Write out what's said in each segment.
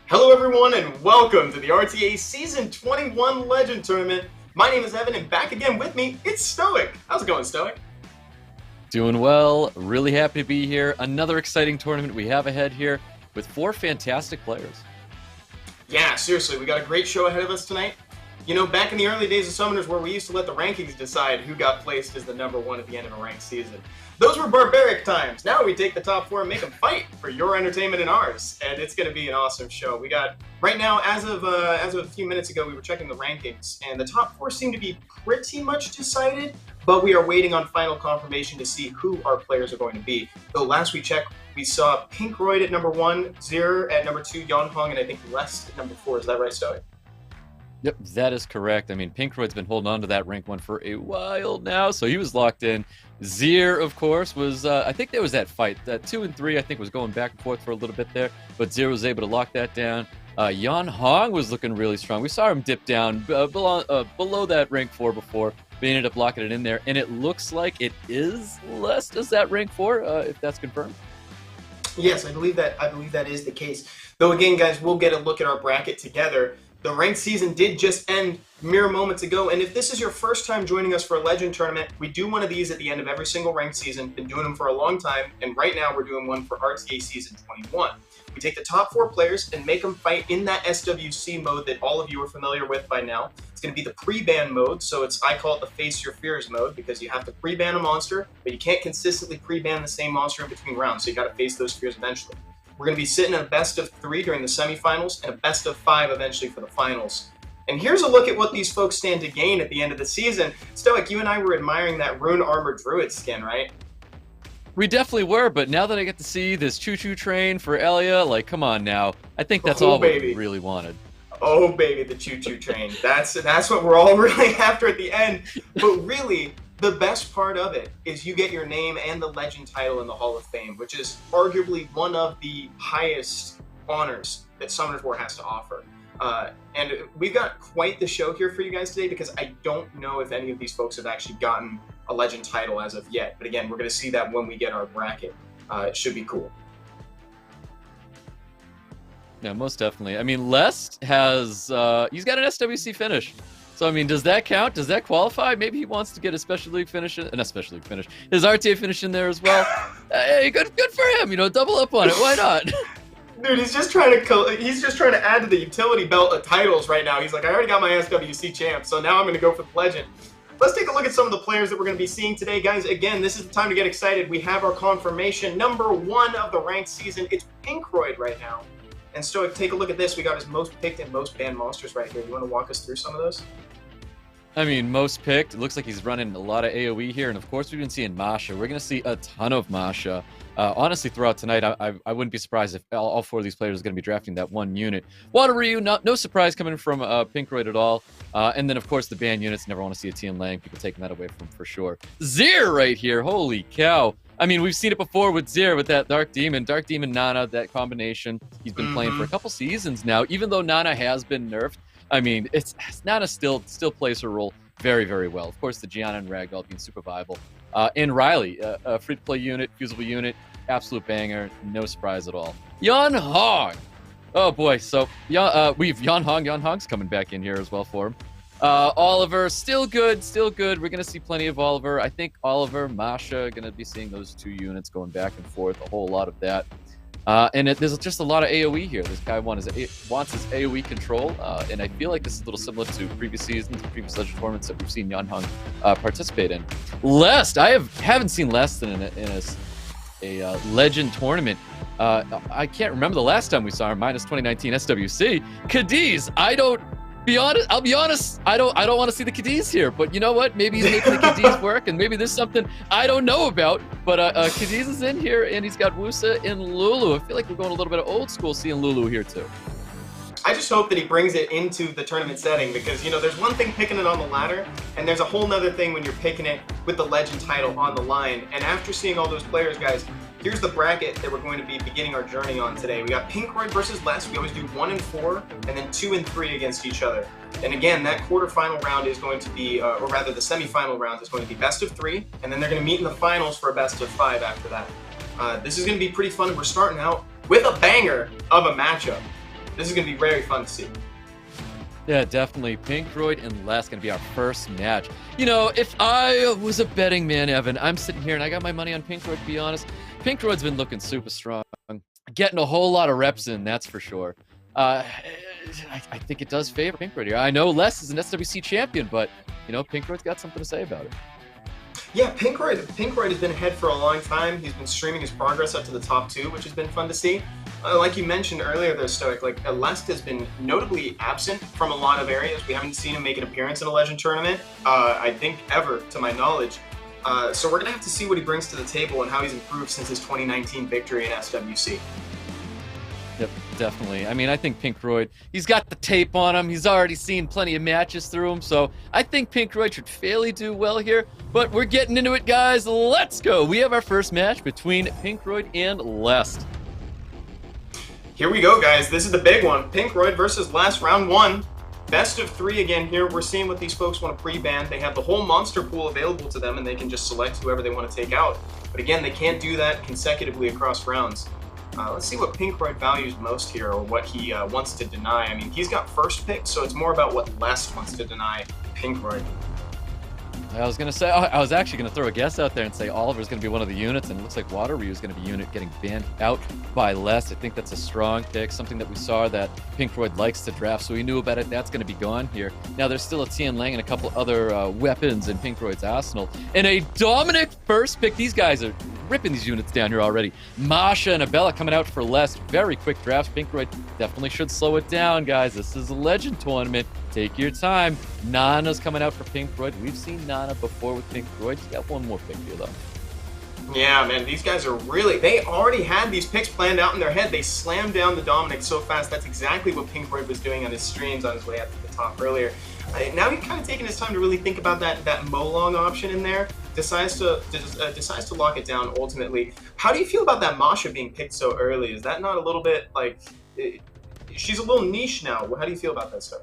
Hello everyone and welcome to the RTA Season 21 Legend Tournament. My name is Evan and back again with me, it's Stoic. How's it going, Stoic? Doing well, really happy to be here. Another exciting tournament we have ahead here with 4 fantastic players. Yeah, seriously, we got a great show ahead of us tonight. You know, back in the early days of Summoners where we used to let the rankings decide who got placed as the #1 at the end of a ranked season. Those were barbaric times. Now we take the top 4 and make them fight for your entertainment and ours. And it's going to be an awesome show. We got, right now, as of a few minutes ago, we were checking the rankings, and the top 4 seem to be pretty much decided, but we are waiting on final confirmation to see who our players are going to be. Though last we checked, we saw Pinkroyd at #1, Zir at #2, Yonhong, and I think Lest at #4. Is that right, Stoic? Yep, that is correct. I mean, Pinkroyd's been holding on to that rank 1 for a while now, so he was locked in. Zir, of course, was, I think there was that fight. 2 and 3, I think, was going back and forth for a little bit there, but Zir was able to lock that down. Yonhong was looking really strong. We saw him dip down below that rank 4 before, but he ended up locking it in there, and it looks like it is Lest as that rank 4, if that's confirmed. Yes, I believe that is the case. Though again, guys, we'll get a look at our bracket together. The ranked season did just end mere moments ago, and if this is your first time joining us for a Legend Tournament, we do one of these at the end of every single ranked season. Been doing them for a long time, and right now we're doing one for RTA Season 21. We take the top 4 players and make them fight in that SWC mode that all of you are familiar with by now. It's going to be the pre-ban mode, so I call it the Face Your Fears mode, because you have to pre-ban a monster, but you can't consistently pre-ban the same monster in between rounds, so you got to face those fears eventually. We're going to be sitting in a best of 3 during the semifinals and a best of 5 eventually for the finals. And here's a look at what these folks stand to gain at the end of the season. Stoic, you and I were admiring that Rune Armor Druid skin, right? We definitely were, but now that I get to see this choo-choo train for Elia, like, come on now. I think that's all we really wanted. Oh, baby, the choo-choo train. That's what we're all really after at the end. But really, the best part of it is you get your name and the legend title in the Hall of Fame, which is arguably one of the highest honors that Summoners War has to offer. And we've got quite the show here for you guys today, because I don't know if any of these folks have actually gotten a legend title as of yet. But again, we're going to see that when we get our bracket. It should be cool. Yeah, most definitely. I mean, Lest has he's got an SWC finish. So I mean, does that count? Does that qualify? Maybe he wants to get a special league finish, not special league finish, his RTA finish in there as well. Hey, good for him. You know, double up on it. Why not? Dude, he's just trying to add to the utility belt of titles right now. He's like, I already got my SWC champ, so now I'm going to go for the legend. Let's take a look at some of the players that we're going to be seeing today, guys. Again, this is the time to get excited. We have our confirmation. Number 1 of the ranked season. It's Pinkroyd right now. And Stoic, take a look at this. We got his most picked and most banned monsters right here. You want to walk us through some of those? I mean, most picked. It looks like he's running a lot of AoE here. And of course, we've been seeing Masha. We're going to see a ton of Masha. Honestly, throughout tonight, I wouldn't be surprised if all 4 of these players are going to be drafting that one unit. Water Ryu, no surprise coming from Pinkroyd at all. And then, of course, the ban units. Never want to see a Tian Lang. People taking that away from for sure. Zir right here. Holy cow. I mean, we've seen it before with Zir, with that Dark Demon Nana, that combination. He's been playing for a couple seasons now, even though Nana has been nerfed. I mean, Nana still plays her role very, very well. Of course, the Gianna and Ragdoll being super viable. And Riley, a free-to-play unit, fusible unit, absolute banger, no surprise at all. Yan Hong! Oh boy, so we've Yan Hong's coming back in here as well for him. Oliver, still good. We're going to see plenty of Oliver. I think Oliver, Masha, going to be seeing those 2 units going back and forth, a whole lot of that. And there's just a lot of AoE here. This guy wants his AoE control, and I feel like this is a little similar to previous seasons, previous Legend tournaments that we've seen Yan Hong participate in. Lest, I haven't seen Lest in a Legend tournament. I can't remember the last time we saw him, minus 2019 SWC. Cadiz, I'll be honest, I don't want to see the Cadiz here, but you know what? Maybe he's making the Cadiz work, and maybe there's something I don't know about. But Cadiz is in here, and he's got Wusa and Lulu. I feel like we're going a little bit of old school seeing Lulu here too. I just hope that he brings it into the tournament setting because, you know, there's one thing picking it on the ladder, and there's a whole nother thing when you're picking it with the Legend title on the line. And after seeing all those players, guys, here's the bracket that we're going to be beginning our journey on today. We got Pinkroyd versus Lest. We always do 1 and 4, and then 2 and 3 against each other. And again, that quarterfinal round is going to be, or rather the semifinal round is going to be best of 3, and then they're going to meet in the finals for a best of 5 after that. This is going to be pretty fun. We're starting out with a banger of a matchup. This is going to be very fun to see. Yeah, definitely. Pinkroyd and Lest going to be our first match. You know, if I was a betting man, Evan, I'm sitting here and I got my money on Pinkroyd, to be honest. Pinkroyd's been looking super strong. Getting a whole lot of reps in, that's for sure. I think it does favor Pinkroyd here. I know Lest is an SWC champion, but, you know, Pinkroyd's got something to say about it. Yeah, Pinkroyd has been ahead for a long time. He's been streaming his progress up to the top 2, which has been fun to see. Like you mentioned earlier there, Stoic, like Lest has been notably absent from a lot of areas. We haven't seen him make an appearance in a Legend tournament, I think ever, to my knowledge. So we're going to have to see what he brings to the table and how he's improved since his 2019 victory in SWC. Yep, definitely. I mean, I think Pinkroyd, he's got the tape on him. He's already seen plenty of matches through him. So I think Pinkroyd should fairly do well here. But we're getting into it, guys. Let's go. We have our first match between Pinkroyd and Lest. Here we go, guys. This is the big one. Pinkroyd versus Lest, round 1. Best of 3 again here. We're seeing what these folks want to pre-ban. They have the whole monster pool available to them, and they can just select whoever they want to take out. But again, they can't do that consecutively across rounds. Let's see what Pinkroyd values most here, or what he wants to deny. I mean, he's got first pick, so it's more about what Lest wants to deny Pinkroyd. I was going to say, I was actually going to throw a guess out there and say Oliver's going to be one of the units, and it looks like Water Ryu is going to be a unit getting banned out by Lest. I think that's a strong pick, something that we saw that Pinkroyd likes to draft, so we knew about it. That's going to be gone here. Now, there's still a Tian Lang and a couple other weapons in Pinkroyd's arsenal. And a dominant first pick. These guys are ripping these units down here already. Masha and Abella coming out for Lest. Very quick drafts. Pinkroyd definitely should slow it down, guys. This is a Legend tournament. Take your time. Nana's coming out for Pinkroyd. We've seen Nana before with Pinkroyd. He's got one more pick here, though. Yeah, man, these guys are really... They already had these picks planned out in their head. They slammed down the Dominic so fast. That's exactly what Pinkroyd was doing on his streams on his way up to the top earlier. Now he's kind of taking his time to really think about that Molong option in there. Decides to lock it down ultimately. How do you feel about that Masha being picked so early? Is that not a little bit like... she's a little niche now. How do you feel about that stuff?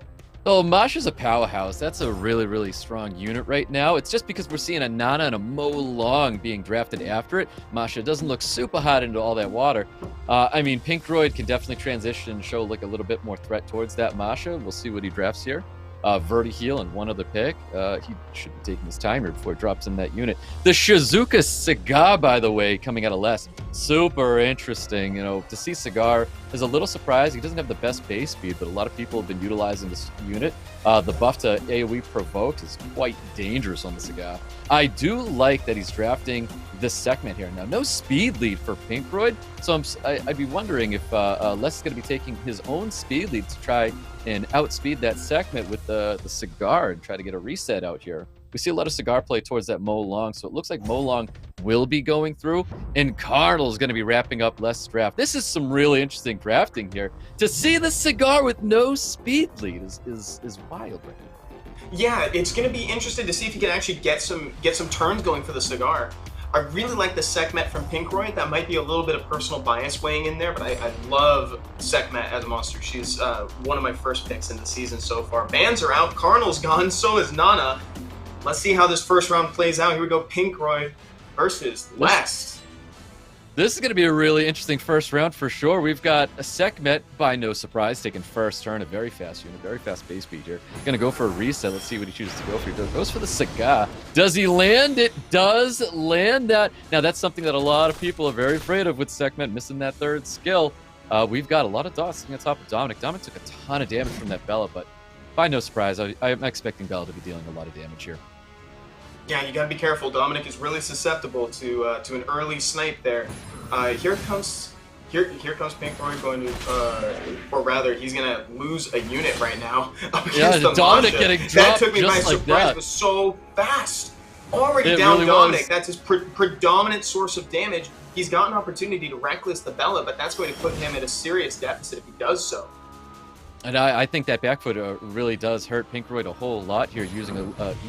Oh, Masha's a powerhouse. That's a really, really strong unit right now. It's just because we're seeing a Nana and a Mo Long being drafted after it. Masha doesn't look super hot into all that water. I mean, Pinkroyd can definitely transition and show like a little bit more threat towards that Masha. We'll see what he drafts here. Verti-heal and one other pick. He should be taking his time here before he drops in that unit. The Shizuka Cigar, by the way, coming out of less. Super interesting. You know, to see Cigar is a little surprised. He doesn't have the best base speed, but a lot of people have been utilizing this unit. The buff to AoE provoke is quite dangerous on the Cigar. I do like that he's drafting this segment here. Now, no speed lead for Pinkroyd, so I'd be wondering if Les is going to be taking his own speed lead to try and outspeed that segment with the Cigar and try to get a reset out here. We see a lot of Cigar play towards that Mo Long, so it looks like Mo Long will be going through, and Cardinal is going to be wrapping up Les' draft. This is some really interesting drafting here. To see the Cigar with no speed lead is wild right now. Yeah, it's going to be interesting to see if he can actually get some turns going for the Cigar. I really like the Sekhmet from Pinkroyd. That might be a little bit of personal bias weighing in there, but I love Sekhmet as a monster. She's one of my first picks in the season so far. Bans are out, Cardinal's gone, so is Nana. Let's see how this first round plays out. Here we go, Pinkroyd versus Les. This is going to be a really interesting first round for sure. We've got a Sekhmet, by no surprise, taking first turn, a very fast unit, very fast base speed here. Going to go for a reset. Let's see what he chooses to go for. He goes for the Cigar. Does he land? It does land that. Now, that's something that a lot of people are very afraid of with Sekhmet, missing that third skill. We've got a lot of dots sitting on top of Dominic. Dominic took a ton of damage from that Bella, but by no surprise, I'm expecting Bella to be dealing a lot of damage here. Yeah, you gotta be careful. Dominic is really susceptible to an early snipe there. Here comes Pinkroyd going to, or rather, he's gonna lose a unit right now. Yeah, Dominic getting dropped. That took me by just like surprise. that. It was so fast. Already It down really Dominic. was. That's his predominant source of damage. He's got an opportunity to reckless the Bella, but that's going to put him at a serious deficit if he does so. And I think that back foot really does hurt Pinkroyd a whole lot here,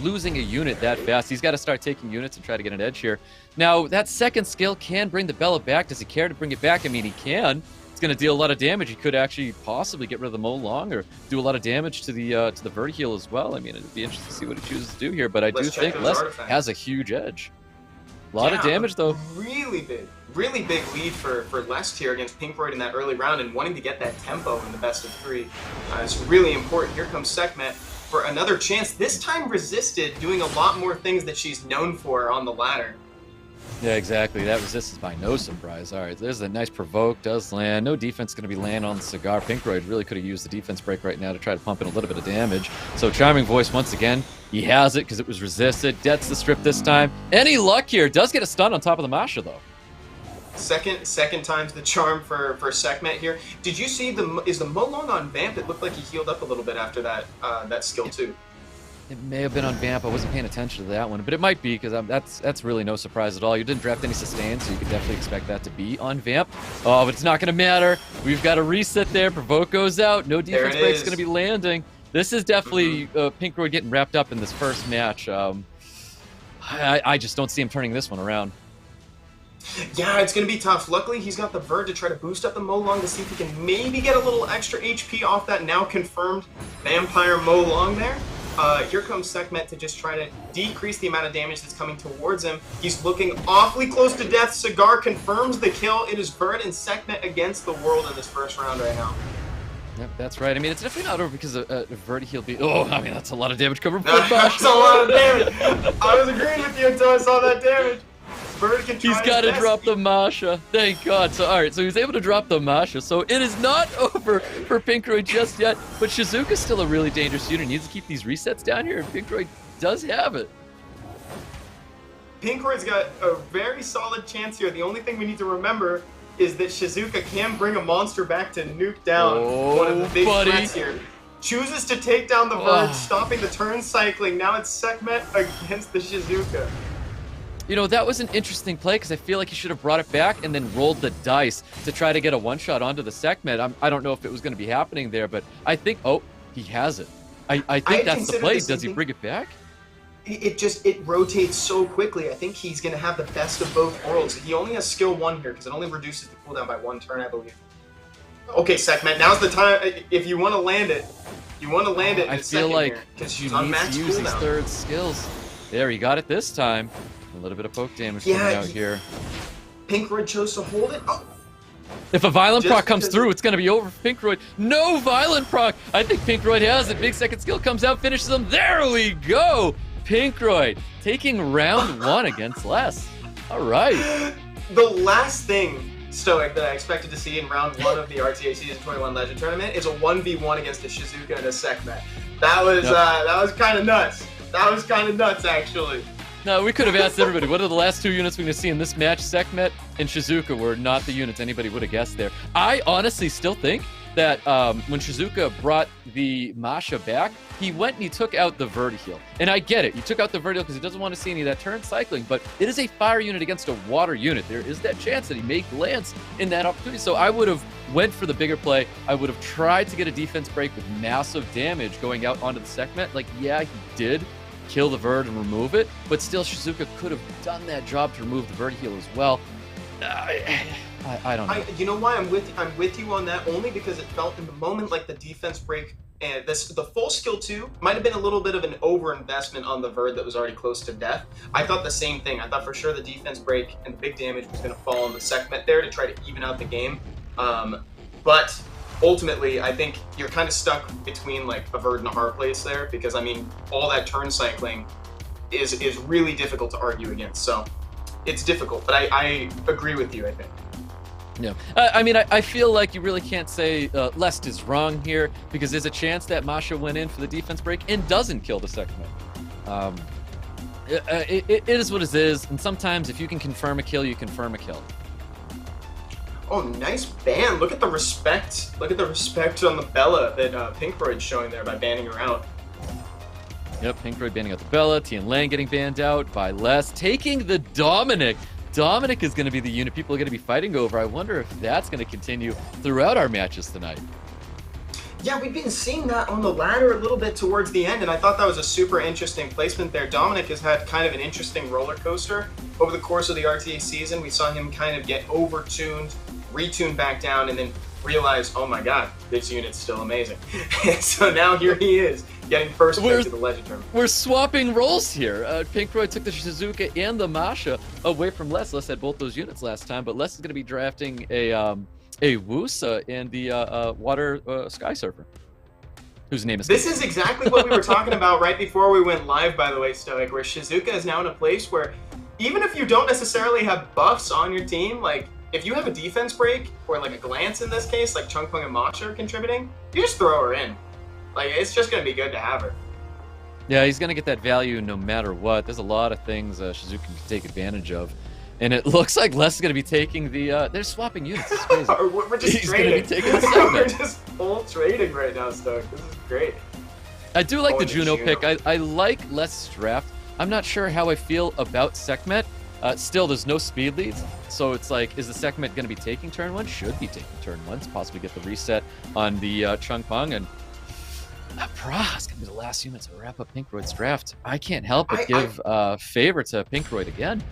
losing a unit that fast. He's got to start taking units and try to get an edge here. Now, that second skill can bring the Bella back. Does he care to bring it back? I mean, he can. It's going to deal a lot of damage. He could actually possibly get rid of the Mo Long or do a lot of damage to the Verti-heal as well. I mean, it'd be interesting to see what he chooses to do here, but I do think Les has a huge edge. A lot of damage, though. Really big lead for Les here against Pinkroyd in that early round and wanting to get that tempo in the best of three. It's really important. Here comes Sekhmet for another chance. This time resisted, doing a lot more things that she's known for on the ladder. Yeah, exactly. That resist is by no surprise. All right, there's a nice provoke, does land. No defense going to be landing on the Cigar. Pinkroyd really could have used the defense break right now to try to pump in a little bit of damage. So Charming Voice, once again, he has it because it was resisted. Gets the strip this time. Any luck here? Does get a stun on top of the Masha, though. Second time's the charm for Sekhmet here. Did you see is the Mo Long on Vamp? It looked like he healed up a little bit after that skill too. It may have been on Vamp. I wasn't paying attention to that one, but it might be because that's really no surprise at all. You didn't draft any sustain, so you could definitely expect that to be on Vamp. Oh, but it's not going to matter. We've got a reset there. Provoke goes out. No defense break's going to be landing. This is definitely Pinkroyd getting wrapped up in this first match. I just don't see him turning this one around. Yeah, it's going to be tough. Luckily, he's got the Vert to try to boost up the Mo Long to see if he can maybe get a little extra HP off that now confirmed Vampire Mo Long there. Here comes Sekhmet to just try to decrease the amount of damage that's coming towards him. He's looking awfully close to death. Cigar confirms the kill. It is Vert and Sekhmet against the world in this first round right now. Yep, that's right. I mean, it's definitely not over because Verti-heal be... Oh, I mean, that's a lot of damage coming from That's a lot of damage. I was agreeing with you until I saw that damage. He's got to drop the Masha. Thank God. So, all right, so he was able to drop the Masha. So it is not over for Pinkroyd just yet. But Shizuka's still a really dangerous unit. He needs to keep these resets down here, and Pinkroyd does have it. Pinkroyd's got a very solid chance here. The only thing we need to remember is that Shizuka can bring a monster back to nuke down one of the big threats here. Chooses to take down the Verge, stopping the turn cycling. Now it's Sekhmet against the Shizuka. You know, that was an interesting play because I feel like he should have brought it back and then rolled the dice to try to get a one-shot onto the Sekhmet. I don't know if it was going to be happening there, but I think... Oh, he has it. I think that's the play. Does he bring it back? It rotates so quickly. I think he's going to have the best of both worlds. He only has skill 1 here because it only reduces the cooldown by 1 turn, I believe. Okay, Sekhmet, now's the time. If you want to land it, You want to land it in I a feel second like here, because you she's on need max to use these cooldown. third skills. There, he got it this time. A little bit of poke damage Yeah, coming out here. Pinkroyd chose to hold it. Oh, If a violent Just proc comes because- through, it's going to be over for Pinkroyd. No violent proc. I think Pinkroyd has it. Big second skill comes out, finishes him. There we go. Pinkroyd taking round 1 against Les. All right. the last thing, Stoic, that I expected to see in round 1 of the RTA Season 21 Legend Tournament is a 1v1 against a Shizuka and a Sekmet. That was kind of nuts. That was kind of nuts, actually. No, we could have asked everybody, what are the last 2 units we're going to see in this match? Sekhmet and Shizuka were not the units anybody would have guessed there. I honestly still think that when Shizuka brought the Masha back, he went and he took out the Vertiheal. And I get it. He took out the Vertiheal because he doesn't want to see any of that turn cycling, but it is a fire unit against a water unit. There is that chance that he may glance in that opportunity. So I would have went for the bigger play. I would have tried to get a defense break with massive damage going out onto the Sekhmet. Like, yeah, he did kill the Verd and remove it, but still Shizuka could have done that job to remove the Vertiheal as well. I don't know. You know why I'm with you on that? Only because it felt in the moment like the defense break and the full skill 2 might have been a little bit of an overinvestment on the Verd that was already close to death. I thought the same thing. I thought for sure the defense break and the big damage was going to fall on the Sekhmet there to try to even out the game. But ultimately, I think you're kind of stuck between like a Verd and a hard place there, because I mean, all that turn cycling is really difficult to argue against. So it's difficult, but I agree with you, I think. Yeah, I mean, I feel like you really can't say Lest is wrong here, because there's a chance that Masha went in for the defense break and doesn't kill the Sekhmet. It is what it is, and sometimes if you can confirm a kill, you confirm a kill. Oh, nice ban. Look at the respect. Look at the respect on the Bella that Pinkroyd's showing there by banning her out. Yep, Pinkroyd banning out the Bella, Tian Lang getting banned out by Les, taking the Dominic. Dominic is going to be the unit people are going to be fighting over. I wonder if that's going to continue throughout our matches tonight. Yeah, we've been seeing that on the ladder a little bit towards the end, and I thought that was a super interesting placement there. Dominic has had kind of an interesting roller coaster over the course of the RTA season. We saw him kind of get over-tuned, retuned back down, and then realize, oh my god, this unit's still amazing. And so now here he is, getting first pick to the Legend Tournament. We're swapping roles here. Pinkroyd took the Shizuka and the Masha away from Les. Les had both those units last time, but Les is going to be drafting a Wusa and the Water Sky Surfer, whose name is... This is exactly what we were talking about right before we went live, by the way, Stoic, where Shizuka is now in a place where even if you don't necessarily have buffs on your team, like, if you have a defense break, or like a glance in this case, like Chungpung and Masha are contributing, you just throw her in. Like, it's just going to be good to have her. Yeah, he's going to get that value no matter what. There's a lot of things Shizuka can take advantage of. And it looks like Les is going to be taking the... they're swapping units. It's crazy. We're just He's trading. Gonna be taking the Segment. We're just full trading right now, Stoic. This is great. I do like the Juno Juno. pick. I like Les' draft. I'm not sure how I feel about Sekhmet. Still, there's no speed leads. So it's like, is the Sekhmet going to be taking turn 1? Should be taking turn 1. Possibly get the reset on the Chungpung. And Pra is going to be the last unit to wrap up Pinkroyd's draft. I can't help but give favor to Pinkroyd again.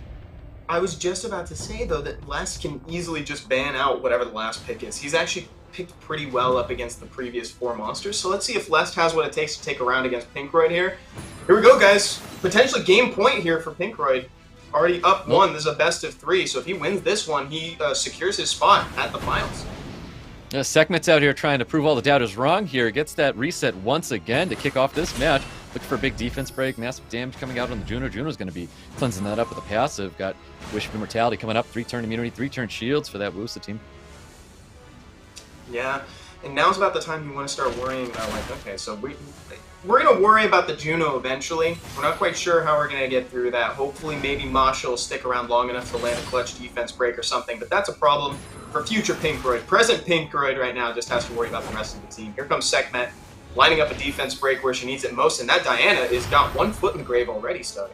I was just about to say, though, that Les can easily just ban out whatever the last pick is. He's actually picked pretty well up against the previous 4 monsters. So let's see if Les has what it takes to take a round against Pinkroyd here. Here we go, guys. Potentially game point here for Pinkroyd. Already up 1. This is a best of 3. So if he wins this one, he secures his spot at the finals. Sekhmet's out here trying to prove all the doubters wrong here. Gets that reset once again to kick off this match. Looking for a big defense break. Massive damage coming out on the Juno. Juno's going to be cleansing that up with a passive. Got Wish of Immortality coming up. 3-turn immunity, 3-turn shields for that Wusa team. Yeah, and now's about the time you want to start worrying about, like, okay, so we're going to worry about the Juno eventually. We're not quite sure how we're going to get through that. Hopefully maybe Masha will stick around long enough to land a clutch defense break or something, but that's a problem for future Pinkroyd. Present Pinkroyd right now just has to worry about the rest of the team. Here comes Sekhmet, lining up a defense break where she needs it most, and that Diana is got 1 foot in the grave already, Stoic.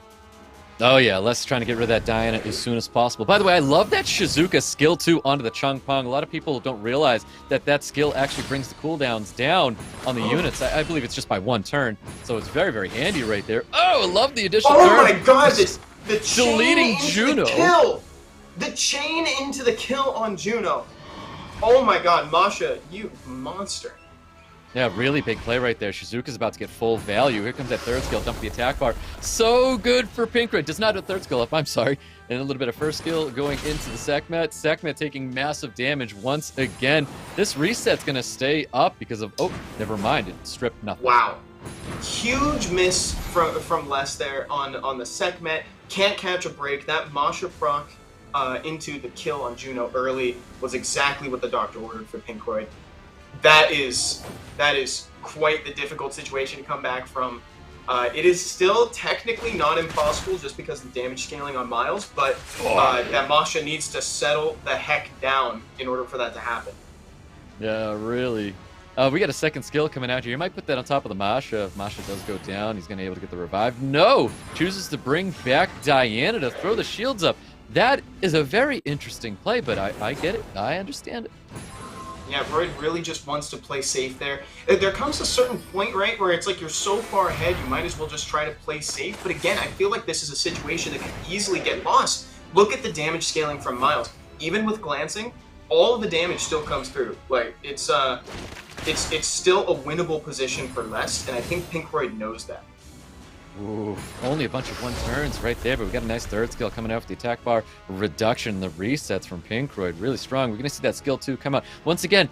Oh yeah, Les trying to get rid of that Diana as soon as possible. By the way, I love that Shizuka skill 2 onto the Chungpung. A lot of people don't realize that that skill actually brings the cooldowns down on the units. I believe it's just by 1 turn, so it's very, very handy right there. Oh, I love the additional turn. Oh my god, the chain deleting into Juno. The kill! The chain into the kill on Juno. Oh my god, Masha, you monster. Yeah, really big play right there. Shizuka's about to get full value. Here comes that third skill, dump the attack bar. So good for Pinkroyd. Does not do a third skill up, I'm sorry. And a little bit of first skill going into the Sekhmet. Sekhmet taking massive damage once again. This reset's going to stay up because of... Oh, never mind. It stripped nothing. Wow. Huge miss from Les there on the Sekhmet. Can't catch a break. That Masha proc into the kill on Juno early was exactly what the doctor ordered for Pinkroyd. That is quite the difficult situation to come back from. It is still technically not impossible just because of the damage scaling on Miles, but that Masha needs to settle the heck down in order for that to happen. Yeah, really. We got a second skill coming out here. You might put that on top of the Masha. If Masha does go down, he's going to be able to get the revive. No! Chooses to bring back Diana to throw the shields up. That is a very interesting play, but I get it. I understand it. Yeah, Broyd really just wants to play safe there. There comes a certain point, right, where it's like you're so far ahead, you might as well just try to play safe. But again, I feel like this is a situation that can easily get lost. Look at the damage scaling from Miles. Even with glancing, all of the damage still comes through. Like, it's still a winnable position for Les, and I think Pinkroyd knows that. Ooh, only a bunch of one turns right there, but we got a nice third skill coming out with the attack bar reduction, the resets from Pinkroyd, really strong. We're going to see that skill 2 come out. Once again,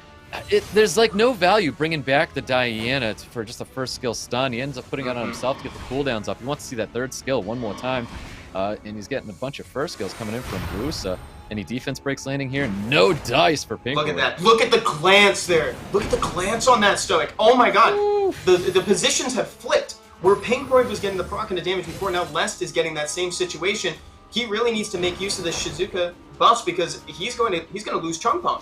there's like no value bringing back the Diana for just a first skill stun. He ends up putting it on himself to get the cooldowns up. He wants to see that third skill one more time, and he's getting a bunch of first skills coming in from Brusa. Any defense breaks landing here? No dice for Pinkroyd. Look at that. Look at the glance there. Look at the glance on that Stoic. Oh my god. Ooh. The positions have flipped. Where Pinkroyd was getting the proc into damage before, now Lest is getting that same situation. He really needs to make use of the Shizuka buffs because he's going to lose Chungpong.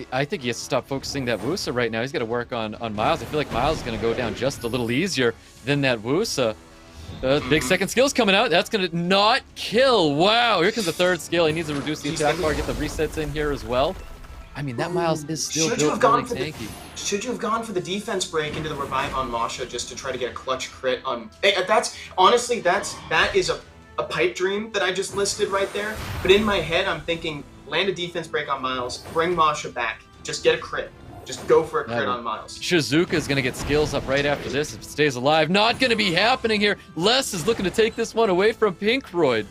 I think he has to stop focusing that Wusa right now. He's got to work on Miles. I feel like Miles is going to go down just a little easier than that Wusa. Big second skill's coming out. That's going to not kill. Wow, here comes the third skill. He needs to reduce the attack bar, get the resets in here as well. I mean, that Miles is still built really tanky. Should you have gone for the defense break into the revive on Masha just to try to get a clutch crit on... That's honestly, that is a pipe dream that I just listed right there. But in my head, I'm thinking, land a defense break on Miles, bring Masha back, just get a crit. Just go for a crit on Miles. Shizuka is going to get skills up right after this if it stays alive. Not going to be happening here. Les is looking to take this one away from Pinkroyd.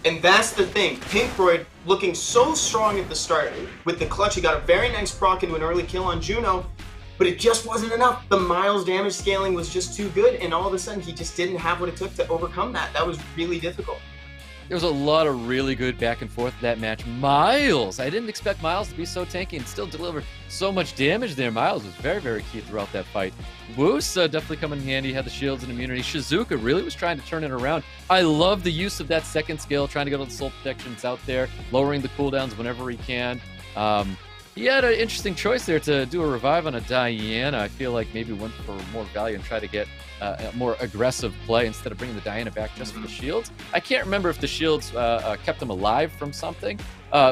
And that's the thing. Pinkroyd looking so strong at the start with the clutch. He got a very nice proc into an early kill on Juno, but it just wasn't enough. The Miles damage scaling was just too good, and all of a sudden he just didn't have what it took to overcome that. That was really difficult. There was a lot of really good back and forth in that match. Miles! I didn't expect Miles to be so tanky and still deliver so much damage there. Miles was very, very key throughout that fight. Wusa definitely coming in handy, had the shields and immunity. Shizuka really was trying to turn it around. I love the use of that second skill, trying to get all the soul protections out there, lowering the cooldowns whenever he can. He had an interesting choice there to do a revive on a Diana. I feel like maybe went for more value and try to get a more aggressive play instead of bringing the Diana back just for the shields. I can't remember if the shields kept him alive from something.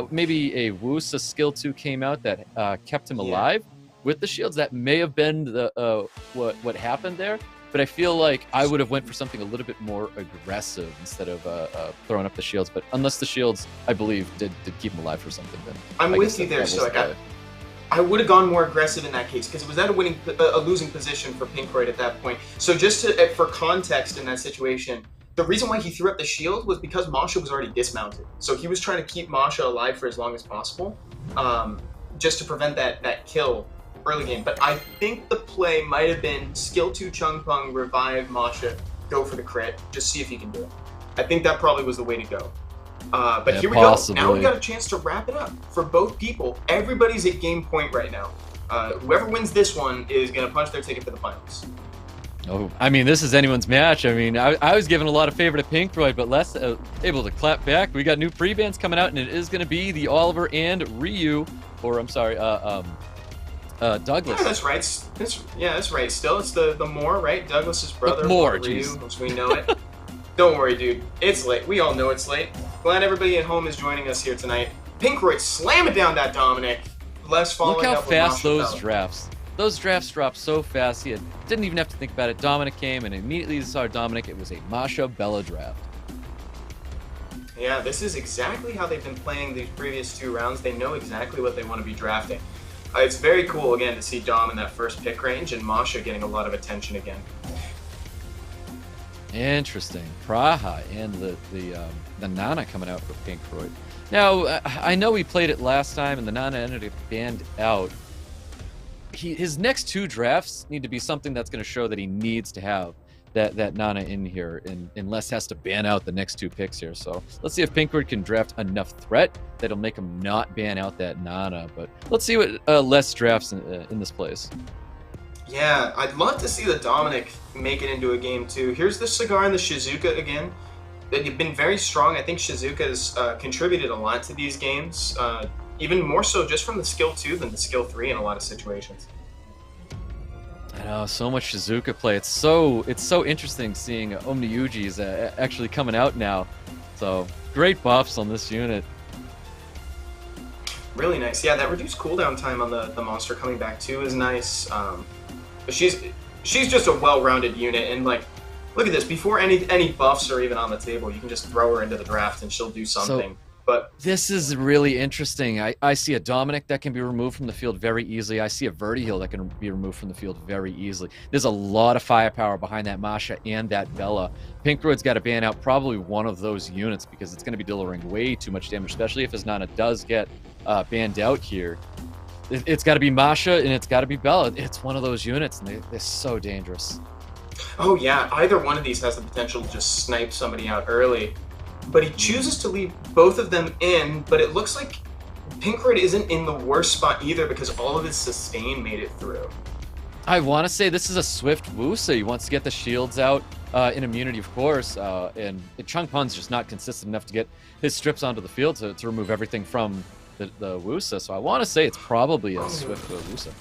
Maybe a Wusa skill 2 came out that kept him alive with the shields. That may have been the what happened there. But I feel like I would have went for something a little bit more aggressive instead of throwing up the shields. But unless the shields, I believe, did keep him alive for something, then I'm with you there, Stoic. I would have gone more aggressive in that case because it was at a losing position for Pinkroyd at that point. So just for context in that situation, the reason why he threw up the shield was because Masha was already dismounted. So he was trying to keep Masha alive for as long as possible, just to prevent that kill early game. But I think the play might have been skill 2 Chungpong, revive Masha, go for the crit, just see if you can do it. I think that probably was the way to go. But here we go. Now we got a chance to wrap it up for both people. Everybody's at game point right now. Whoever wins this one is going to punch their ticket for the finals. Oh, I mean, this is anyone's match. I mean, I was giving a lot of favor to Pinkroyd, but Les able to clap back. We got new pre-bans coming out, and it is going to be the Oliver and Ryu, or I'm sorry, Douglas. Yeah, that's right. That's right. Still, it's the Moore, right? Douglas's brother, Ryu, as we know it. Don't worry, dude. It's late. We all know it's late. Glad everybody at home is joining us here tonight. Pinkroyd slamming down that Dominic. Les following up with Look how fast those drafts. Those drafts dropped so fast. He didn't even have to think about it. Dominic came, and immediately saw Dominic. It was a Masha Bella draft. Yeah, this is exactly how they've been playing these previous 2 rounds. They know exactly what they want to be drafting. It's very cool, again, to see Dom in that first pick range and Masha getting a lot of attention again. Interesting. Praha and the Nana coming out for Pinkroyd. Now, I know we played it last time, and the Nana ended up banned out. His next 2 drafts need to be something that's going to show that he needs to have that Nana in here, and Les has to ban out the next 2 picks here. So let's see if Pinkroyd can draft enough threat that'll make him not ban out that Nana. But let's see what Les drafts in this place. Yeah, I'd love to see the Dominic make it into a game too. Here's the Cigar and the Shizuka again. They've been very strong. I think Shizuka's contributed a lot to these games, even more so just from the skill 2 than the skill 3 in a lot of situations. I know, so much Shizuka play. It's so interesting seeing Omniuji's actually coming out now. So great buffs on this unit. Really nice. Yeah, that reduced cooldown time on the monster coming back too is nice. But she's just a well-rounded unit, and like, look at this. Before any buffs are even on the table, you can just throw her into the draft and she'll do something. But this is really interesting. I see a Dominic that can be removed from the field very easily. I see a Vertihil that can be removed from the field very easily. There's a lot of firepower behind that Masha and that Bella. Pinkroyd's got to ban out probably one of those units because it's going to be delivering way too much damage, especially if his Nana does get banned out here. It's got to be Masha and it's got to be Bella. It's one of those units, and they're so dangerous. Oh yeah, either one of these has the potential to just snipe somebody out early. But he chooses to leave both of them in, but it looks like Pinkroyd isn't in the worst spot either because all of his sustain made it through. I want to say this is a swift Wusa. He wants to get the shields out in immunity, of course, and Chung Pun's just not consistent enough to get his strips onto the field to remove everything from the Wusa. So I want to say it's probably a swift Wusa.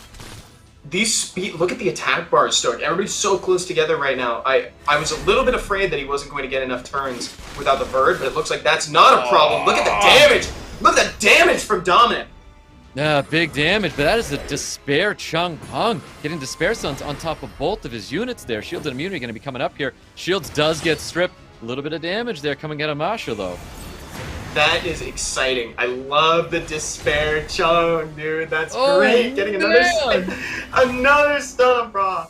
Look at the attack bars, Stoic. Everybody's so close together right now. I was a little bit afraid that he wasn't going to get enough turns without the bird, but it looks like that's not a problem. Look at the damage! Look at the damage from Dominic! Yeah, big damage, but that is a Despair Chung Pung. Getting Despair Suns on top of both of his units there. Shields and immunity going to be coming up here. Shields does get stripped. A little bit of damage there coming out of Masha, though. That is exciting. I love the Despair Chung, dude. That's great. Getting another stun, bro.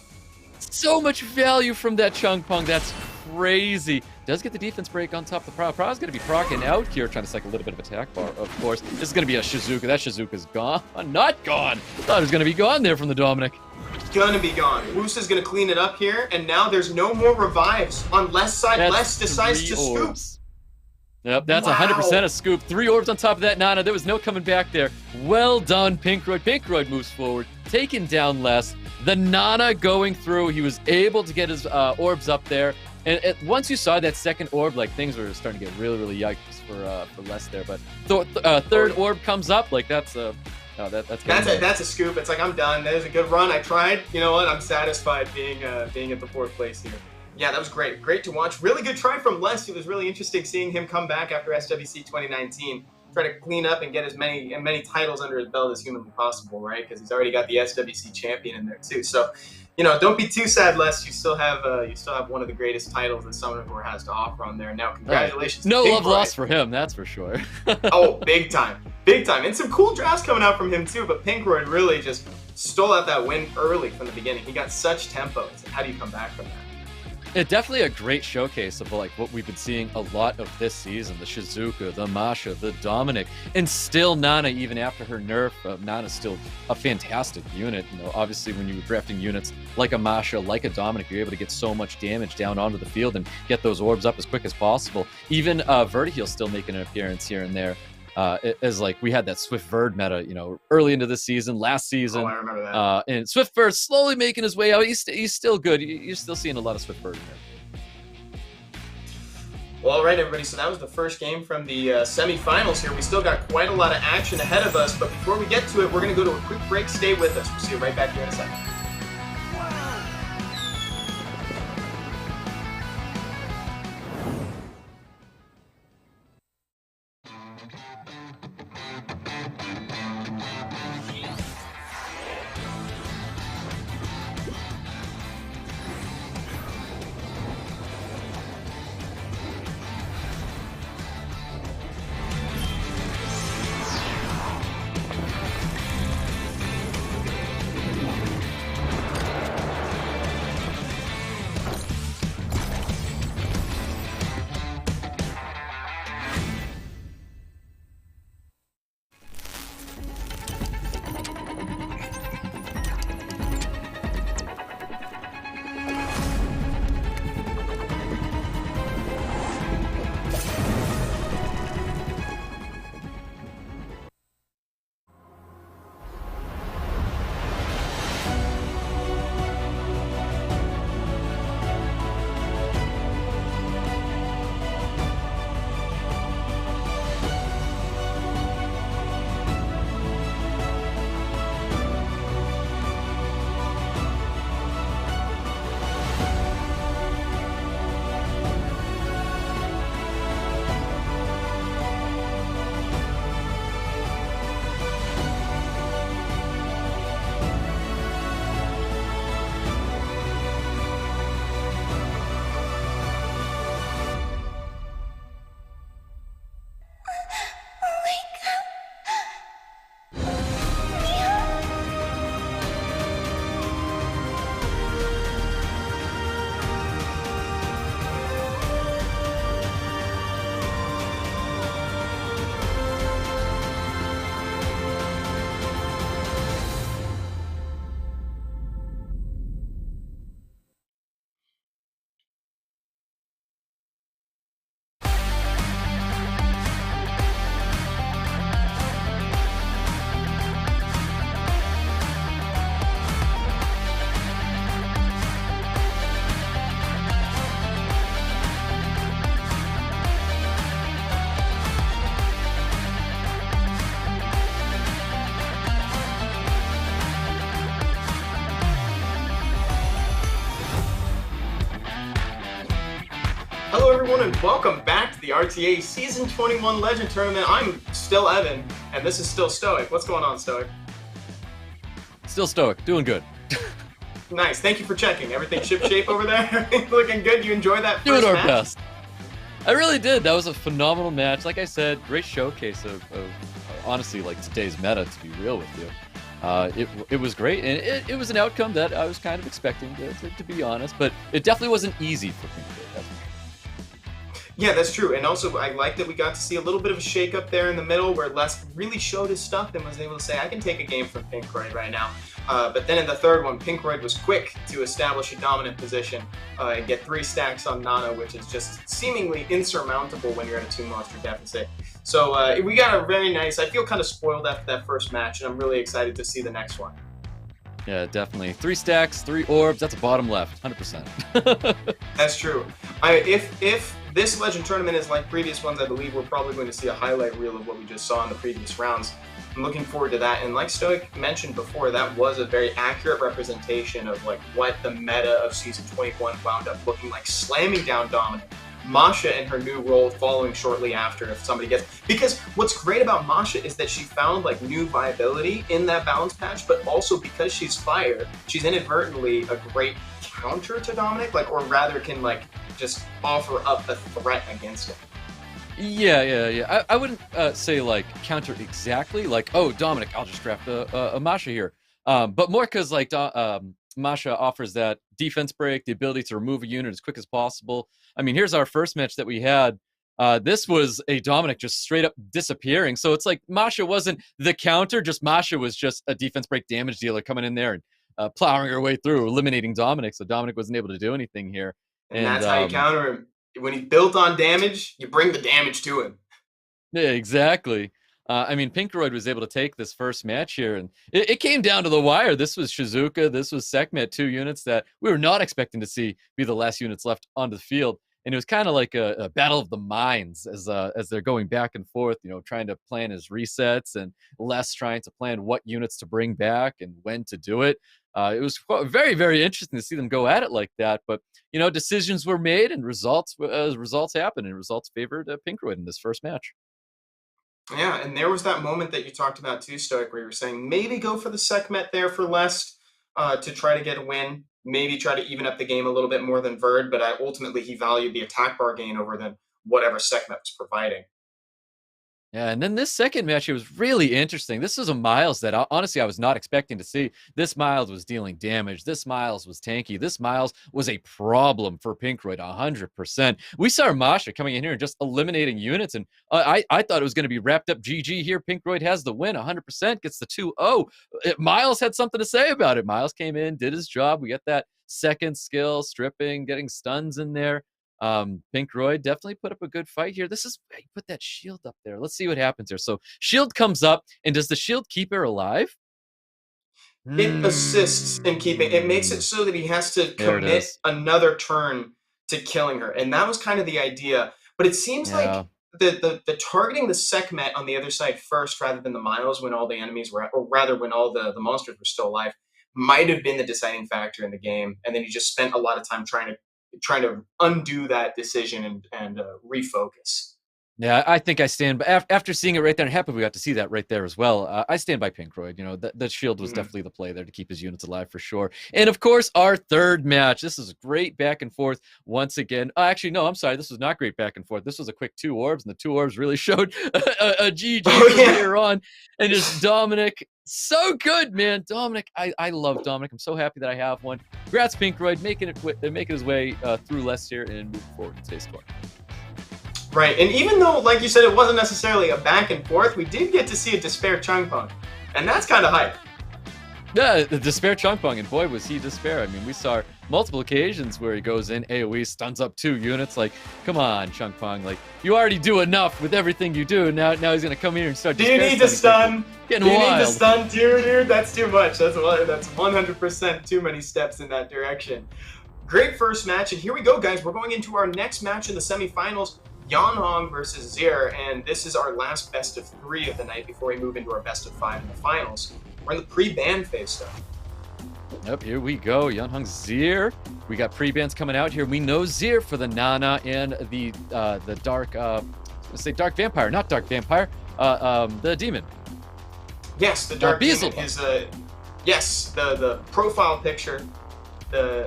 So much value from that Chung Pung. That's crazy. Does get the defense break on top of the Pra. Pra's going to be procking out here, trying to cycle a little bit of attack bar, of course. This is going to be a Shizuka. That Shizuka's gone. Not gone. Thought it was going to be gone there from the Dominic. Gonna be gone. Wusa's gonna clean it up here, and now there's no more revives on left side. Les decides to scoop. Yep, that's 100% a scoop. 3 orbs on top of that Nana. There was no coming back there. Well done, Pinkroyd. Pinkroyd moves forward, taking down Les. The Nana going through. He was able to get his orbs up there. And once you saw that second orb, like, things were starting to get really, really yikes for Les there. But third orb comes up, like, that's a scoop. It's like, I'm done. That was a good run. I tried. You know what? I'm satisfied being at the 4th place here. Yeah, that was great. Great to watch. Really good try from Les. It was really interesting seeing him come back after SWC 2019. Try to clean up and get as many titles under his belt as humanly possible, right? Because he's already got the SWC champion in there too. So, you know, don't be too sad, Les. You still have one of the greatest titles that Summoner has to offer on there. Now, congratulations. No love lost for him, that's for sure. Oh, big time. Big time. And some cool drafts coming out from him too, but Pinkroyd really just stole out that win early from the beginning. He got such tempo. So how do you come back from that? It's definitely a great showcase of like what we've been seeing a lot of this season. The Shizuka, the Masha, the Dominic, and still Nana, even after her nerf. Nana's still a fantastic unit. You know, obviously when you're drafting units like a Masha, like a Dominic, you're able to get so much damage down onto the field and get those orbs up as quick as possible. Even Vertihil's still making an appearance here and there. As like we had that Swift Verd meta, you know, early into the season, last season. Oh, I remember that. And Swift Verd slowly making his way out. He's still good. You're still seeing a lot of Swift Verd in there. Well, all right, everybody. So that was the first game from the semifinals here. We still got quite a lot of action ahead of us, but before we get to it, we're going to go to a quick break. Stay with us. We'll see you right back here in a second. Hello everyone and welcome back to the RTA Season 21 Legend Tournament. I'm still Evan, and this is still Stoic. What's going on, Stoic? Still Stoic, doing good. Nice, thank you for checking. Everything ship-shape over there? Looking good? You enjoyed that doing first our match? best. I really did. That was a phenomenal match. Like I said, great showcase of honestly, like today's meta, to be real with you. It was great, and it was an outcome that I was kind of expecting, to be honest, but it definitely wasn't easy for Pink Floyd. Yeah, that's true. And also, I like that we got to see a little bit of a shake-up there in the middle where Les really showed his stuff and was able to say, I can take a game from Pinkroyd right now. But then in the third one, Pinkroyd was quick to establish a dominant position and get 3 stacks on Nana, which is just seemingly insurmountable when you're at a 2-monster deficit. So we got a very nice, I feel kind of spoiled after that first match, and I'm really excited to see the next one. Yeah, definitely. 3 stacks, 3 orbs, that's a bottom left, 100%. That's true. If this Legend Tournament is like previous ones, I believe we're probably going to see a highlight reel of what we just saw in the previous rounds. I'm looking forward to that. And like Stoic mentioned before, that was a very accurate representation of like what the meta of Season 21 wound up looking like, slamming down Dominic. Masha in her new role following shortly after if somebody gets... Because what's great about Masha is that she found like new viability in that balance patch, but also because she's fire, she's inadvertently a great counter to Dominic, like, or rather can like just offer up a threat against him. Yeah. I wouldn't say like counter exactly, like, oh, Dominic, I'll just draft a Masha here. But more because like Masha offers that defense break, the ability to remove a unit as quick as possible. I mean, here's our first match that we had. This was a Dominic just straight up disappearing. So it's like Masha wasn't the counter, just Masha was just a defense break damage dealer coming in there and plowing her way through, eliminating Dominic. So Dominic wasn't able to do anything here. And that's how you counter him. When he's built on damage, you bring the damage to him. Yeah, exactly. I mean, Pinkroyd was able to take this first match here, and it came down to the wire. This was Shizuka, this was Sekhmet, 2 units that we were not expecting to see be the last units left onto the field. And it was kind of like a battle of the minds as they're going back and forth, you know, trying to plan his resets and Les trying to plan what units to bring back and when to do it. It was very, very interesting to see them go at it like that. But, you know, decisions were made and results happened, and results favored Pinkroyd in this first match. Yeah, and there was that moment that you talked about too, Stoic, where you were saying maybe go for the Sekhmet there for Les to try to get a win. Maybe try to even up the game a little bit more than Verd, but ultimately he valued the attack bar gain over than whatever Sekhmet was providing. Yeah, and then this second match, it was really interesting. This was a Miles that honestly I was not expecting to see. This Miles was dealing damage. This Miles was tanky. This Miles was a problem for Pinkroyd, 100%. We saw Masha coming in here and just eliminating units, and I thought it was going to be wrapped up GG here. Pinkroyd has the win, 100%, gets the 2-0. Miles had something to say about it. Miles came in, did his job. We got that second skill, stripping, getting stuns in there. Pinkroyd definitely put up a good fight here. This is, you put that shield up there. Let's see what happens here. So shield comes up, and does the shield keep her alive? It assists in keeping, it makes it so that he has to commit another turn to killing her. And that was kind of the idea. But it seems like the targeting the Sekhmet on the other side first rather than the Miles when all the enemies were, or rather when all the monsters were still alive, might have been the deciding factor in the game. And then he just spent a lot of time trying to undo that decision and refocus. Yeah, I think I stand by, after seeing it right there, and happy we got to see that right there as well. I stand by Pinkroyd. You know, that shield was definitely the play there to keep his units alive for sure. And of course, our third match. This is a great back and forth once again. Actually, no, I'm sorry. This was not great back and forth. This was a quick 2 orbs, and the 2 orbs really showed a GG from here on. And just Dominic, so good, man. Dominic, I love Dominic. I'm so happy that I have one. Congrats, Pinkroyd, making his way through Les here and moving forward in today's score. Right, and even though, like you said, it wasn't necessarily a back and forth, we did get to see a Despair Changpeng, and that's kind of hype. Yeah, the Despair Changpeng, and boy, was he despair. I mean, we saw multiple occasions where he goes in, AoE, stuns up 2 units. Like, come on, Changpeng, like, you already do enough with everything you do. Now he's going to come here and start. Do you need to stun? Getting wild. Do you need to stun, dude? That's too much. That's 100% too many steps in that direction. Great first match, and here we go, guys. We're going into our next match in the semifinals. Yanhong versus Zir, and this is our last best of 3 of the night before we move into our best of 5 in the finals. We're in the pre-ban phase stuff. Yep, here we go. Yeonhung Zir. We got pre-bans coming out here. We know Zir for the Nana and the dark, let's say dark vampire, not dark vampire, the demon. Yes, the dark demon Beelzebub. is yes, the profile picture,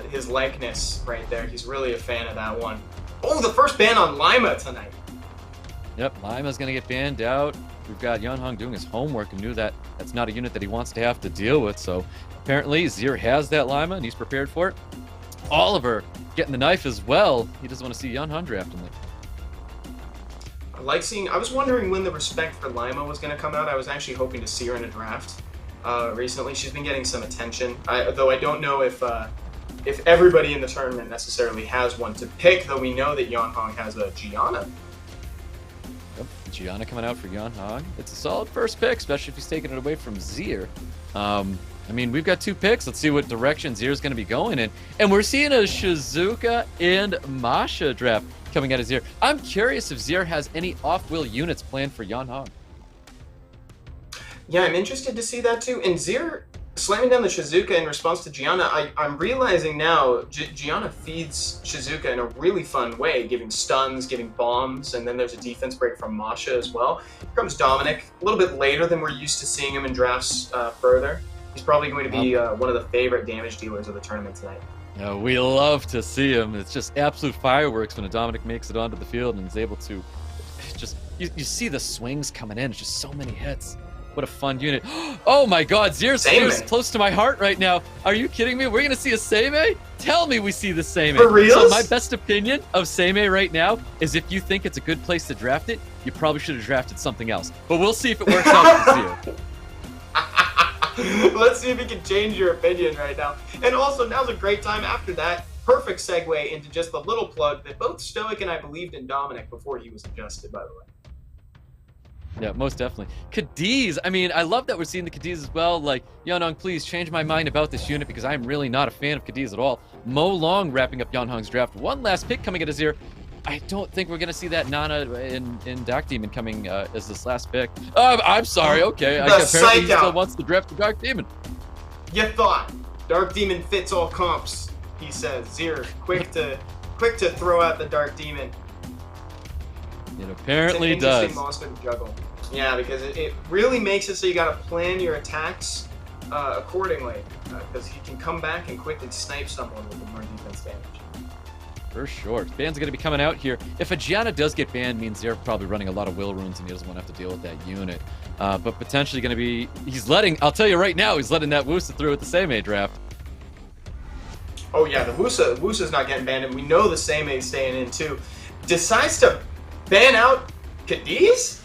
his likeness right there. He's really a fan of that one. Oh, the first ban on Lima tonight. Yep, Lima's gonna get banned out. We've got Yeonhung doing his homework and knew that that's not a unit that he wants to have to deal with. So apparently Zir has that Lima and he's prepared for it. Oliver getting the knife as well. He doesn't want to see Yeonhung drafting it. I was wondering when the respect for Lima was going to come out. I was actually hoping to see her in a draft recently. She's been getting some attention, though I don't know if everybody in the tournament necessarily has one to pick, though we know that Yeonhung has a Gianna. Yep, Gianna coming out for Yeonhung. It's a solid first pick, especially if he's taking it away from Zir. I mean, we've got 2 picks. Let's see what direction Zir's going to be going in. And we're seeing a Shizuka and Masha draft coming out of Zir. I'm curious if Zir has any off-wheel units planned for Yeonhung. Yeah, I'm interested to see that too. And Zir slamming down the Shizuka in response to Gianna, I'm realizing now Gianna feeds Shizuka in a really fun way, giving stuns, giving bombs, and then there's a defense break from Masha as well. Here comes Dominic, a little bit later than we're used to seeing him in drafts further. He's probably going to be one of the favorite damage dealers of the tournament tonight. Yeah, we love to see him. It's just absolute fireworks when a Dominic makes it onto the field and is able to just, you see the swings coming in. It's just so many hits. What a fun unit. Oh my God, Zir's close to my heart right now. Are you kidding me? We're going to see a Seimei? Tell me we see the Seimei. For real? So my best opinion of Seimei right now is if you think it's a good place to draft it, you probably should have drafted something else. But we'll see if it works out for Zir. Let's see if you can change your opinion right now. And also, now's a great time after that. Perfect segue into just the little plug that both Stoic and I believed in Dominic before he was adjusted, by the way. Yeah, most definitely. Cadiz, I mean, I love that we're seeing the Cadiz as well. Like, Yeonhung, please change my mind about this unit because I'm really not a fan of Cadiz at all. Mo Long wrapping up Yeonhung's draft. One last pick coming at his ear. I don't think we're going to see that Nana in Dark Demon coming as this last pick. I'm sorry, okay. Apparently he still wants to draft the Dark Demon. You thought. Dark Demon fits all comps, he says. Zir, quick to throw out the Dark Demon. It apparently it's an does. interesting monster to juggle. Yeah, because it really makes it so you got to plan your attacks accordingly. Because he can come back and quickly snipe someone with more defense damage. For sure. Bans are going to be coming out here. If a Gianna does get banned, means they're probably running a lot of will runes and he doesn't want to have to deal with that unit. But potentially going to be... I'll tell you right now, he's letting that Wusa through with the Seimei draft. Oh yeah, the Wusa's not getting banned, and we know the Seimei's staying in too. Decides to ban out Cadiz?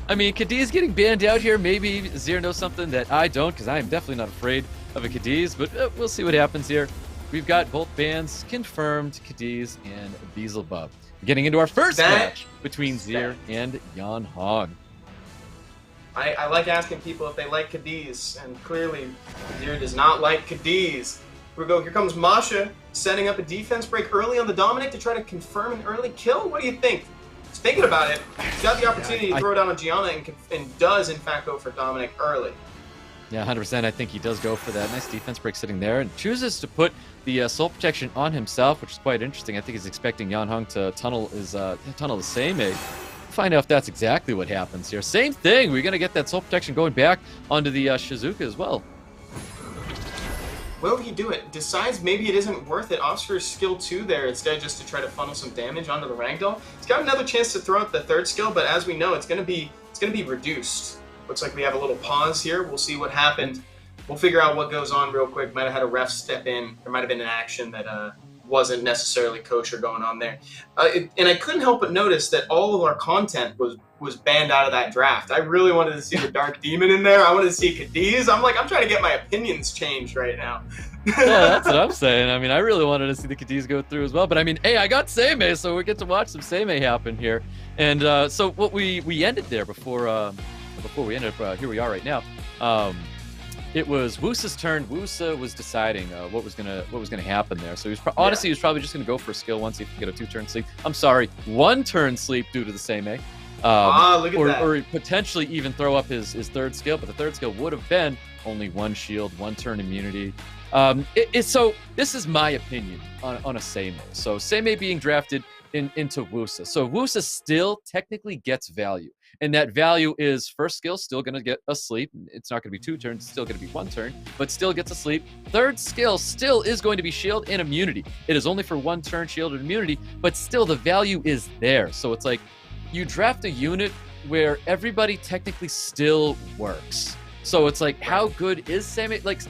I mean, Cadiz getting banned out here. Maybe Zir knows something that I don't, because I am definitely not afraid of a Cadiz, but we'll see what happens here. We've got both bans confirmed, Cadiz and Beelzebub. Getting into our first match between Zir and Yeonhung. I like asking people if they like Cadiz, and clearly Zir does not like Cadiz. Here comes Masha, setting up a defense break early on the Dominic to try to confirm an early kill. What do you think? He's thinking about it. He's got the opportunity to throw down on Gianna and does, in fact, go for Dominic early. Yeah, 100%. I think he does go for that. Nice defense break sitting there and chooses to put the soul protection on himself, which is quite interesting. I think he's expecting Yeonhung to tunnel the Seimei. Find out if that's exactly what happens here. Same thing. We're going to get that soul protection going back onto the Shizuka as well. Will he do it? Decides maybe it isn't worth it. Opts for skill 2 there instead, just to try to funnel some damage onto the Ragdoll. He's got another chance to throw out the third skill, but as we know, it's gonna be reduced. Looks like we have a little pause here. We'll see what happened. We'll figure out what goes on real quick. Might have had a ref step in. There might have been an action that wasn't necessarily kosher going on there. And I couldn't help but notice that all of our content was banned out of that draft. I really wanted to see the Dark Demon in there. I wanted to see Cadiz. I'm trying to get my opinions changed right now. Yeah, that's what I'm saying. I mean, I really wanted to see the Cadiz go through as well. But I mean, hey, I got Seimei, so we get to watch some Seimei happen here. And so what we ended there before we ended up here we are right now. It was Wusa's turn. Wusa was deciding what was gonna happen there. So honestly, he was probably just gonna go for a skill once he could get a 2-turn sleep. I'm sorry, 1-turn sleep due to the Seimei. Look at that. Or potentially even throw up his third skill, but the third skill would have been only 1 shield, 1-turn immunity. So this is my opinion on a Seimei. So Seimei being drafted into Wusa. So Wusa still technically gets value. And that value is first skill, still going to get a sleep. It's not going to be 2 turns, it's still going to be 1 turn, but still gets a sleep. Third skill still is going to be shield and immunity. It is only for 1 turn shield and immunity, but still the value is there. So it's like you draft a unit where everybody technically still works. So it's like, how good is Seimei? Like,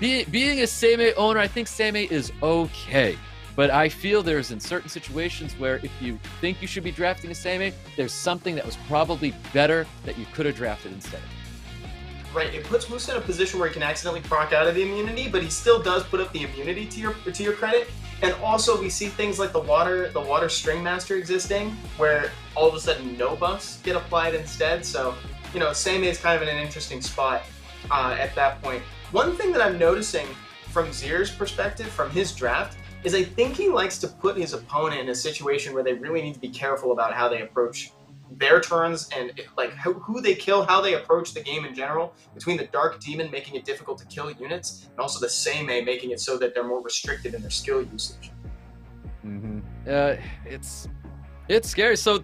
being a Seimei owner, I think Seimei is okay. But I feel there's in certain situations where if you think you should be drafting a Seimei, there's something that was probably better that you could have drafted instead. Right, it puts Wusa in a position where he can accidentally proc out of the immunity, but he still does put up the immunity to your credit. And also we see things like the water string master existing, where all of a sudden no buffs get applied instead. So, you know, Seimei is kind of in an interesting spot at that point. One thing that I'm noticing from Zier's perspective, from his draft, is I think he likes to put his opponent in a situation where they really need to be careful about how they approach their turns and like who they kill, how they approach the game in general, between the Dark Demon making it difficult to kill units, and also the Seimei making it so that they're more restricted in their skill usage. Mm-hmm. It's scary. So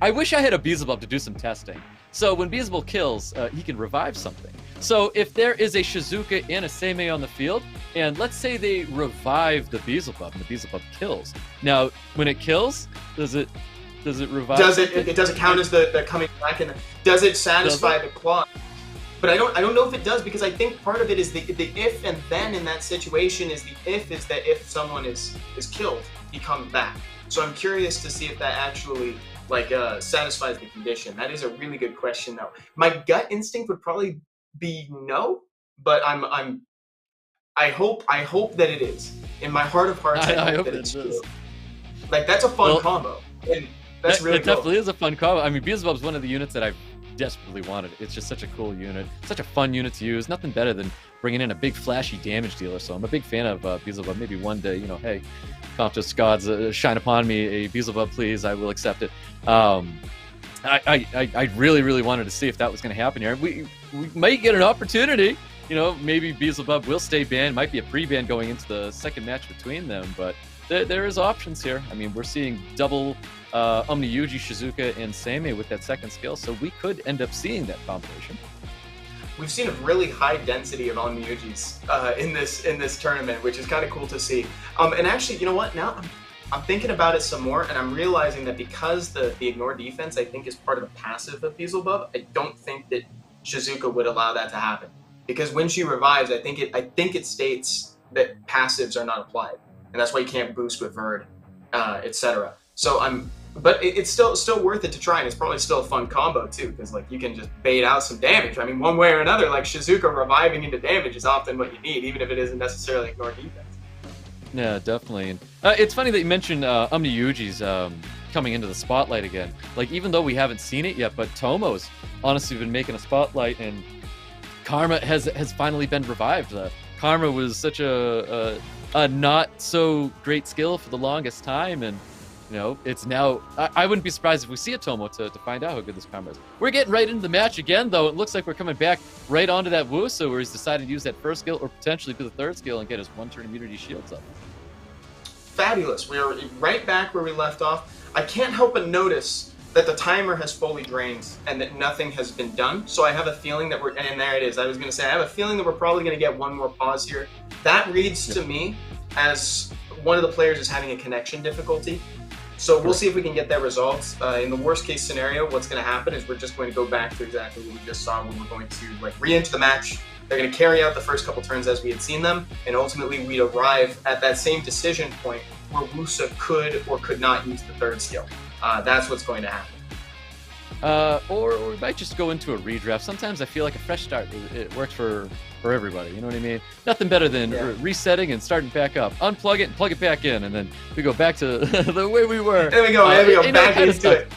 I wish I had a Beelzebub to do some testing. So when Beelzebub kills, he can revive something. So if there is a Shizuka and a Seimei on the field, and let's say they revive the Beelzebub, and the Beelzebub kills. Now, when it kills, does it revive? It doesn't count as the coming back, and does it satisfy the clause? But I don't know if it does, because I think part of it is the if and then in that situation is the if is that if someone is killed, he comes back. So I'm curious to see if that actually satisfies the condition. That is a really good question, though. My gut instinct would probably be no, but I hope that it is. In my heart of hearts, I hope that it's true. Like, that's a fun combo. And that's really cool. It definitely is a fun combo. I mean, Beelzebub's one of the units that I've desperately wanted. It's just such a cool unit, such a fun unit to use. Nothing better than bringing in a big flashy damage dealer. So I'm a big fan of Beelzebub. Maybe one day, hey, Comptos gods, shine upon me a Beelzebub, please. I will accept it. I really, really wanted to see if that was going to happen here. We might get an opportunity. Maybe Beelzebub will stay banned. Might be a pre-ban going into the second match between them, but there is options here. I mean, we're seeing double Omni-Yuji, Shizuka, and Seimei with that second skill, so we could end up seeing that combination. We've seen a really high density of Omni-Yujis in this tournament, which is kind of cool to see. And actually, you know what? Now I'm thinking about it some more, and I'm realizing that because the ignore defense, I think, is part of the passive of Beelzebub, I don't think that Shizuka would allow that to happen. Because when she revives, I think it states that passives are not applied, and that's why you can't boost with Verd, etc. So but it's still worth it to try, and it's probably still a fun combo too, because you can just bait out some damage. I mean, one way or another, Shizuka reviving into damage is often what you need, even if it isn't necessarily ignore defense. Yeah, definitely. And it's funny that you mentioned Omni-Yuji's coming into the spotlight again. Even though we haven't seen it yet, but Tomo's honestly been making a spotlight, and Karma has finally been revived. Karma was such a not so great skill for the longest time, and it's now. I wouldn't be surprised if we see a Tomo to find out how good this Karma is. We're getting right into the match again, though. It looks like we're coming back right onto that Wusa, where he's decided to use that first skill or potentially do the third skill and get his 1-turn immunity shields up. Fabulous. We are right back where we left off. I can't help but notice that the timer has fully drained and that nothing has been done. So I have a feeling that and there it is. I was going to say, I have a feeling that we're probably going to get one more pause here. That reads to me as one of the players is having a connection difficulty. So we'll see if we can get that resolved. In the worst case scenario, what's going to happen is we're just going to go back to exactly what we just saw when we're going to re-enter the match. They're going to carry out the first couple turns as we had seen them, and ultimately we'd arrive at that same decision point where Wusa could or could not use the third skill. That's what's going to happen. Or we might just go into a redraft. Sometimes I feel like a fresh start, it works for everybody, you know what I mean? Nothing better than resetting and starting back up. Unplug it and plug it back in, and then we go back to the way we were. There we go, back into it.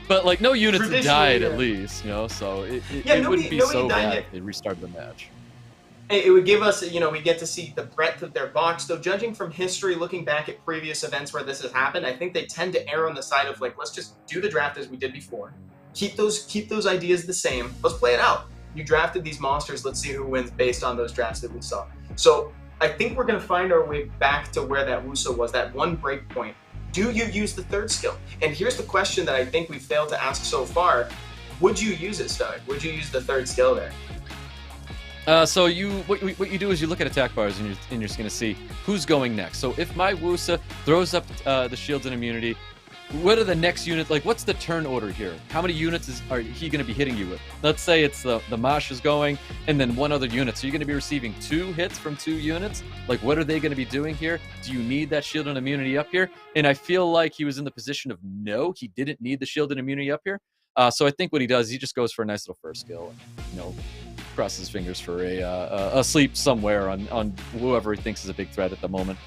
But no units died at least, so it wouldn't be so bad if they restarted the match. It would give us, we get to see the breadth of their box. Though judging from history, looking back at previous events where this has happened, I think they tend to err on the side of let's just do the draft as we did before. Keep those ideas the same. Let's play it out. You drafted these monsters. Let's see who wins based on those drafts that we saw. So I think we're going to find our way back to where that Wusa was, that one break point. Do you use the third skill? And here's the question that I think we failed to ask so far. Would you use it, Stoic? Would you use the third skill there? So what you do is you look at attack bars and you're just going to see who's going next. So if my Wusa throws up the shields and immunity, what are the next units? Like, what's the turn order here? How many units are he going to be hitting you with? Let's say it's the Mash is going and then one other unit. So you're going to be receiving 2 hits from 2 units. Like, what are they going to be doing here? Do you need that shield and immunity up here? And I feel like he was in the position of no, he didn't need the shield and immunity up here. So I think what he does, he just goes for a nice little first skill and, crosses his fingers for a sleep somewhere on whoever he thinks is a big threat at the moment.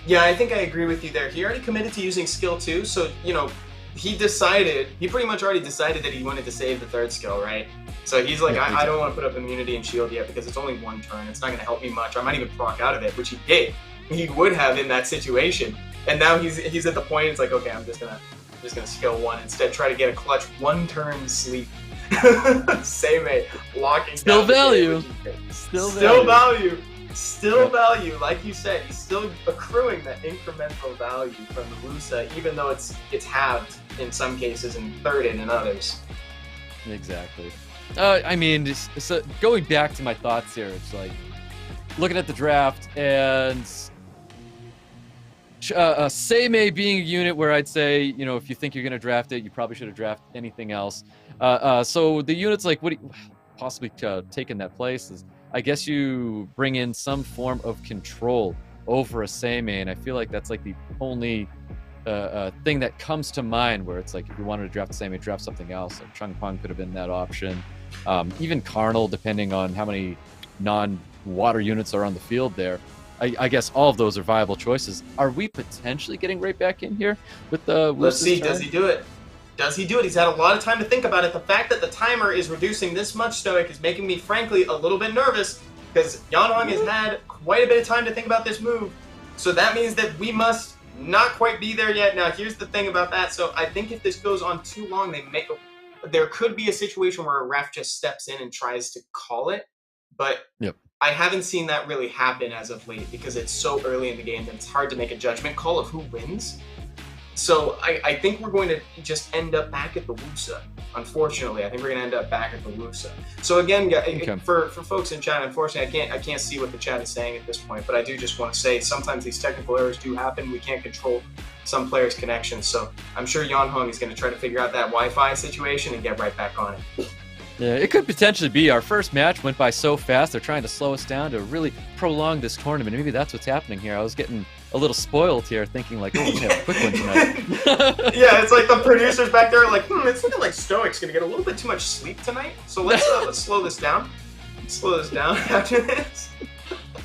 Yeah, I think I agree with you there. He already committed to using skill 2, so, he pretty much already decided that he wanted to save the third skill, right? So he's like, I don't want to put up immunity and shield yet because it's only 1 turn. It's not going to help me much. I might even proc out of it, which he did. He would have in that situation. And now he's at the point, it's like, okay, I'm just gonna skill 1 instead, try to get a clutch 1-turn sleep. Same locking still down value. Still value. Like you said, he's still accruing that incremental value from the Wusa, even though it's halved in some cases and thirded in others. Exactly. I mean, so going back to my thoughts here, it's like looking at the draft and Seimei being a unit where I'd say, if you think you're going to draft it, you probably should have drafted anything else. So the units like what possibly taking that place is, I guess you bring in some form of control over a Seimei, and I feel like that's like the only thing that comes to mind where it's like if you wanted to draft a Seimei, draft something else. Like Changpeng could have been that option. Even Karnal, depending on how many non-water units are on the field there. I guess all of those are viable choices. Are we potentially getting right back in here with the... Let's see, does he do it? Does he do it? He's had a lot of time to think about it. The fact that the timer is reducing this much, Stoic, is making me, frankly, a little bit nervous because Yanhong has had quite a bit of time to think about this move. So that means that we must not quite be there yet. Now, here's the thing about that. So I think if this goes on too long, there could be a situation where a ref just steps in and tries to call it. But yep. I haven't seen that really happen as of late because it's so early in the game that it's hard to make a judgment call of who wins. So I think we're going to just end up back at the Wusa. Unfortunately, I think we're going to end up back at the Wusa. So again, for folks in chat, unfortunately, I can't see what the chat is saying at this point, but I do just want to say sometimes these technical errors do happen. We can't control some players' connections. So I'm sure Yanhong is going to try to figure out that Wi-Fi situation and get right back on it. Yeah, it could potentially be our first match went by so fast. They're trying to slow us down to really prolong this tournament. Maybe that's what's happening here. I was getting a little spoiled here, thinking like, oh, we're gonna have a quick one tonight. Yeah, it's like the producers back there are like, it's looking like Stoic's gonna get a little bit too much sleep tonight. So let's slow this down. Slow this down after this.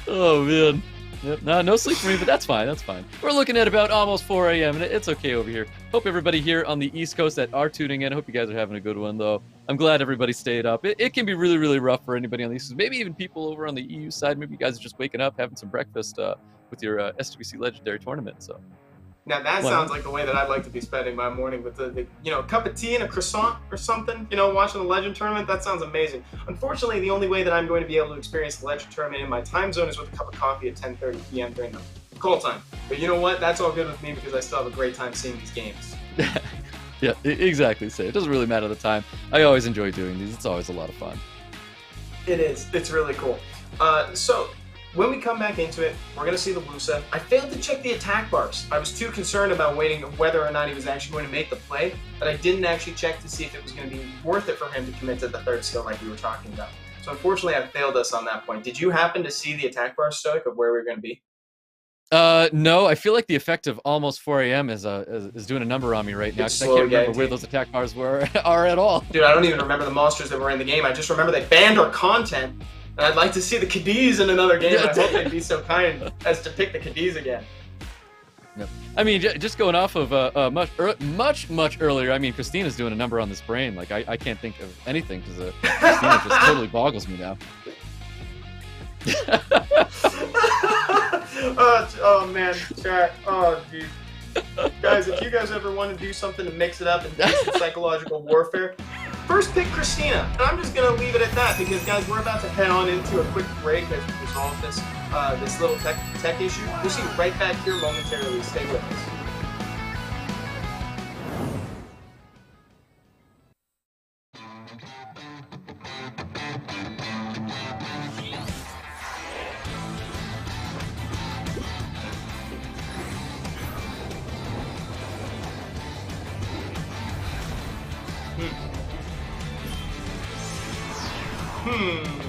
Oh man. Yep. No sleep for me, but that's fine. That's fine. We're looking at about almost 4 a.m. and it's okay over here. Hope everybody here on the East Coast that are tuning in. I hope you guys are having a good one, though. I'm glad everybody stayed up. It can be really, really rough for anybody on the East Coast. Maybe even people over on the EU side. Maybe you guys are just waking up, having some breakfast with your SWC Legendary Tournament. So. Now that sounds like the way that I'd like to be spending my morning with the cup of tea and a croissant or something, watching the Legend Tournament. That sounds amazing. Unfortunately, the only way that I'm going to be able to experience the Legend Tournament in my time zone is with a cup of coffee at 10:30 p.m. during the call time. But you know what? That's all good with me because I still have a great time seeing these games. Yeah, exactly. So it doesn't really matter the time. I always enjoy doing these. It's always a lot of fun. It is. It's really cool. So when we come back into it, we're going to see the Wusa. I failed to check the attack bars. I was too concerned about waiting whether or not he was actually going to make the play, but I didn't actually check to see if it was going to be worth it for him to commit to the third skill like we were talking about. So unfortunately, I failed us on that point. Did you happen to see the attack bar, Stoic, of where we were going to be? No, I feel like the effect of almost 4 a.m. is doing a number on me right now because I can't remember where those attack bars are at all. Dude, I don't even remember the monsters that were in the game. I just remember they banned our content. And I'd like to see the Cadiz in another game. I hope they'd be so kind as to pick the Cadiz again. Yep. I mean, just going off of much earlier. I mean, Christina's doing a number on this brain. Like I can't think of anything because Christina just totally boggles me now. Oh man, chat. Oh dude. Guys, if you guys ever want to do something to mix it up and do some psychological warfare, First pick, Christina. And I'm just going to leave it at that because, guys, we're about to head on into a quick break as we resolve this little tech issue. We'll see you right back here momentarily. Stay with us. Hmm.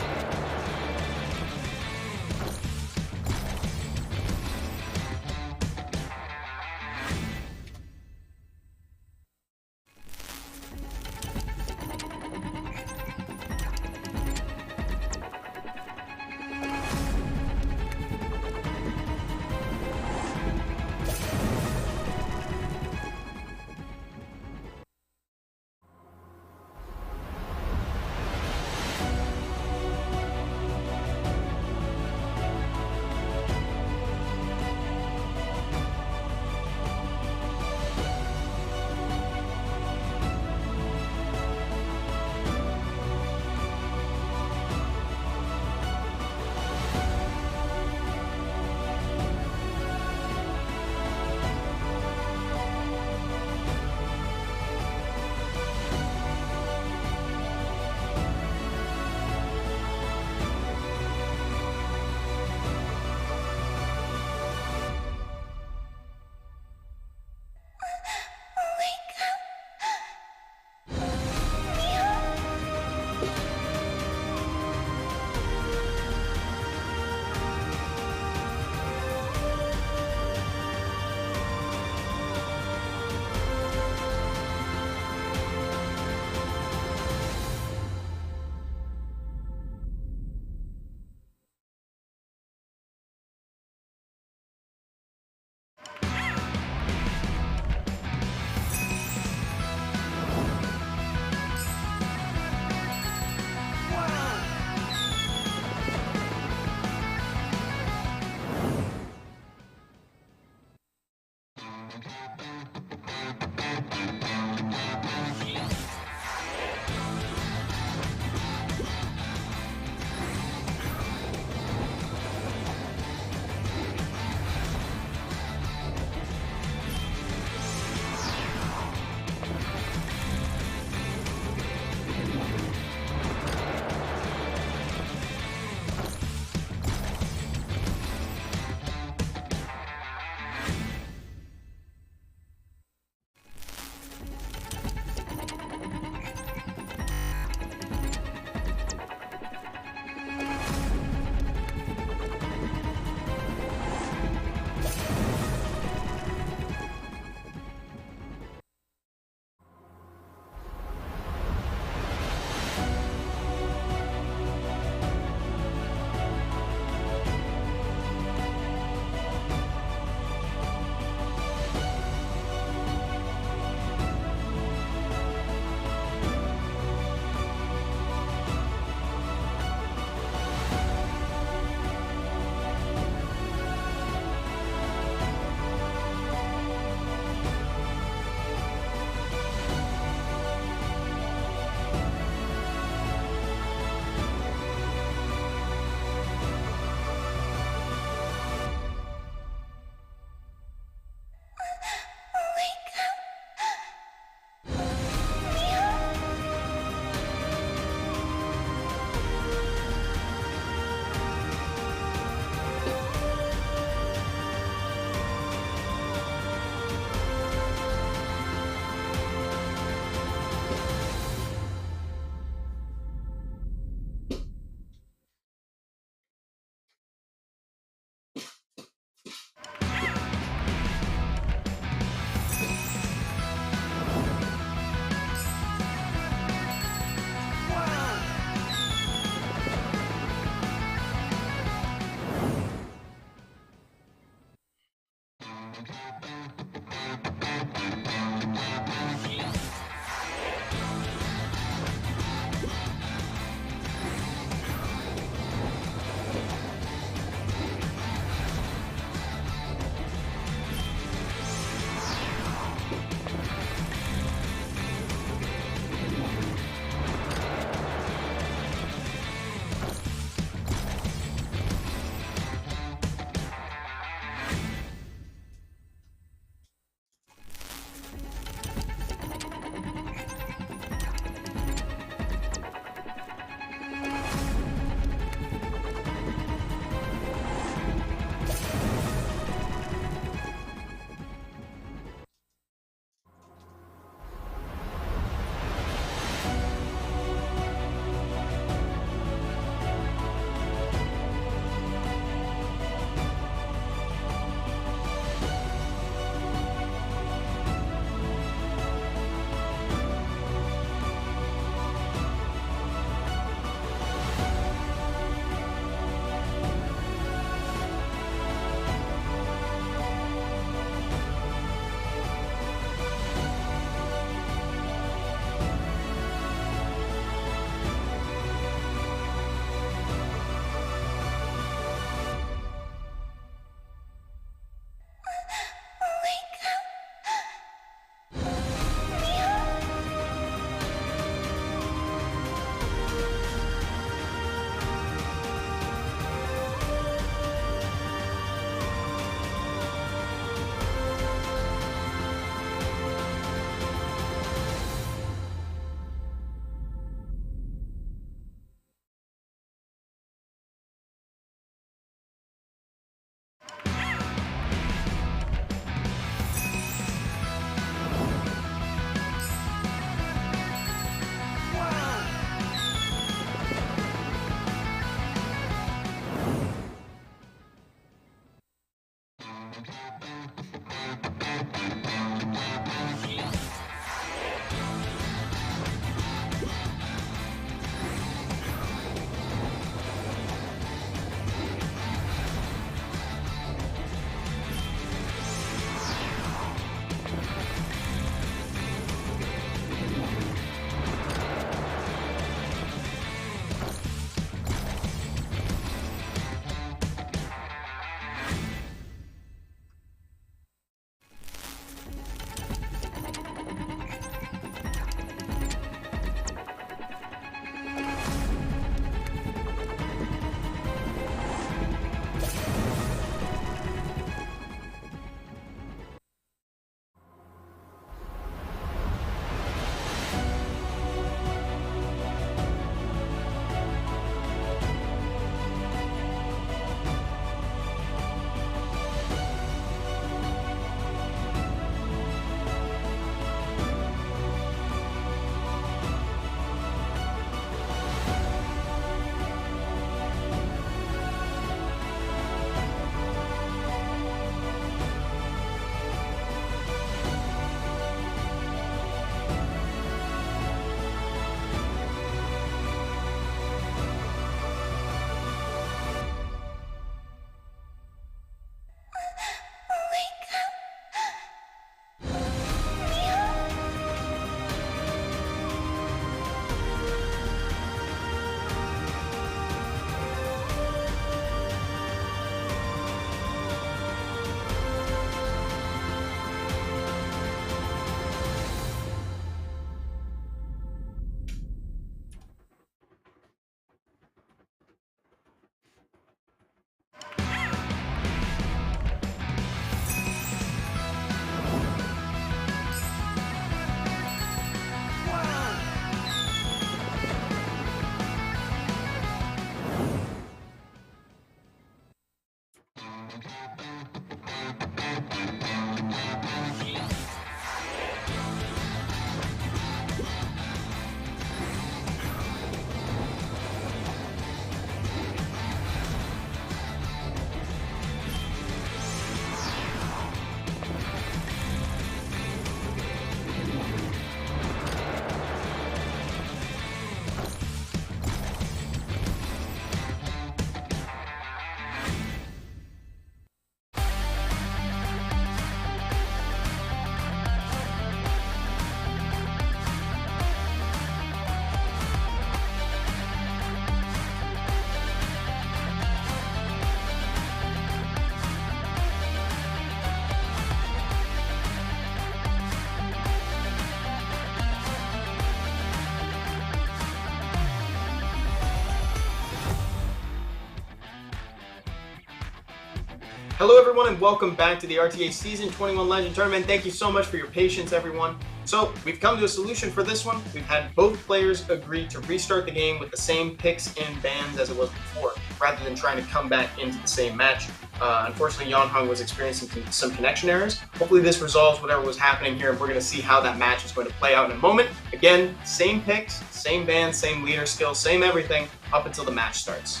Hello everyone and welcome back to the RTA Season 21 Legend Tournament. Thank you so much for your patience, everyone. So, we've come to a solution for this one. We've had both players agree to restart the game with the same picks and bans as it was before, rather than trying to come back into the same match. Unfortunately, Yanhong was experiencing some connection errors. Hopefully this resolves whatever was happening here, and we're going to see how that match is going to play out in a moment. Again, same picks, same bans, same leader skills, same everything, up until the match starts.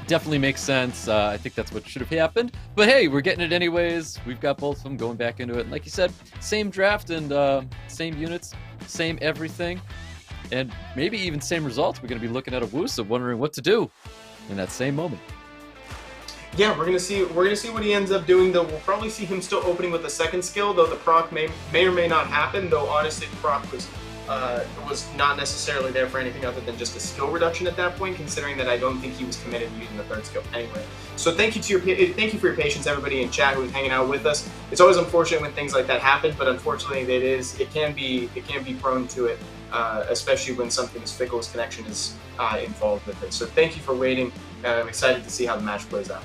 Definitely makes sense. I think that's what should have happened. But hey, we're getting it anyways. We've got both of them going back into it. And like you said, same draft and same units, same everything, and maybe even same results. We're going to be looking at a Wusa wondering what to do in that same moment. Yeah, we're gonna see what he ends up doing. Though we'll probably see him still opening with a second skill. Though the proc may or may not happen. Though honestly, the proc was not necessarily there for anything other than just a skill reduction at that point. Considering that I don't think he was committed to using the third skill anyway. So thank you for your patience, everybody in chat who's hanging out with us. It's always unfortunate when things like that happen, but unfortunately it can be prone to it, especially when something as fickle as connection is involved with it. So thank you for waiting. I'm excited to see how the match plays out.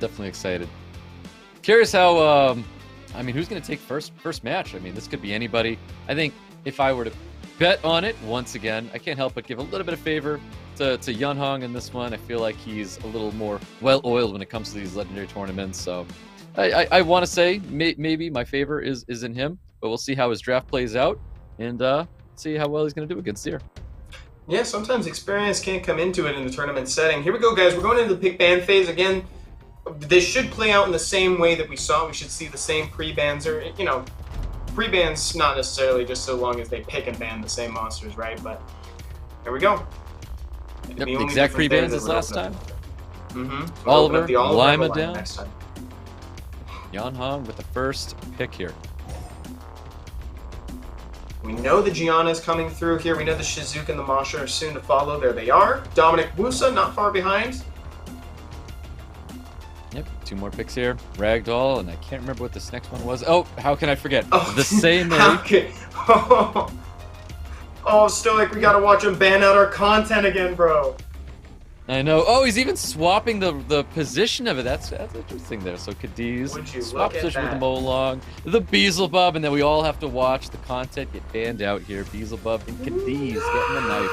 Definitely excited. Curious how, I mean, who's going to take first match? I mean, this could be anybody. I think if I were to bet on it, once again, I can't help but give a little bit of favor to Yanhong in this one. I feel like he's a little more well-oiled when it comes to these legendary tournaments. So I want to say maybe my favor is in him, but we'll see how his draft plays out and see how well he's going to do against Zir. Yeah, sometimes experience can't come into it in the tournament setting. Here we go, guys. We're going into the pick ban phase again. This should play out in the same way that we saw. We should see the same pre-bans, or, you know, pre-bans not necessarily just so long as they pick and ban the same monsters, right? But here we go. Yep, the exact pre-bans as last time. Mm-hmm. Oliver, Lima down. Next time. Yanhong with the first pick here. We know the Gianna is coming through here. We know the Shizuka and the Masha are soon to follow. There they are. Dominic Wusa not far behind. Yep, two more picks here. Ragdoll, and I can't remember what this next one was. Oh, how can I forget? Oh, the same Stoic, we gotta watch him ban out our content again, bro. I know. Oh, he's even swapping the position of it. That's interesting there. So Cadiz, swap position with the Molong, the Beelzebub, and then we all have to watch the content get banned out here. Beelzebub and Cadiz getting the knife.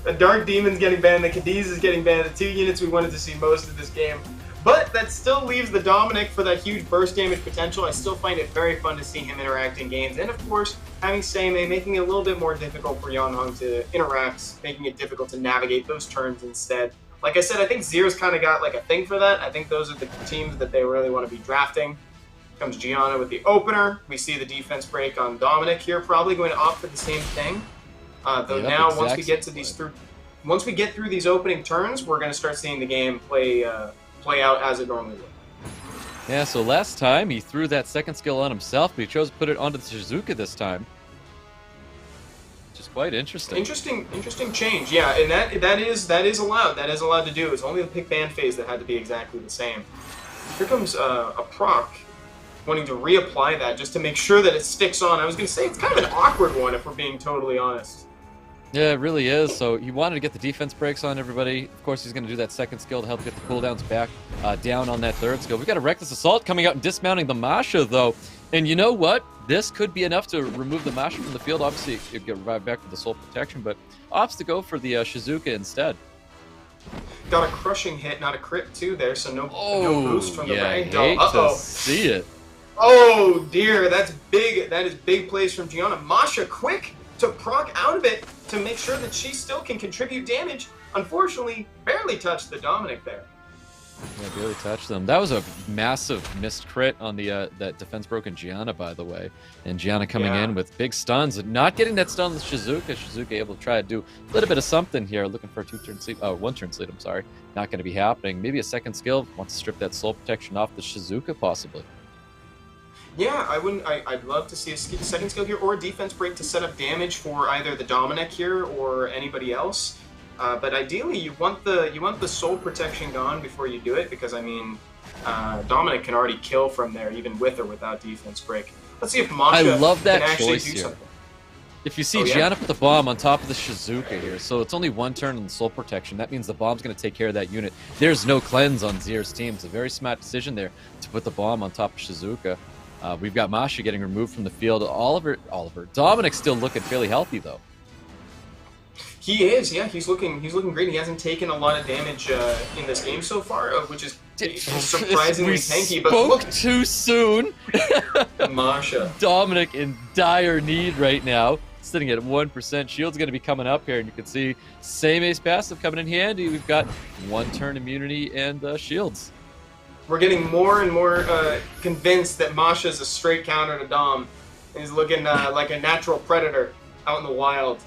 The Dark Demon's getting banned, the Cadiz is getting banned, the two units we wanted to see most of this game. But that still leaves the Dominic for that huge burst damage potential. I still find it very fun to see him interact in games. And of course, having Seimei making it a little bit more difficult for Yanhong to interact, making it difficult to navigate those turns instead. Like I said, I think Zir's kind of got like a thing for that. I think those are the teams that they really want to be drafting. Comes Gianna with the opener. We see the defense break on Dominic here, probably going to opt for the same thing. Though now, once we get through these opening turns, we're going to start seeing the game play out as it normally would. Yeah. So last time he threw that second skill on himself, but he chose to put it onto the Shizuka this time, which is quite interesting. Interesting change. Yeah, and that is allowed. That is allowed to do. It's only the pick ban phase that had to be exactly the same. Here comes a proc wanting to reapply that just to make sure that it sticks on. I was going to say it's kind of an awkward one if we're being totally honest. Yeah, it really is. So he wanted to get the defense breaks on everybody. Of course, he's going to do that second skill to help get the cooldowns back down on that third skill. We've got a Reckless Assault coming out and dismounting the Masha, though. And you know what? This could be enough to remove the Masha from the field. Obviously, you get revived back with the Soul Protection, but opts to go for the Shizuka instead. Got a crushing hit, not a crit, too, there, so no boost from the Ragdoll. Uh-oh. See it. Oh, dear. That's big. That is big plays from Gianna. Masha, quick to proc out of it to make sure that she still can contribute damage. Unfortunately, barely touched the Dominic there. Yeah, barely touched them. That was a massive missed crit on the that defense broken Gianna, by the way. And Gianna coming in with big stuns and not getting that stun with Shizuka. Shizuka able to try to do a little bit of something here. Looking for a one turn sleep, I'm sorry. Not going to be happening. Maybe a second skill. Wants to strip that soul protection off the Shizuka, possibly. Yeah, I'd love to see a second skill here or a defense break to set up damage for either the Dominic here or anybody else. But ideally, you want the soul protection gone before you do it, because I mean, Dominic can already kill from there, even with or without defense break. Let's see if Masha I love that can actually choice do here. something. If you see Oh, yeah? Gianna put the bomb on top of the Shizuka here, so it's only one turn in the soul protection. That means the bomb's going to take care of that unit. There's no cleanse on Zier's team. It's a very smart decision there to put the bomb on top of Shizuka. We've got Masha getting removed from the field. Oliver. Dominic's still looking fairly healthy, though. He is, yeah. He's looking great. He hasn't taken a lot of damage in this game so far, which is surprisingly tanky. But spoke look, too soon. Masha. Dominic in dire need right now, sitting at 1%. Shield's going to be coming up here, and you can see same ace passive coming in handy. We've got one turn immunity and shields. We're getting more and more convinced that Masha's a straight counter to Dom. He's looking like a natural predator out in the wild.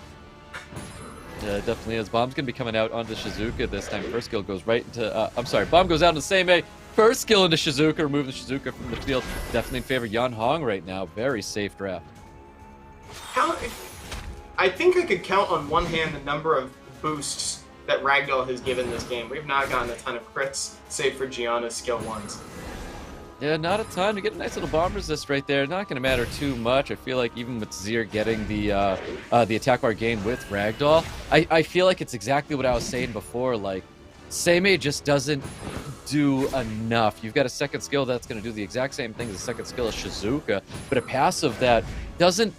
Yeah, definitely is. Bomb's going to be coming out onto Shizuka this time. First skill goes right into... I'm sorry, bomb goes out into the same A. First skill into Shizuka, remove the Shizuka from the field. Definitely in favor of Yan Hong right now. Very safe draft. I think I could count on one hand the number of boosts that Ragdoll has given this game. We've not gotten a ton of crits, save for Gianna's skill 1s. Yeah, not a ton. To get a nice little bomb resist right there. Not going to matter too much. I feel like even with Zier getting the attack bar gain with Ragdoll, I feel like it's exactly what I was saying before. Like, Seimei just doesn't do enough. You've got a second skill that's going to do the exact same thing as the second skill of Shizuka, but a passive that doesn't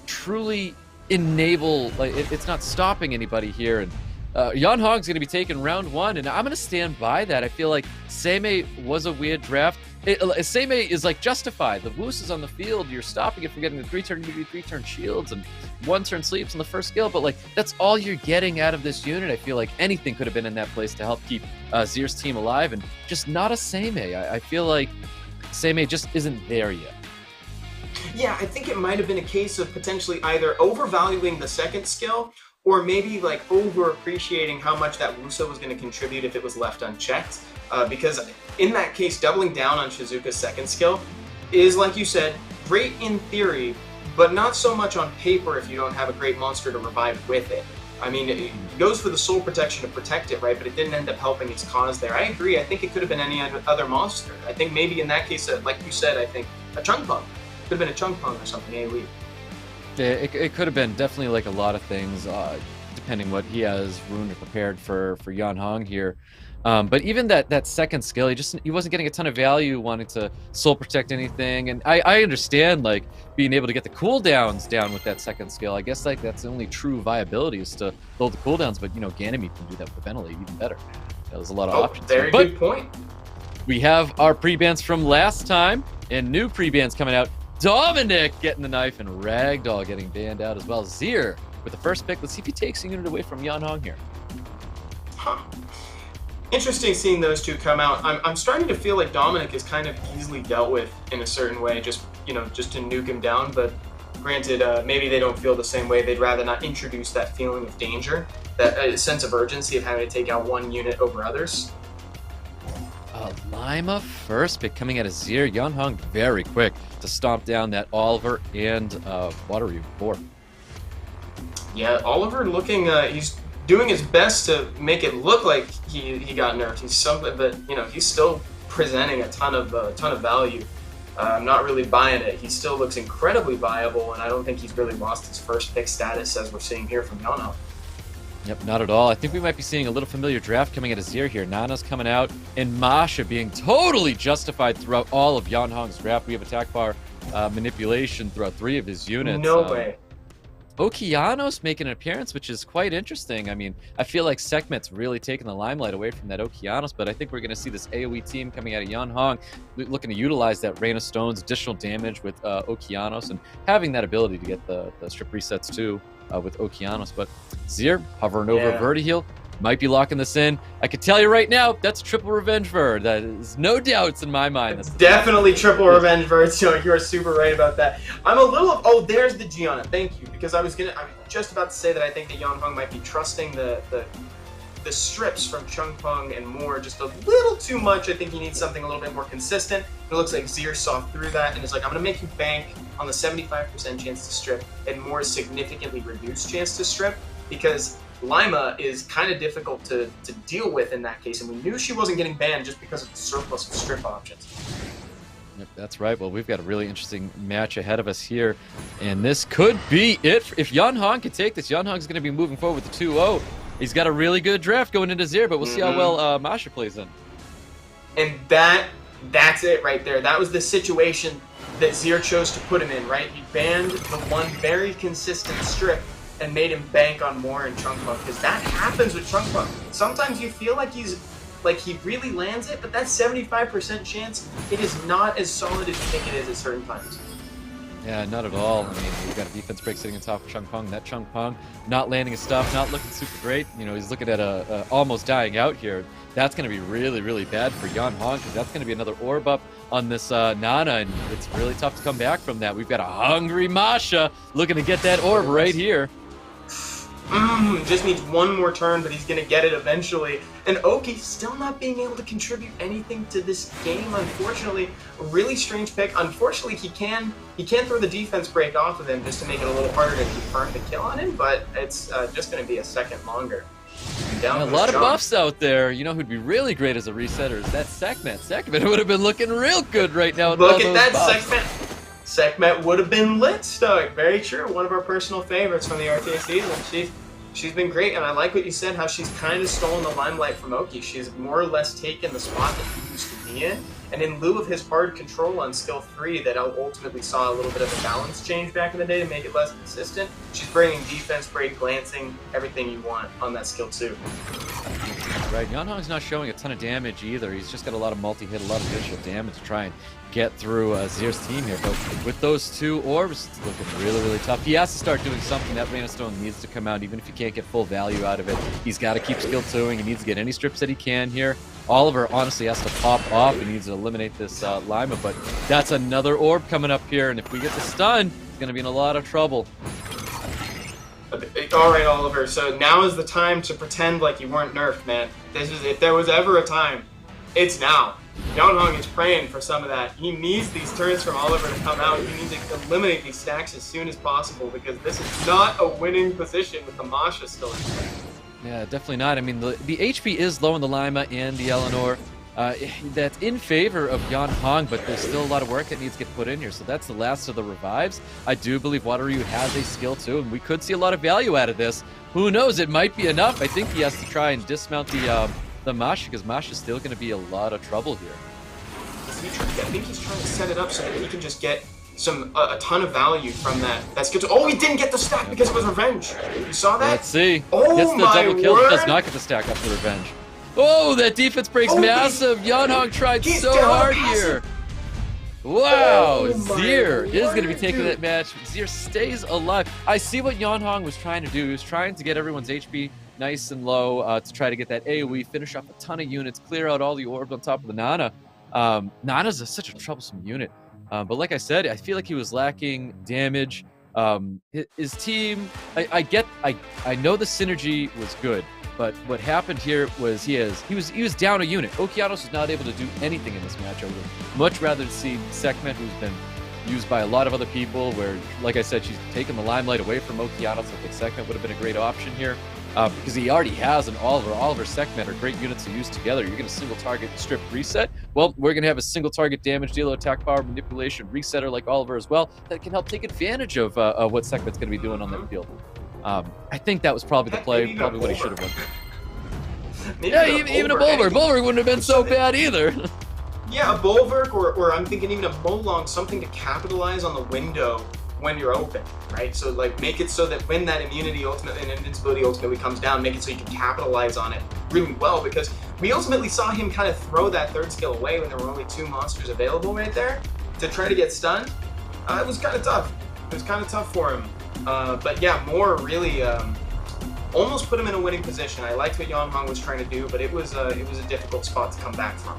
truly enable, like, it's not stopping anybody here. And Yan Hong's going to be taking round 1, and I'm going to stand by that. I feel like Seimei was a weird draft. Seimei is like justified. The Woos is on the field. You're stopping it from getting the 3-turn immunity, 3-turn shields, and 1-turn sleeps on the first skill. But like that's all you're getting out of this unit. I feel like anything could have been in that place to help keep Zier's team alive, and just not a Seimei. I feel like Seimei just isn't there yet. Yeah, I think it might have been a case of potentially either overvaluing the second skill or maybe like over-appreciating how much that Wusa was going to contribute if it was left unchecked. Because in that case, doubling down on Shizuka's second skill is, like you said, great in theory, but not so much on paper if you don't have a great monster to revive with it. I mean, it goes for the soul protection to protect it, right? But it didn't end up helping his cause there. I agree. I think it could have been any other monster. I think maybe in that case, like you said, I think a Chungpung. Could have been a Chungpung or something, AoE. Yeah, it could have been definitely like a lot of things, depending what he has ruined or prepared for Yan Hong here. But even that second skill, he wasn't getting a ton of value wanting to soul protect anything. And I understand like being able to get the cooldowns down with that second skill. I guess like that's the only true viability is to build the cooldowns. But you know, Ganymede can do that with Ventilate even better. There's a lot of options. Very good point. We have our pre-bans from last time and new pre-bans coming out. Dominic getting the knife and Ragdoll getting banned out as well. Zier with the first pick. Let's see if he takes a unit away from Yan Hong here. Huh. Interesting seeing those two come out. I'm starting to feel like Dominic is kind of easily dealt with in a certain way, just to nuke him down. But granted, maybe they don't feel the same way. They'd rather not introduce that feeling of danger, that sense of urgency of having to take out one unit over others. Lima first pick coming out of Zier. Yan Hong very quick to stomp down that Oliver and Wateroo 4. Yeah, Oliver looking, he's doing his best to make it look like he got nerfed. He's something, but he's still presenting a ton of value. I'm not really buying it. He still looks incredibly viable, and I don't think he's really lost his first pick status as we're seeing here from Yan Hong. Yep, not at all. I think we might be seeing a little familiar draft coming out of Zier here. Nana's coming out, and Masha being totally justified throughout all of Yan Hong's draft. We have attack bar manipulation throughout 3 of his units. No way. Okeanos making an appearance, which is quite interesting. I mean, I feel like Sekhmet's really taken the limelight away from that Okeanos, but I think we're going to see this AoE team coming out of Yan Hong looking to utilize that Rain of Stones, additional damage with Okeanos, and having that ability to get the strip resets too with Okeanos. But Zier hovering over Vertiheel, might be locking this in. I can tell you right now, that's triple revenge Verd. That is no doubts in my mind. It's definitely triple revenge Verd. So you're super right about that. I'm a little. Oh, there's the Gianna. Thank you, because I'm just about to say that I think that Yan Hong might be trusting the strips from Chungpung and more just a little too much. I think he needs something a little bit more consistent. It looks like Zier saw through that and is like, I'm going to make you bank on the 75% chance to strip and more significantly reduced chance to strip, because Lima is kind of difficult to deal with in that case, and we knew she wasn't getting banned just because of the surplus of strip options. Yep, that's right. Well, we've got a really interesting match ahead of us here, and this could be it. If Yan Hong can take this, Yan Hong's going to be moving forward with the 2-0. He's got a really good draft going into Zir, but we'll see how well Masha plays in. And that's it right there. That was the situation that Zir chose to put him in, right? He banned the one very consistent strip and made him bank on more in Chunk Punk, because that happens with Chunk Punk. Sometimes you feel like he really lands it, but that 75% chance, it is not as solid as you think it is at certain times. Yeah, not at all. I mean, we've got a defense break sitting on top of Chung Pong. That Chung Pong not landing his stuff, not looking super great. You know, he's looking at a almost dying out here. That's going to be really, really bad for Yan Hong, because that's going to be another orb up on this Nana, and it's really tough to come back from that. We've got a hungry Masha looking to get that orb right here. Just needs one more turn, but he's going to get it eventually. And Oki still not being able to contribute anything to this game, unfortunately. A really strange pick. Unfortunately, he can throw the defense break off of him just to make it a little harder to confirm the kill on him, but it's just going to be a second longer. A lot of buffs out there. You know who'd be really great as a resetter is that Sekhmet. Sekhmet would have been looking real good right now. Look at that, Sekhmet. Sekhmet would have been lit, Stoic. Very true. One of our personal favorites from the RTA season. She's been great, and I like what you said, how she's kind of stolen the limelight from Oki. She's more or less taken the spot that he used to be in, and in lieu of his hard control on skill 3 that ultimately saw a little bit of a balance change back in the day to make it less consistent, she's bringing defense, break, glancing, everything you want on that skill 2. Right, Yan Hong's not showing a ton of damage either. He's just got a lot of multi-hit, a lot of visual damage to try and get through Zir's team here. But with those 2 orbs, it's looking really, really tough. He has to start doing something. That Rain of Stone needs to come out, even if he can't get full value out of it. He's got to keep skill 2ing. He needs to get any strips that he can here. Oliver honestly has to pop off. He needs to eliminate this Lima, but that's another orb coming up here. And if we get the stun, he's going to be in a lot of trouble. All right, Oliver. So now is the time to pretend like you weren't nerfed, man. If there was ever a time, it's now. Yan Hong is praying for some of that. He needs these turns from Oliver to come out. He needs to eliminate these stacks as soon as possible, because this is not a winning position with the Masha still in play. Yeah, definitely not. I mean, the HP is low in the Lima and the Eleanor. That's in favor of Yan Hong, but there's still a lot of work that needs to get put in here. So that's the last of the revives. I do believe Wateryu has a skill too, and we could see a lot of value out of this. Who knows? It might be enough. I think he has to try and dismount the Masha, because Masha's still going to be a lot of trouble here. I think he's trying to set it up so that he can just get a ton of value from that skill. Oh, he didn't get the stack because it was revenge. You saw that? Let's see. Oh, gets the my double kill. word. Does not get the stack up for revenge. Oh, that defense breaks massive. Yan Hong tried so hard here. Wow, Zir is going to be taking that match. Zir stays alive. I see what Yan Hong was trying to do. He was trying to get everyone's HP nice and low to try to get that AoE, finish off a ton of units, clear out all the orbs on top of the Nana. Nana's such a troublesome unit. But like I said, I feel like he was lacking damage. His team, I know the synergy was good, but what happened here was he was down a unit. Okeanos was not able to do anything in this match. I would much rather see Sekhmet, who's been used by a lot of other people, where, like I said, she's taken the limelight away from Okeanos. I think Sekhmet would have been a great option here. Because he already has an Oliver. Oliver, Sekhmet are great units to use together. You're going to single target strip reset. Well, we're going to have a single target damage dealer, attack power, manipulation, resetter like Oliver as well, that can help take advantage of what Sekhmet's going to be doing on that field. I think that was probably the play, probably what he should have done. Yeah, even a Bulwark. Bulwark wouldn't have been so bad either. Yeah, a Bulwark, or I'm thinking even a Molong, something to capitalize on the window when you're open, right? So like make it so that when that immunity ultimately and invincibility ultimately comes down, make it so you can capitalize on it really well, because we ultimately saw him kind of throw that third skill away when there were only 2 monsters available right there to try to get stunned. It was kind of tough. It was kind of tough for him. But yeah, Moore really almost put him in a winning position. I liked what Yan Hong was trying to do, but it was a difficult spot to come back from.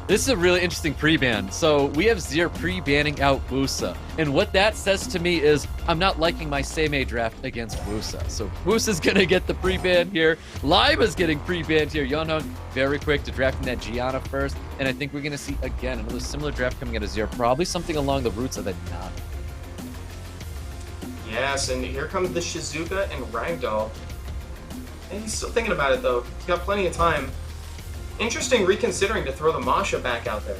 This is a really interesting pre-ban. So we have Zir pre-banning out Wusa. And what that says to me is I'm not liking my Seimei draft against Wusa. So Wusa's going to get the pre-ban here. Lima's getting pre-banned here. Yan Hong very quick to drafting that Gianna first. And I think we're going to see, again, another similar draft coming out of Zir. Probably something along the roots of the Nana. Yes, and here comes the Shizuka and Ragdoll. And he's still thinking about it, though. He's got plenty of time. Interesting reconsidering to throw the Masha back out there.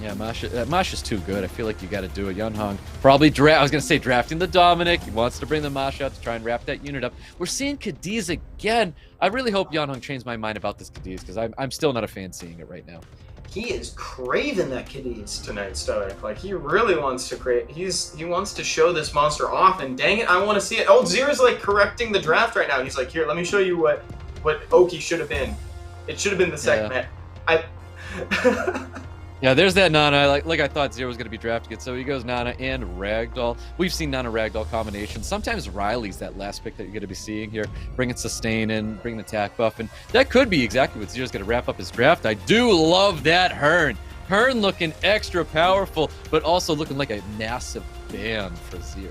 Yeah, Masha's too good. I feel like you got to do it. Yunhong probably I was going to say drafting the Dominic. He wants to bring the Masha out to try and wrap that unit up. We're seeing Cadiz again. I really hope Yunhong changed my mind about this Cadiz because I'm still not a fan seeing it right now. He is craving that Cadiz tonight, Stoic. Like, he really wants to he wants to show this monster off, and dang it, I want to see it. Oh, Zier's like correcting the draft right now. He's like, here, let me show you what Oki should have been. It should have been the second man. Yeah, there's that Nana. Like I thought Zier was going to be drafted, so he goes Nana and Ragdoll. We've seen Nana Ragdoll combinations. Sometimes Riley's that last pick that you're going to be seeing here, bringing sustain in, bringing attack buff, and that could be exactly what Zier's going to wrap up his draft. I do love that Hearn. Hearn looking extra powerful, but also looking like a massive ban for Zier.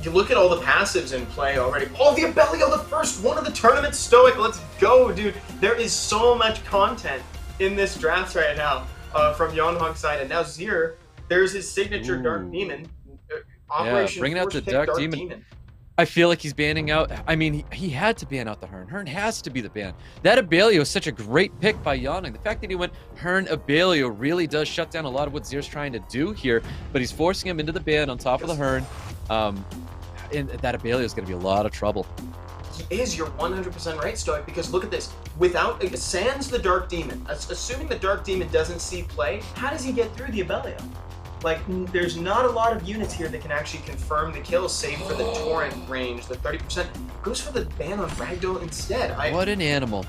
You look at all the passives in play already. Oh, the Abellio, the first one of the tournament, Stoic. Let's go, dude. There is so much content in this draft right now. From Yunhong's side, and now Zier, there's his signature Dark Demon. Operation bringing out the Dark Demon. I feel like he's banning out. I mean, he had to ban out the Hearn. Hearn has to be the ban. That Abellio is such a great pick by Yunhong. The fact that he went Hearn Abellio really does shut down a lot of what Zier's trying to do here, but he's forcing him into the ban on top of the Hearn. And that Abellio is going to be a lot of trouble. He is, you're 100% right, Stoic, because look at this. Without, sans the Dark Demon, assuming the Dark Demon doesn't see play, how does he get through the Abellio? Like, there's not a lot of units here that can actually confirm the kill, save for the Torrent range, the 30%. Goes for the ban on Ragdoll instead. What an animal.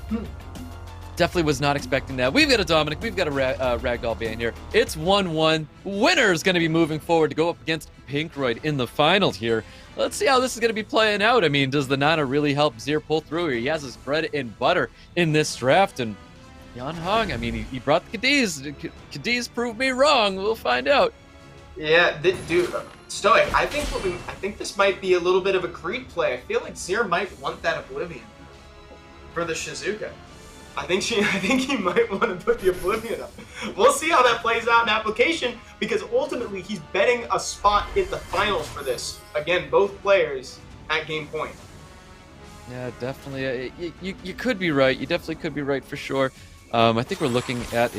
Definitely was not expecting that. We've got a Dominic. We've got a Ragdoll ban here. It's 1-1. Winner's going to be moving forward to go up against Pinkroyd in the final here. Let's see how this is going to be playing out. I mean, does the Nana really help Zier pull through here? He has his bread and butter in this draft. And Yunhong, I mean, he brought the Cadiz. Cadiz proved me wrong. We'll find out. Yeah, dude, Stoic, I think this might be a little bit of a creep play. I feel like Zier might want that Oblivion for the Shizuka. I think he might want to put the Oblivion up. We'll see how that plays out in application, because ultimately he's betting a spot in the finals for this. Again, both players at game point. Yeah, definitely. You could be right. You definitely could be right for sure. I think we're looking at